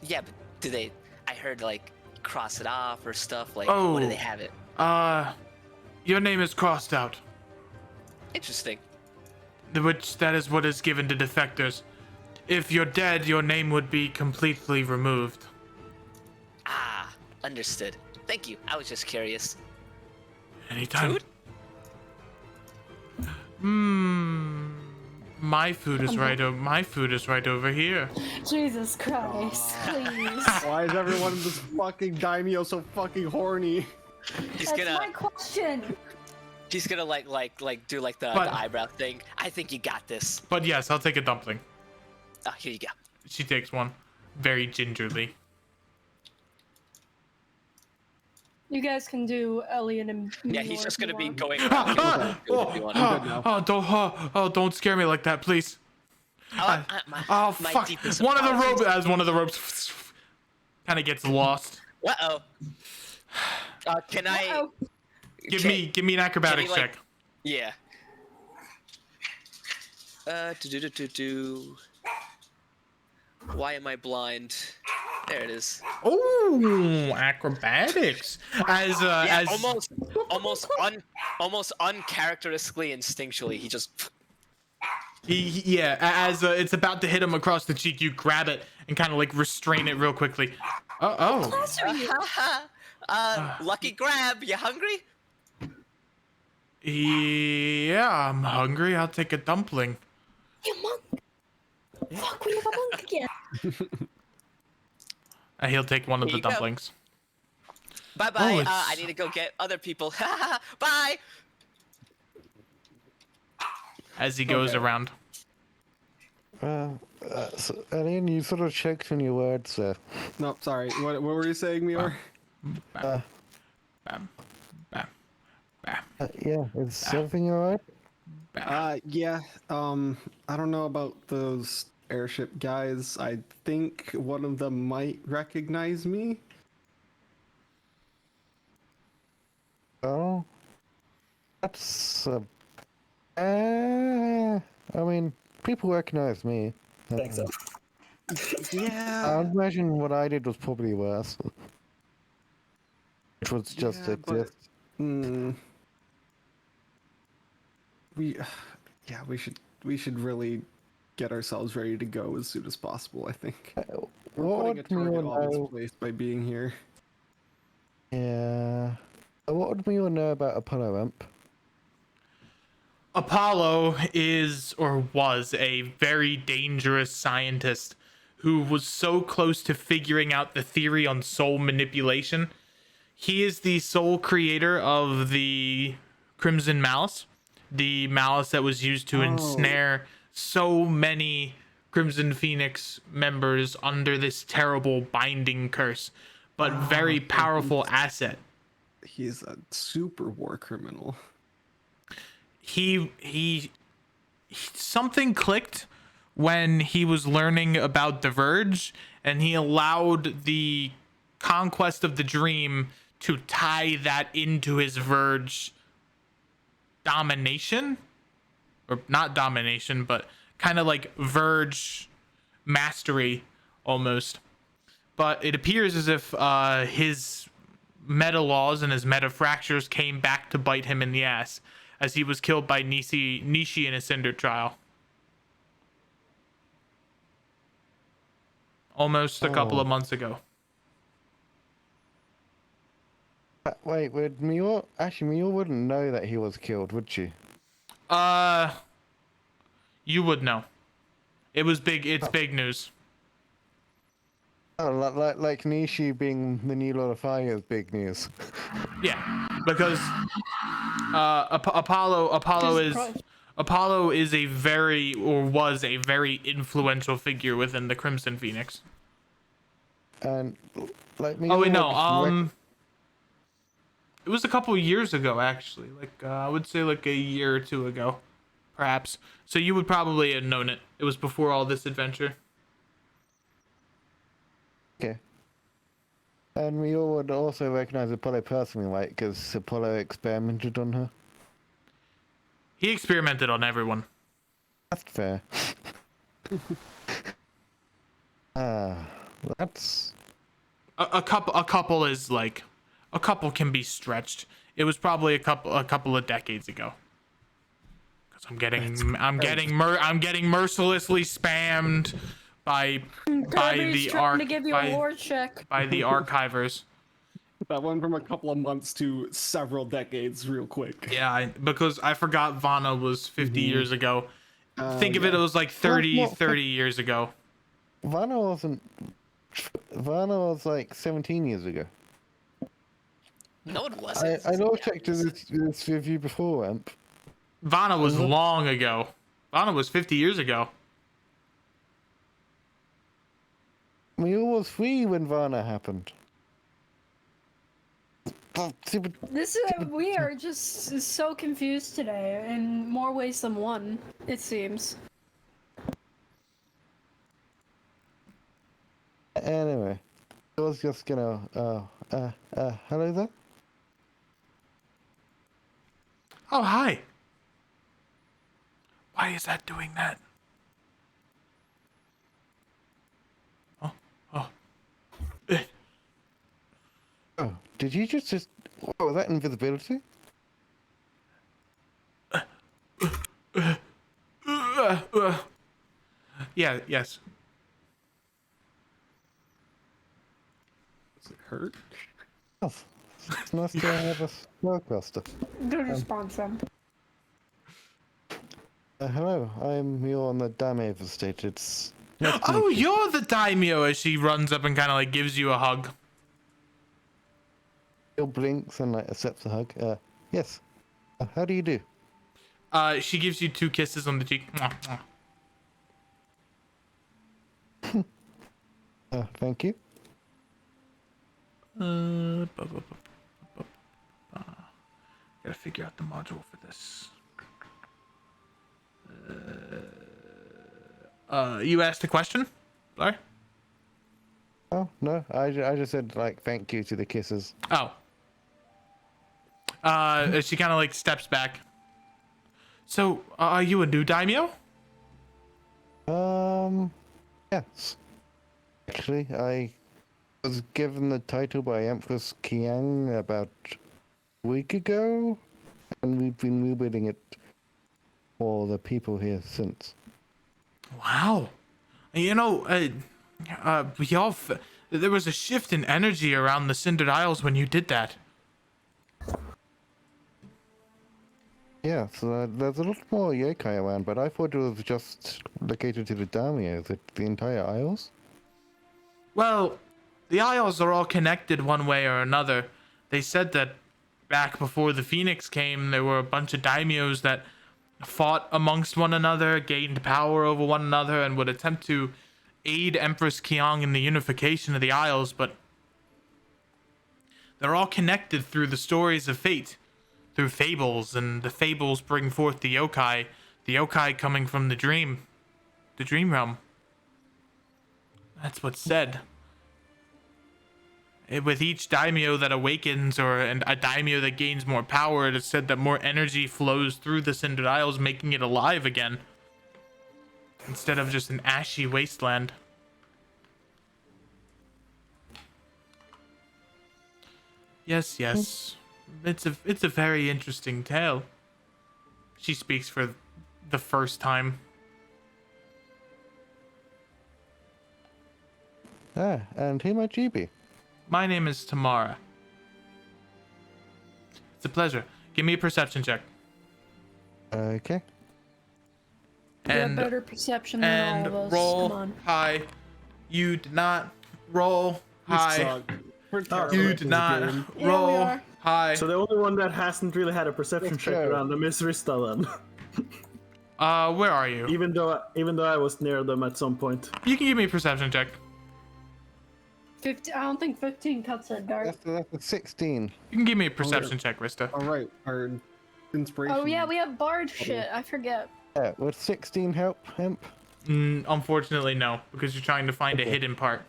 Yeah, but do they? I heard like cross it off or stuff. Like, Oh. what do they have it? Your name is crossed out. Interesting. Which that is what is given to defectors. If you're dead, your name would be completely removed. Ah, understood. Thank you. I was just curious. Anytime. Food? My food is right over here. Jesus Christ, please. Why is everyone in this fucking daimyo so fucking horny? He's That's gonna my question. he's gonna like do like the But- eyebrow thing. I think you got this. But yes, I'll take a dumpling. Oh, here you go. She takes one, very gingerly. You guys can do Elliot and me. Yeah, he's or just if you gonna be want. going around. giving food if you want. Don't scare me like that, please. My Fuck! deepest One of the apologies. ropes, as one of the ropes, kind of gets lost. Uh-oh. Can I? Uh-oh. Give me an acrobatics Can he, check. Yeah. Do. Why am I blind? There it is. Oh, acrobatics. Yeah, As almost uncharacteristically instinctually, he just. as it's about to hit him across the cheek, you grab it and kind of like restrain it real quickly. Oh. Class are you? Lucky grab. You hungry? Yeah, I'm hungry. I'll take a dumpling. You monk. Fuck, we have a monk again. He'll take one of Here the you go. dumplings. Bye bye. Oh, I need to go get other people. Bye. As he goes around. So, Alien, you sort of choked on your words there. No, sorry. What were you saying, Muir? Bam. Bam. Bam. Yeah, is everything alright? Yeah. I don't know about those airship guys. I think one of them might recognize me. Oh, that's I mean, people recognize me. Thanks. So. Yeah. I imagine what I did was probably worse. Which was just Yeah, but- exist. We should really get ourselves ready to go as soon as possible. I think we're What putting a would target Mio on this know? place by being here. Yeah. What would Mio know about Apollo Imp? Apollo is or was a very dangerous scientist who was so close to figuring out the theory on soul manipulation. He is the sole creator of the Crimson Malice, the malice that was used to ensnare so many Crimson Phoenix members under this terrible binding curse, but very powerful asset. He's a super war criminal. He something clicked when he was learning about the Verge, and he allowed the conquest of the dream to tie that into his Verge domination, or not domination, but kind of like Verge mastery almost. But it appears as if his meta laws and his meta fractures came back to bite him in the ass, as he was killed by Nishi in a Cinder trial. Almost a couple of months ago. Wait, would Mior? Actually, Mior wouldn't know that he was killed, would she? You would know. It was big. It's big news. Oh, like Nishi being the new Lord of Fire is big news. Yeah, because Apollo is a very, or was a very influential figure within the Crimson Phoenix. And like Mior. Oh wait, no. It was a couple years ago, actually. Like I would say, like a year or two ago, perhaps. So you would probably have known it. It was before all this adventure. Okay. And Mior would also recognize Apollo personally, right? Because Apollo experimented on her. He experimented on everyone. That's fair. That's A couple is like, a couple can be stretched. It was probably a couple of decades ago. Because I'm getting mercilessly spammed by the archivers. That went from a couple of months to several decades real quick. Yeah, because I forgot Vana was 50 years ago. Think of it was like 30 years ago. Vana wasn't. Vana was like 17 years ago. No, it wasn't. I know checked this review before, Amp. Vana was long ago. Vana was 50 years ago. We all was free when Vana happened. We are just so confused today in more ways than one, it seems. Anyway, I was just gonna. Hello there. Oh, hi. Why is that doing that? Oh, did you just? What was that invisibility? Yeah, yes. Does it hurt? Oh, it's nice to have a spellcaster. Good response, Sam. Hello, I'm Mior on the Daimyo estate. It's. Nice to Oh, meet you. you're the daimyo, as she runs up and kind of like gives you a hug. Mior blinks and like accepts a hug. Yes. How do you do? She gives you 2 kisses on the cheek. Mwah, mwah. Thank you. Gotta figure out the module for this. You asked a question? Sorry? Oh no, I just said like thank you to the kisses. Oh. She kind of like steps back. So, are you a new daimyo? Yes. Actually, I was given the title by Empress Qiang about a week ago, and we've been rebuilding it for the people here since. Wow. You know, there was a shift in energy around the Cindered Isles when you did that. Yeah, so there's a lot more yokai around, but I thought it was just located to the daimyo, the entire isles. Well, the Isles are all connected one way or another. They said that back before the Phoenix came, there were a bunch of daimyos that fought amongst one another, gained power over one another, and would attempt to aid Empress Kiang in the unification of the Isles, but they're all connected through the stories of fate, through fables, and the fables bring forth the yokai coming from the dream realm. That's what's said. With each daimyo that awakens, or a daimyo that gains more power, it is said that more energy flows through the Cindered Isles, making it alive again, instead of just an ashy wasteland. Yes, yes. It's a very interesting tale. She speaks for the first time. Ah, and who might you be? My name is Tamara. It's a pleasure. Give me a perception check. Okay. You have And better perception than all of us. Come roll on. high. You did not roll high. You did not Yeah, we roll are. high. So the only one that hasn't really had a perception Let's check go. around them is Rista then. Where are you? even though I was near them at some point. You can give me a perception check. 15, I don't think 15 cuts it, Dark. That's a 16. You can give me a perception check, Rista. All right, our inspiration. Oh yeah, we have bard shit. I forget. Yeah, would 16 help, Imp? Unfortunately, no, because you're trying to find a Okay. hidden part.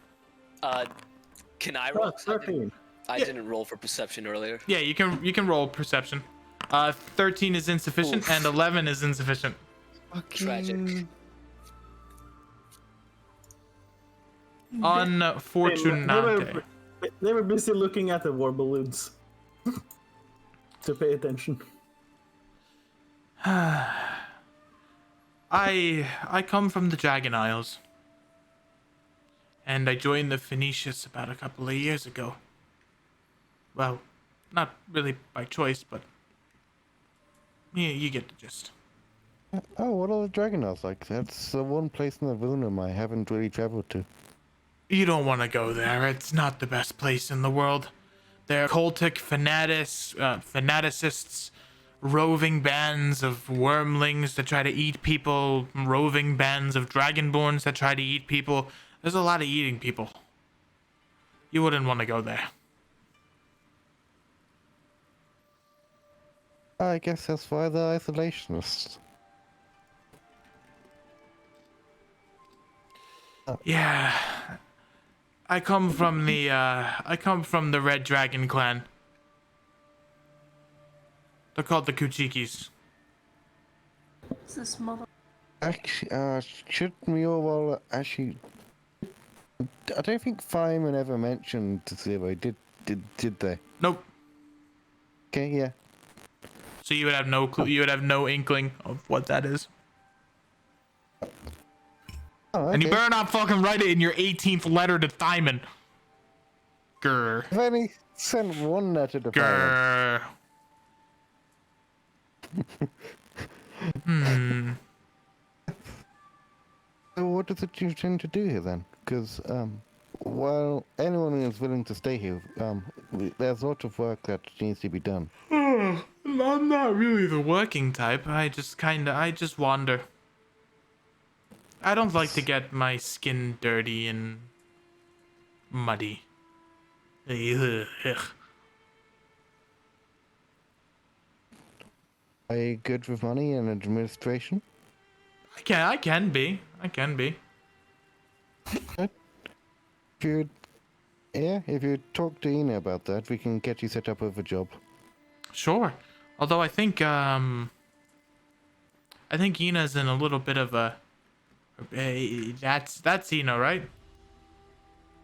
Can I Oh, roll? it's 13. I Yeah. didn't roll for perception earlier. Yeah, you can roll perception. 13 is insufficient, and 11 is insufficient. Tragic. Unfortunate. They were busy looking at the war balloons. To pay attention. I come from the Dragon Isles, and I joined the Phoenicians about a couple of years ago. Well, not really by choice, but you get the gist. Oh, what are the Dragon Isles like? That's the one place in the Vunum I haven't really traveled to. You don't want to go there. It's not the best place in the world. They're cultic fanaticists, roving bands of wormlings that try to eat people, roving bands of dragonborns that try to eat people. There's a lot of eating people. You wouldn't want to go there. I guess that's why they're isolationists. Yeah. I come from the Red Dragon clan. They're called the Kuchikis. What's this mother? Actually, shouldn't we all actually? I don't think Fireman ever mentioned the Zero. Did they? Nope. Okay, yeah. So you would have no clue. You would have no inkling of what that is. Oh, okay. And you better not fucking write it in your 18th letter to Thyman. Grr. I've only sent one letter to Fireman. Grr. So what does it you intend to do here then? Because well, anyone who is willing to stay here, there's a lot of work that needs to be done. I'm not really the working type. I just wander. I don't like to get my skin dirty and muddy. Ugh. Are you good with money and administration? I can be. If you talk to Ina about that, we can get you set up with a job. Sure. Although I think Ina's in a little bit of a. That's Ina, right?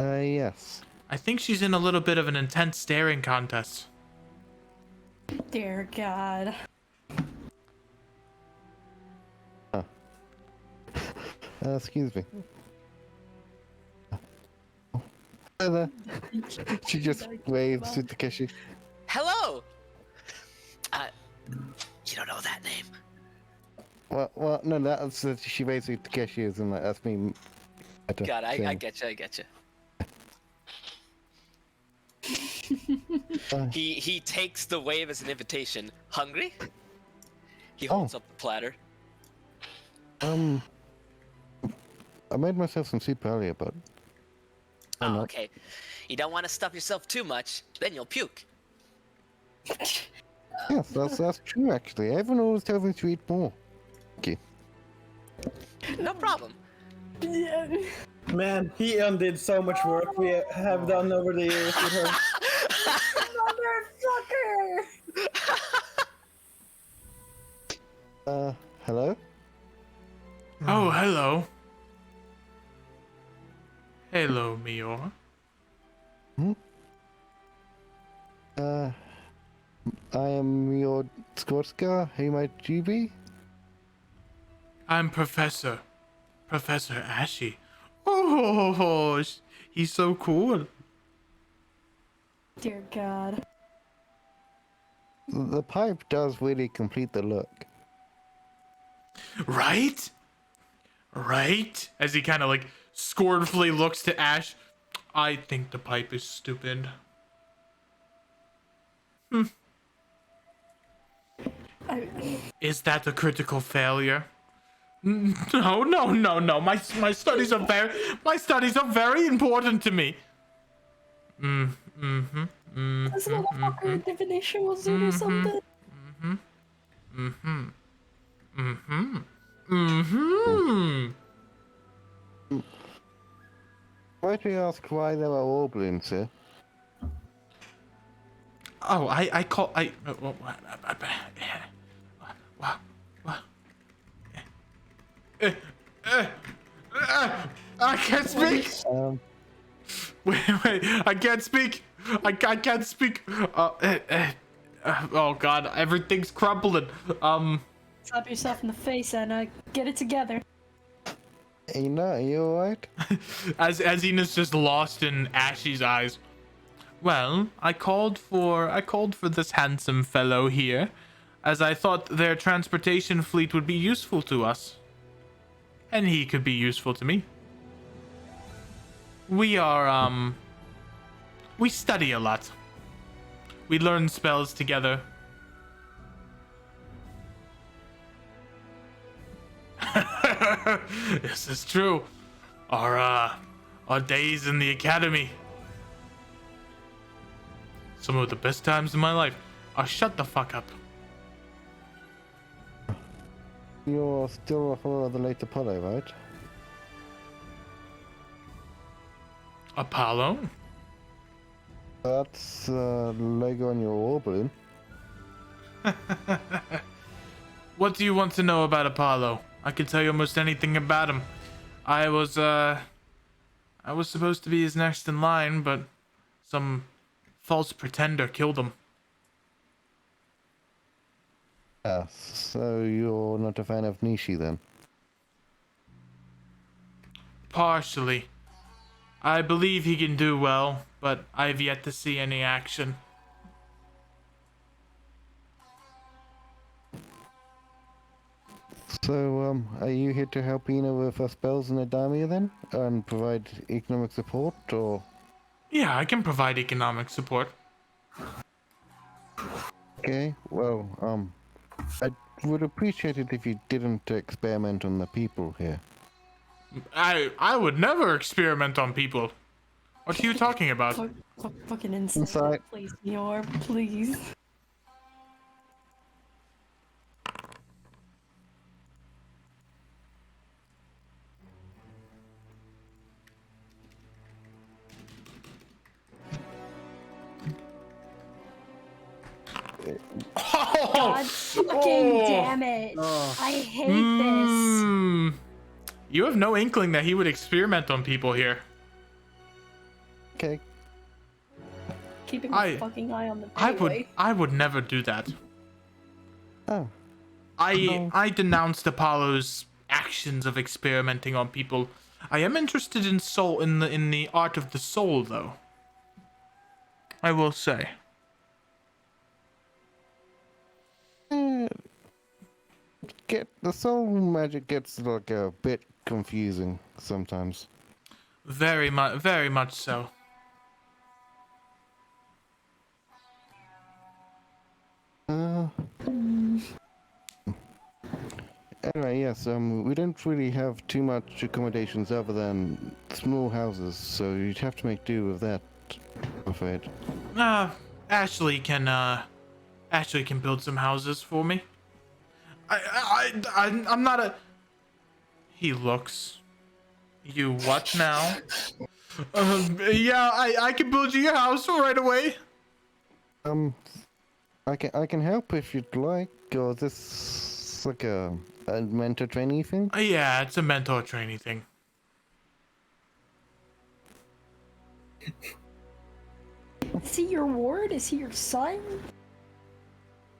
Yes. I think she's in a little bit of an intense staring contest. Dear God. Excuse me. Hello. She just waves to Takeshi. Hello. You don't know that name. Well, no, that's she waves to Takeshi, isn't that? That's me. God, I get you. He takes the wave as an invitation. Hungry? He holds up the platter. I made myself some soup earlier, but Oh, not? okay. You don't want to stuff yourself too much, then you'll puke. yes, that's true actually. Everyone always tells me to eat more. Okay. No problem. Man, he undid so much work we have done over the years with her. Motherfucker! Hello? Oh, hello. Hello, Mior. I am your Skorska. Who might you be? I'm Professor Ashy. Oh, he's so cool. Dear God. The pipe does really complete the look. Right? Right? As he kind of like scornfully looks to Ash. I think the pipe is stupid. Is that a critical failure? No. My studies are very important to me. This motherfucker divination was it or something? Might we ask why there are orblins here? Oh, I call I can't speak. Wait, I can't speak. I can't speak. Oh God, everything's crumbling. Slap yourself in the face and get it together. Ina, are you alright? As Ina's just lost in Ashy's eyes. Well, I called for this handsome fellow here, as I thought their transportation fleet would be useful to us. And he could be useful to me. We are, we study a lot. We learn spells together. This is true. Our days in the academy. Some of the best times in my life. Oh, shut the fuck up. You're still a follower of the late Apollo, right? Apollo? That's the logo on your orblin. What do you want to know about Apollo? I can tell you almost anything about him. I was supposed to be his next in line, but some false pretender killed him. So you're not a fan of Nishi then? Partially. I believe he can do well, but I've yet to see any action. So, are you here to help Ina with her spells in Adamia then? And provide economic support, or...? Yeah, I can provide economic support. Okay, well, I would appreciate it if you didn't experiment on the people here. I would never experiment on people. What are you talking about? Fucking insane. Inside. Please, Yor, please. God fucking damn it. I hate this. You have no inkling that he would experiment on people here. Okay. Keeping a fucking eye on them anyway. I would never do that. Oh. I denounced Apollo's actions of experimenting on people. I am interested in the art of the soul, though. I will say. The soul magic gets like a bit confusing sometimes. Very much so. Yes, we don't really have too much accommodations other than small houses, so you'd have to make do with that, I'm afraid. Uh, Ashley can, Ashley can build some houses for me. I'm not a... He looks. You what now? Yeah, I can build you your house right away. I can help if you'd like, or is this like a mentor trainee thing? Yeah, it's a mentor training thing. Is he your ward? Is he your son?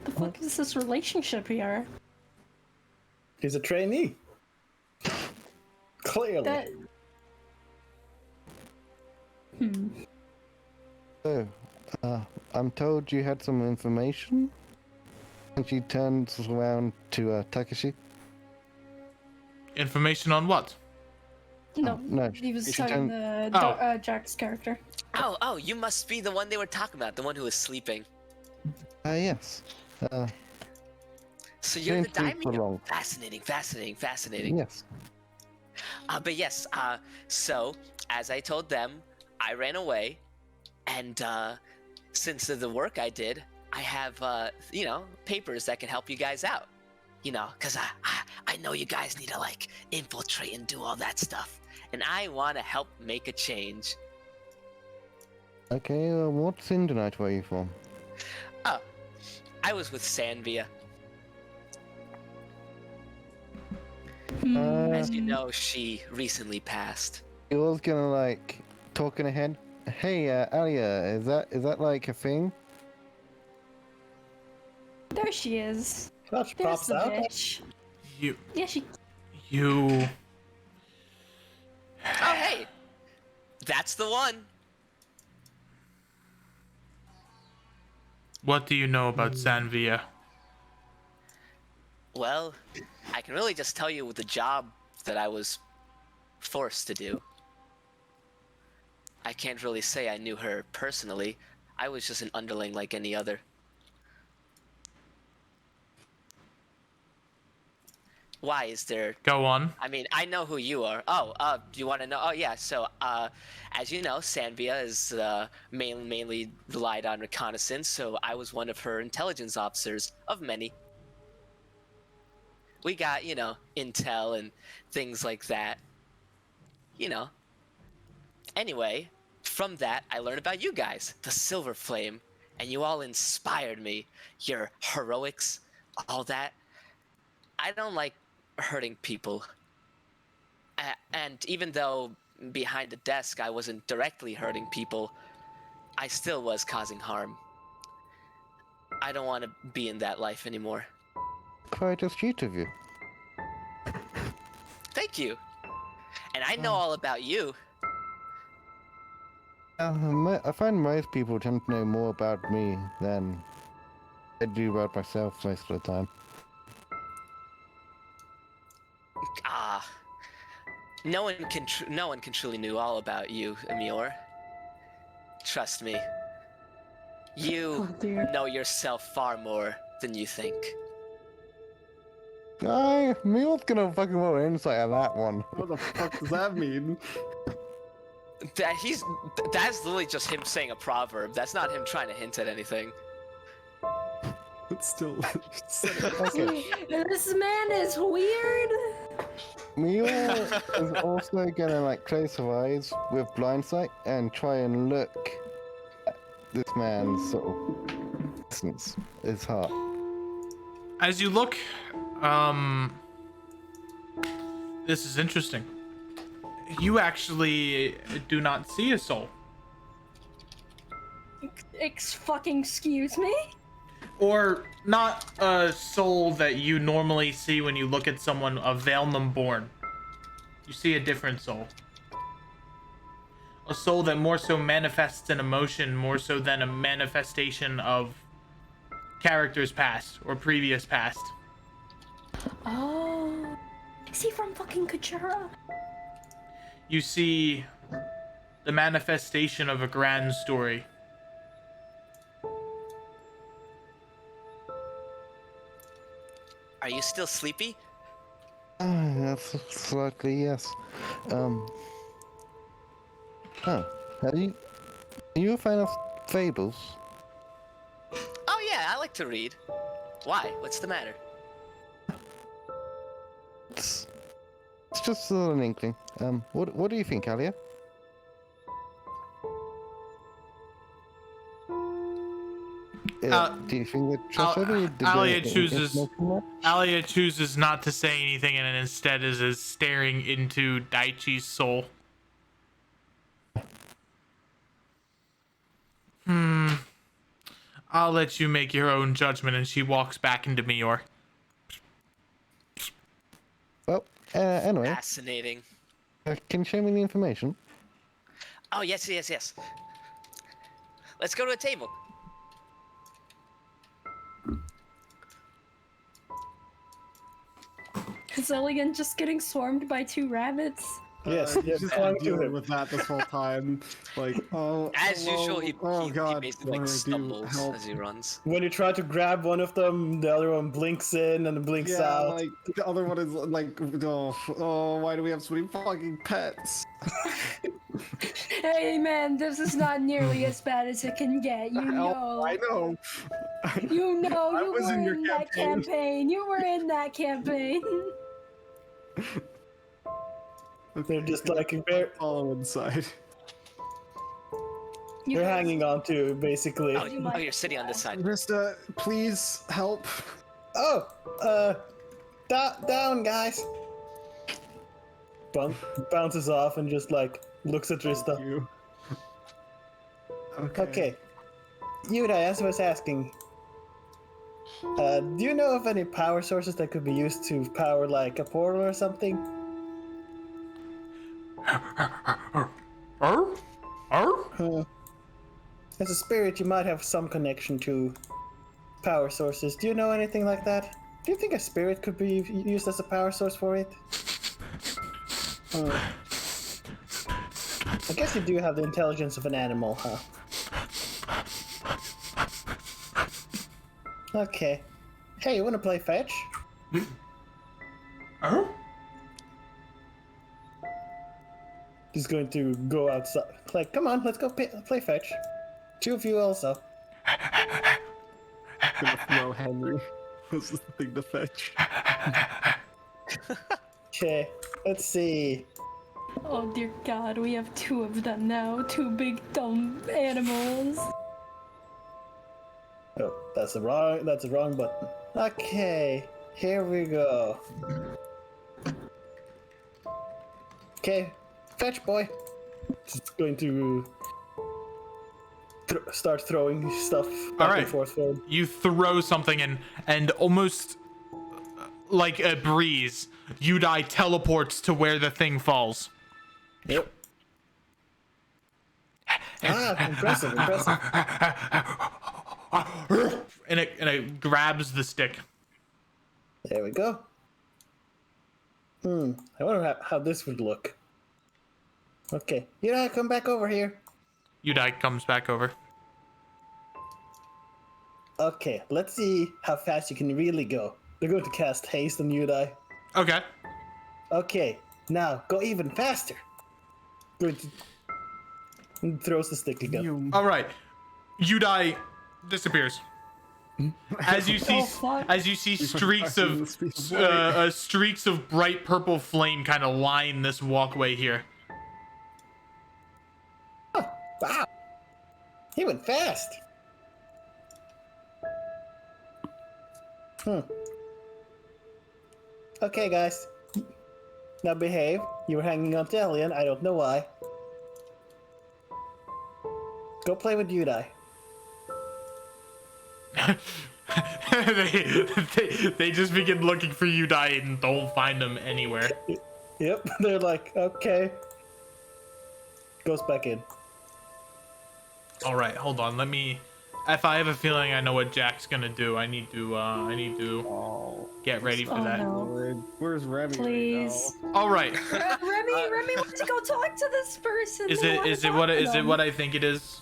The fuck is this relationship here? He's a trainee. Clearly. That. So, I'm told you had some information? And she turns around to Takeshi. Information on what? No, no, he was she telling turned- the Jack's character. Oh, you must be the one they were talking about, the one who was sleeping. Yes. So you're the Don't sleep for daimyo. long. Fascinating. Yes. But yes, so as I told them, I ran away, and since of the work I did, I have papers that can help you guys out. Cause I know you guys need to like infiltrate and do all that stuff, and I want to help make a change. Okay, what Cindernight were you from? Oh, I was with Sanvia. As you know, she recently passed. I was gonna like talking ahead. Hey, Alia, is that like a thing? There she is. That There's pops the out. bitch. You. Yeah, she. You. Oh, hey, that's the one. What do you know about Sanvia? Well, I can really just tell you the job that I was forced to do. I can't really say I knew her personally. I was just an underling like any other. Why is there... Go on. I mean, I know who you are. Oh, do you want to know? Oh, yeah, so, as you know, Sanvia is mainly relied on reconnaissance, so I was one of her intelligence officers, of many. We got, intel and things like that. Anyway, from that, I learned about you guys, the Silver Flame, and you all inspired me. Your heroics, all that. I don't like hurting people. And even though behind the desk I wasn't directly hurting people, I still was causing harm. I don't want to be in that life anymore. Quite astute of you. Thank you. And I know all about you. I find most people tend to know more about me than I do about myself most of the time. No one can truly know all about you, Amior. Trust me. You know yourself far more than you think. Meal's gonna fucking more insight on that one. What the fuck does that mean? That's literally just him saying a proverb. That's not him trying to hint at anything. It's still. Okay. This man is weird. Meal is also gonna like close her eyes with blind sight and try and look at this man's sort of distance, his heart. As you look, this is interesting. You actually do not see a soul. Excuse me? Or not a soul that you normally see when you look at someone of Valenum born. You see a different soul. A soul that more so manifests an emotion more so than a manifestation of characters past or previous past. Oh. Is he from fucking Kachura? You see the manifestation of a grand story. Are you still sleepy? That's likely yes. Huh. Are you a fan of fables? Oh yeah, I like to read. Why? What's the matter? It's, it's just a little inkling. What do you think, Alia? Do you think that trustworthy? Alia chooses not to say anything and instead is staring into Daichi's soul. I'll let you make your own judgment, and she walks back into Mior. Well, anyway, Fascinating. can you show me the information? Oh yes, yes, yes. Let's go to a table. Is Elian just getting swarmed by 2 rabbits? Yes, He's yes, just going been to dealing him. with that this whole time. Like, oh, As hello. usual, he God, basically what like do I do? stumbles Help. as he runs. When you try to grab one of them, the other one blinks in and blinks Yeah, out. like the other one is like, oh, why do we have so many fucking pets? Hey man, this is not nearly as bad as it can get. You know. I know. You know. I You was were in your in that campaign. campaign. You were in that campaign. They're just like very, all inside. You they're guys- hanging on to basically. Oh, you're sitting on this side. Krista, please help. Oh, down, guys. Bounces off and just like looks at Trista. You. Okay. Yuda, as I was asking, do you know of any power sources that could be used to power like a portal or something? As a spirit, you might have some connection to power sources. Do you know anything like that? Do you think a spirit could be used as a power source for it? I guess you do have the intelligence of an animal, huh? Okay. Hey, you wanna play fetch? He's going to go outside. Like, come on, let's go play fetch. 2 of you also. Gonna throw Henry. This is the thing to fetch. Okay, let's see. Oh dear God, we have 2 of them now. 2 big dumb animals. Oh, that's the wrong button. Okay, here we go. Okay, fetch boy. Just going to start throwing stuff back and forth for him. You throw something and almost like a breeze, Yudai teleports to where the thing falls. Yep. Impressive. And it grabs the stick. There we go. I wonder how this would look. Okay, Yudai, come back over here. Yudai comes back over. Okay, let's see how fast you can really go. They're going to cast haste on Yudai. Okay. Okay, now go even faster. Going to... and throws the stick again. All right. Yudai disappears. As you see, streaks of bright purple flame kind of line this walkway here. Wow, he went fast. Okay, guys. Now behave. You were hanging on to Elian. I don't know why. Go play with Yudai. they just begin looking for Yudai and don't find him anywhere. Yep, they're like, okay. Goes back in. All right, hold on. Let me. If I have a feeling I know what Jack's gonna do, I need to get ready for that. No. Where's Remy? Please. All right. Remy wants to go talk to this person. Is They wanna it talk what to them. I think it is?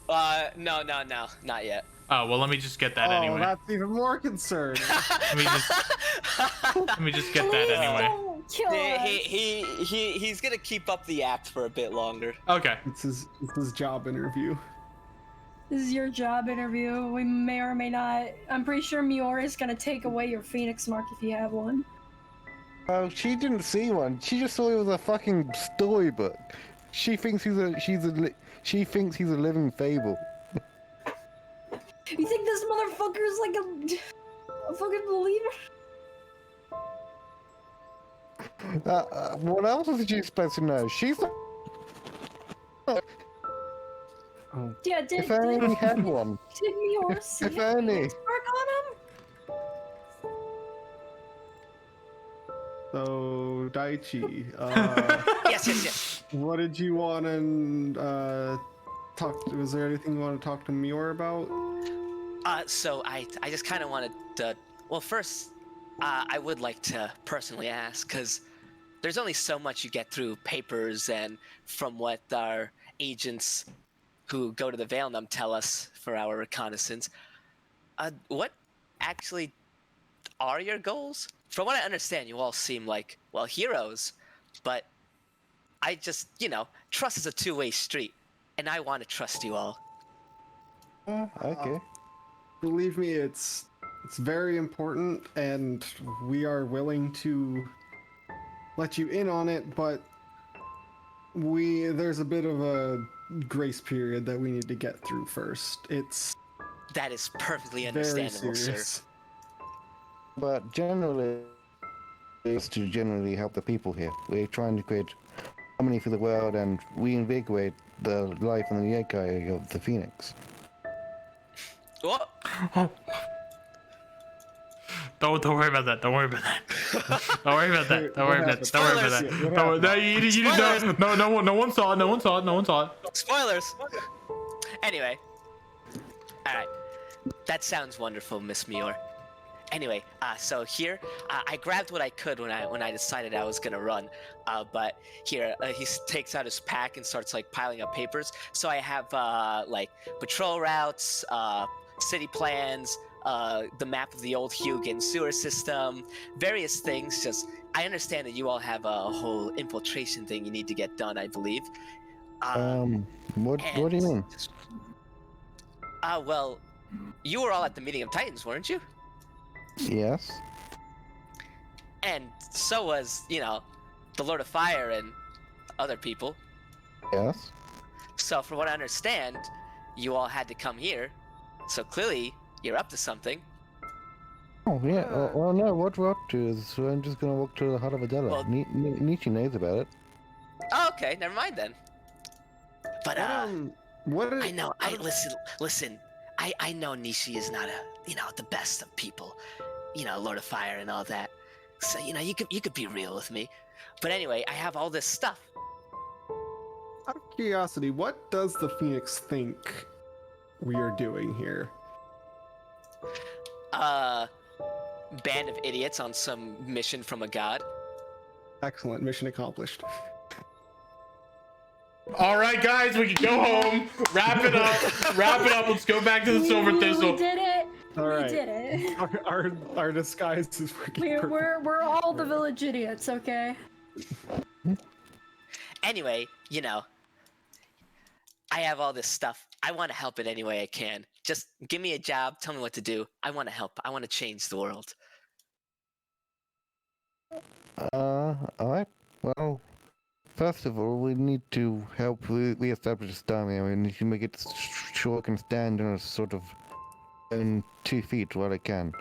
No, not yet. Oh well, let me just get that Oh, anyway. that's even more concerned. Let me just. Let me just get that anyway. Don't kill us. He's gonna keep up the act for a bit longer. Okay. It's his job interview. This is your job interview. We may or may not. I'm pretty sure Miora is gonna take away your Phoenix mark if you have one. Oh, she didn't see one. She just saw it was a fucking storybook. She thinks she thinks he's a living fable. You think this motherfucker is like a fucking believer? What else is she supposed to know? She's the... Oh, Yeah, did If I only had one. did Miora see If a only. Phoenix mark on him? so Daichi, Yes. what did you want to talk? Was there anything you want to talk to Mior about? So I just kind of wanted to. Well, first, I would like to personally ask, because there's only so much you get through papers and from what our agents who go to the Veilnum tell us for our reconnaissance. What actually are your goals? From what I understand, you all seem like, well, heroes, but I just, trust is a two-way street, and I want to trust you all. Okay. Believe me, it's very important, and we are willing to let you in on it, but there's a bit of a grace period that we need to get through first. It's That is perfectly very understandable, sir. serious. But generally, it's to generally help the people here. We're trying to create harmony for the world and reinvigorate the life and the yokai of the Phoenix. What? Don't worry about that. Don't worry about that. Don't worry about that. Don't worry about that. Don't worry about that. What Don't, happened? no one saw it. No one saw it. No one saw it. Spoilers. Anyway. Alright. That sounds wonderful, Miss Mior. Anyway, so here, I grabbed what I could when I decided I was gonna run. But here, he takes out his pack and starts like piling up papers. So I have like patrol routes, city plans, the map of the old Hugin sewer system, various things. Just, I understand that you all have a whole infiltration thing you need to get done, I believe. What do you mean? Well, you were all at the meeting of Titans, weren't you? Yes. And so was, the Lord of Fire and other people. Yes. So from what I understand, you all had to come here. So clearly, you're up to something. Oh yeah. Well, no. What we're up to is I'm just gonna walk to the Heart of Adela. Well- Nietzsche knows about it. Oh, okay, never mind then. But What? I know. Listen. I know Nishi is not the best of people. Lord of Fire and all that. So you could be real with me. But anyway, I have all this stuff. Out of curiosity, what does the Phoenix think we are doing here? Band of idiots on some mission from a god. Excellent, mission accomplished. All right, guys, we can go home. Wrap it up. Let's go back to the Silver Thistle. We did it. All We right. did it. Our disguise is working. We're all the village idiots, okay? Anyway, I have all this stuff. I want to help it any way I can. Just give me a job. Tell me what to do. I want to help. I want to change the world. All right. Well, first of all, we need to help re-establish this army. I mean, we need to make it sure it can stand on a sort of own 2 feet while it can.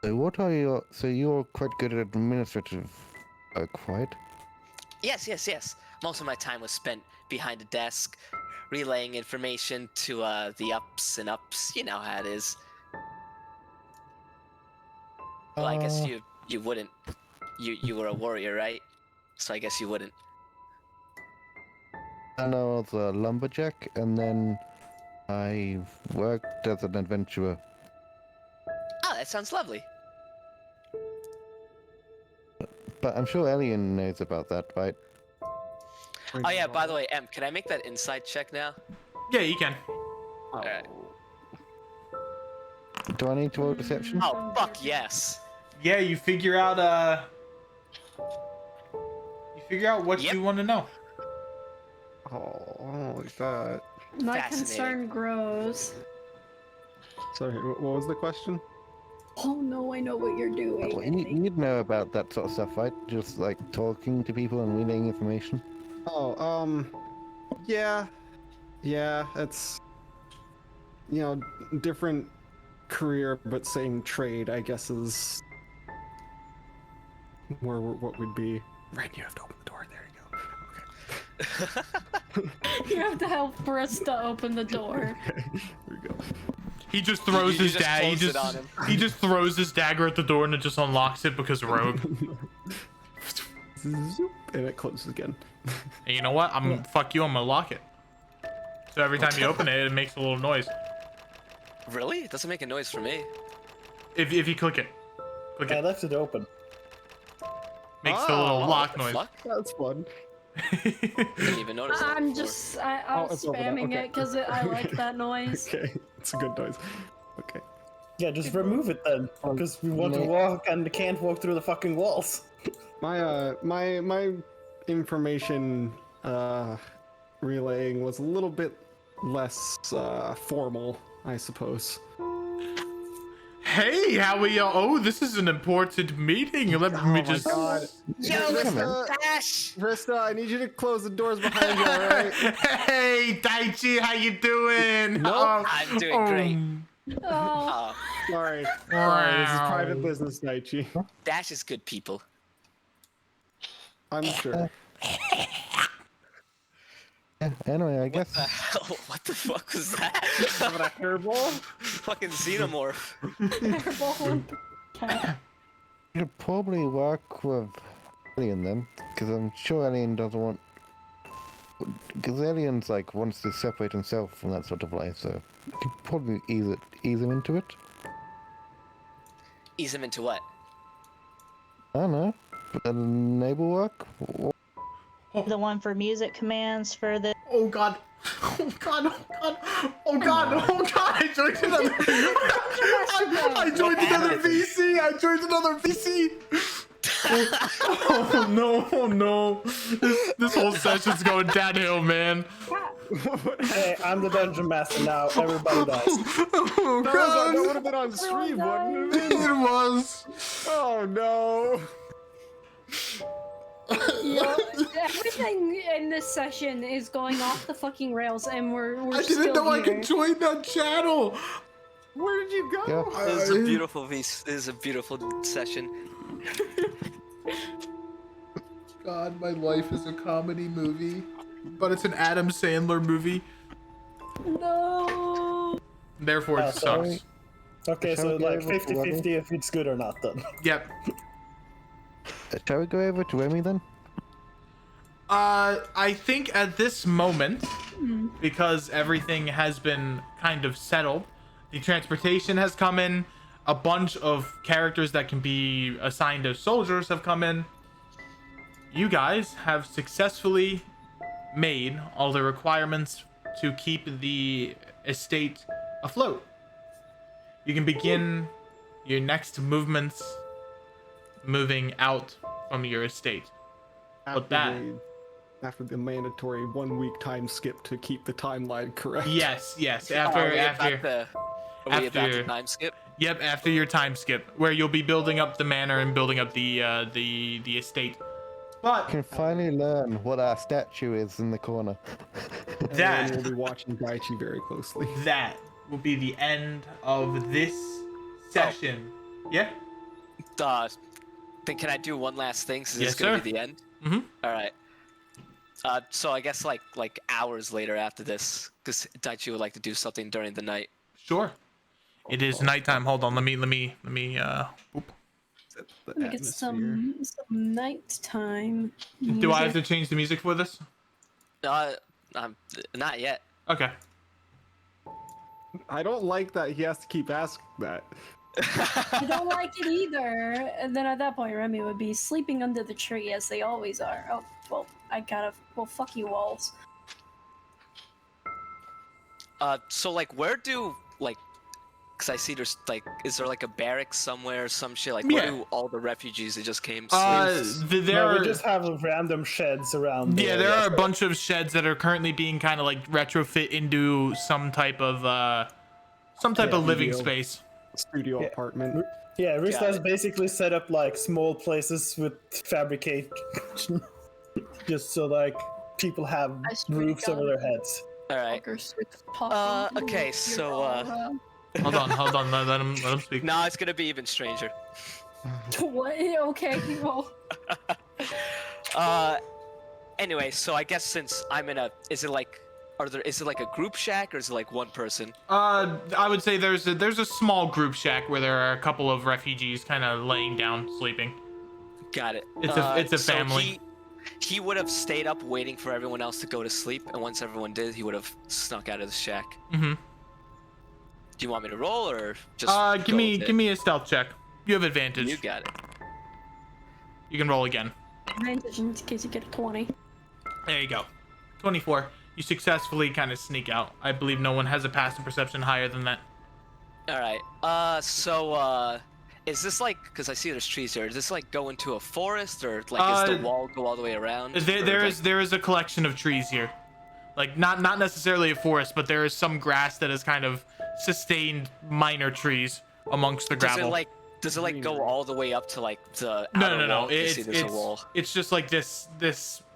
So what are your... So you're quite good at administrative work, right? Yes. Most of my time was spent behind a desk, relaying information to the ups and ups. You know how it is. Well, I guess you wouldn't. You were a warrior, right? So I guess you wouldn't. I know I was a lumberjack, and then I worked as an adventurer. Oh, that sounds lovely. But I'm sure Alien knows about that, right? Oh yeah, by the way, Em, can I make that inside check now? Yeah, you can. Alright. Do I need to roll deception? Oh, fuck yes. yeah, you figure out what Yep. you want to know. Oh, I don't like that. My Fascinating. concern grows. Sorry, what was the question? Oh no, I know what you're doing. Well, you'd know about that sort of stuff, right? Just like talking to people and relaying information. Oh, yeah. Yeah, it's, different career but same trade, I guess, is what would be. Ren, you have to open the door. There you go. Okay. You have to help Barista open the door. Okay. Here we go. He just throws You his just dagger. close it on him. He just throws his dagger at the door and it just unlocks it because rogue. Zoop, and it closes again. And you know what? Fuck you. I'm gonna lock it. So every time you open it, it makes a little noise. Really? It doesn't make a noise for me. If you click it, I left it open. makes the little lock what the noise. fuck? That's fun. Didn't even notice that I'm before. just, I was it's over there, spamming okay. it because I like that noise. Okay, it's a good noise. Okay. Yeah, just remove it then, because we want to walk and can't walk through the fucking walls. My information relaying was a little bit less formal, I suppose. Hey, how are you? Oh, this is an important meeting. Let me just. God. Yo, Vrista, Dash! Vrista, I need you to close the doors behind you, alright? Hey, Daichi, how you doing? Nope. I'm doing great. Oh, Sorry. Sorry, this is private business, Daichi. Dash is good people. I'm sure. Yeah, anyway, I guess. What the fuck was that? Having a hairball? Fucking xenomorph. hairball. Okay. You'd probably work with Alien then, because I'm sure Alien doesn't want. Because Alien's like wants to separate himself from that sort of life, so you could probably ease him into it. Ease him into what? I don't know. But enable work? The one for music commands for the. Oh god. Oh god. Oh god. Oh god. I joined another. I joined another VC. I joined another VC. Oh no. Oh no. This whole session's going downhill, man. Hey, I'm the dungeon master now. Everybody dies. Oh That god. would have been on stream, wouldn't it? It was. Oh no. Yeah, everything in this session is going off the fucking rails, and we're I still didn't know I here. could join that channel. Where did you go? Yeah. This is a beautiful This is a beautiful session. God, my life is a comedy movie, but it's an Adam Sandler movie. No. Therefore, it so- sucks. Okay, Shall so we go like over to 50-50 if it's good or not then. Yep. Shall we go over to Remy then? I think at this moment, because everything has been kind of settled, the transportation has come in, a bunch of characters that can be assigned as soldiers have come in. You guys have successfully made all the requirements to keep the estate afloat. You can begin your next movements moving out from your estate. After the mandatory 1 week time skip to keep the timeline correct. Yes. Are we about to after- time skip? Yep, after your time skip, where you'll be building up the manor and building up the estate. But We can finally learn what our statue is in the corner. And that we'll be watching Daichi very closely. that will be the end of this session. Yeah. Then can I do one last thing? Since Yes, this is gonna sir. be the end. Mhm. All right. So I guess like hours later after this, because Daichi would like to do something during the night. Sure. It is nighttime. Hold on. Let me. Oop. The Let me get some nighttime. Do I have to music. change the music for this? Not yet. Okay. I don't like that he has to keep asking that. I don't like it either. And then at that point, Remy would be sleeping under the tree as they always are. Oh, well, well, fuck you, walls. So like, where do like Because I see there's like, is there like a barracks somewhere or some shit? Like, Yeah. where do all the refugees that just came sleep? There No, are we just have random sheds around. the yeah, there area, are a so- bunch of sheds that are currently being kind of like retrofit into some type of living studio. space. Studio Yeah. apartment. Yeah, Roost Got has it. basically set up like small places with fabricate, just so like people have I swear to roofs over God. their heads. All right. Fuckers with talking okay, to so, your- Hold on, let him speak. No, it's gonna be even stranger. What? Okay, well, Anyway, so I guess since I'm in a, is it like a group shack or is it like one person? I would say there's a small group shack where there are a couple of refugees kind of laying down sleeping. Got it. It's a so family. He would have stayed up waiting for everyone else to go to sleep, and once everyone did, he would have snuck out of the shack. Mm-hmm. Do you want me to roll or just? Give me a stealth check. You have advantage. You got it. You can roll again. advantage in case you get a 20. There you go. 24. You successfully kind of sneak out. I believe no one has a passive perception higher than that. All right. So is this like? Because I see there's trees here. Is this like go into a forest or like is the wall go all the way around? There is a collection of trees here. Like not necessarily a forest, but there is some grass that has kind of sustained minor trees amongst the gravel. Does it like go all the way up to like the No. outer wall? You see there's a wall. It's just like this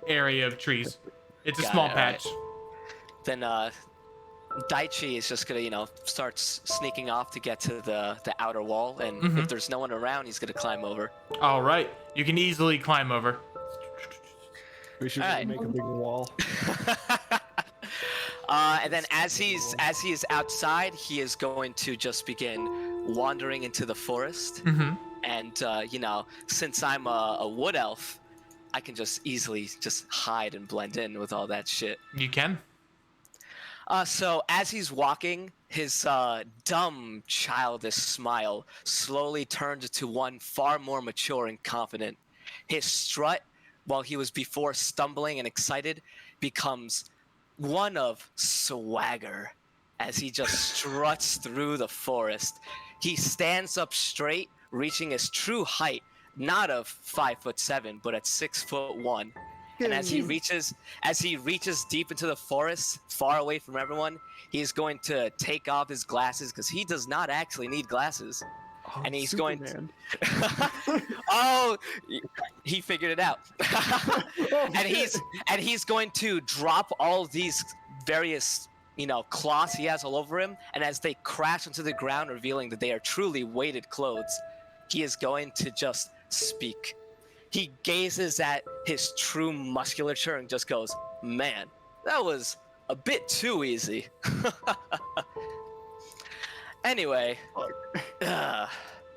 area of trees. It's a Got small it, patch. Then Daichi is just gonna starts sneaking off to get to the outer wall, and if there's no one around, he's gonna climb over. All right, you can easily climb over. We should Alright. make a big wall. And then as he is outside, he is going to just begin wandering into the forest. Mm-hmm. And since I'm a wood elf, I can just easily just hide and blend in with all that shit. You can. So as he's walking, his dumb, childish smile slowly turns to one far more mature and confident. His strut, while he was before stumbling and excited, becomes one of swagger as he just struts through the forest. He stands up straight, reaching his true height, not of 5'7", but at 6'1". And as he reaches deep into the forest, far away from everyone, he's going to take off his glasses because he does not actually need glasses. Oh, And he's Superman. Oh, he figured it out. and he's going to drop all these various cloths he has all over him, and as they crash into the ground, revealing that they are truly weighted clothes, he is going to just speak. He gazes at his true musculature and just goes, "Man, that was a bit too easy." Anyway,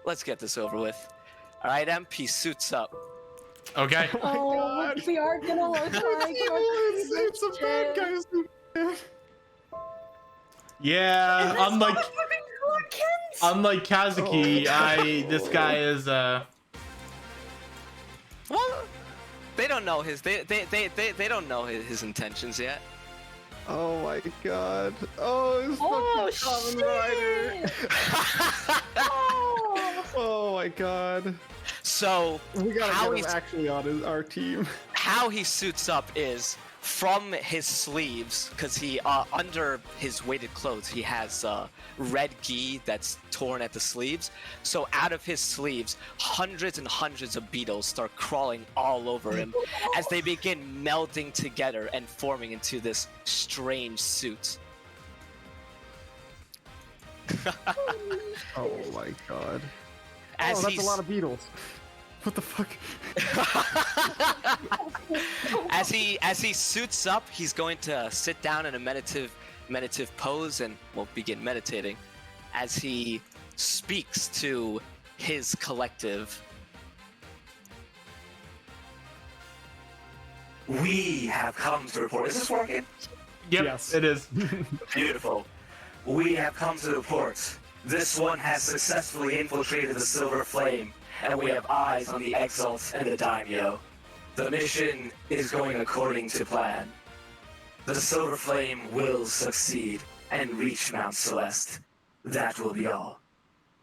let's get this over with. All right, MP suits up. Okay. Oh, we are gonna look like It's a bad guy. Yeah. Unlike Kazuki, this guy is Well, they don't know his they don't know his intentions yet. Oh my god. Oh, it's Oh, fucking Kamen Rider. Oh! Oh my god. So We gotta how get he's him actually on our team. how he suits up is from his sleeves, because he under his weighted clothes he has red gi that's torn at the sleeves. So out of his sleeves, hundreds and hundreds of beetles start crawling all over him as they begin melding together and forming into this strange suit. Oh my god. As That's a he's- lot of beetles. What the fuck? As he suits up, he's going to sit down in a meditative pose and will begin meditating as he speaks to his collective. We have come to report. Is this working? Yep, Yes. it is. Beautiful. We have come to report. This one has successfully infiltrated the Silver Flame, and we have eyes on the Exalt and the Daimyo. The mission is going according to plan. The Silver Flame will succeed and reach Mount Celeste. That will be all.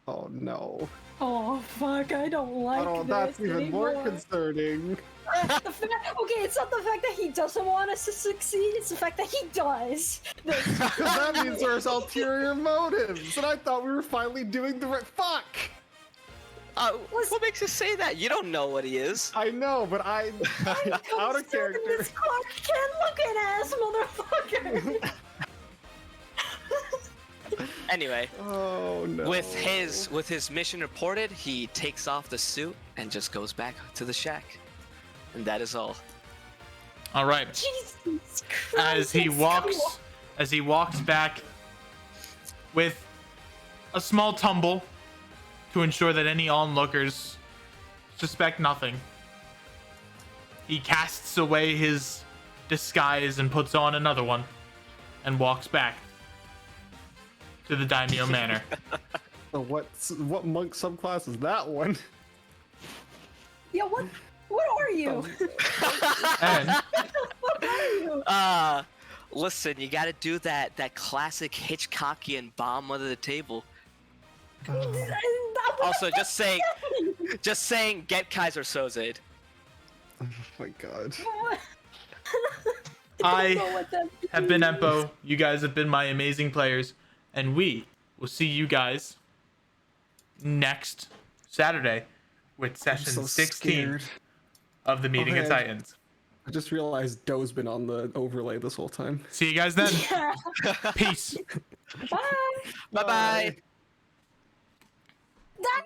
Oh no. Oh fuck! I don't like Oh, this that's even more anymore. concerning. Okay, it's not the fact that he doesn't want us to succeed, it's the fact that he does. That means there's ulterior motives, and I thought we were finally doing the right. Fuck! What makes you say that? You don't know what he is. I know, but I out of character. This Clark Kent looking ass motherfucker! Anyway, Oh no. with his mission reported, he takes off the suit and just goes back to the shack. And that is all. All right. Jesus Christ! As he walks back with a small tumble to ensure that any onlookers suspect nothing. He casts away his disguise and puts on another one and walks back to the Daimyo Manor. So what monk subclass is that one? Yeah, what are you? And Listen, you gotta do that classic Hitchcockian bomb under the table. Also, just saying, get Kaiser Soze. Oh my god. I have been Empo. You guys have been my amazing players. And we will see you guys next Saturday with session so 16 scared. of the Meeting of Okay. Titans. I just realized Doe's been on the overlay this whole time. See you guys then. Peace. Bye. Bye bye. That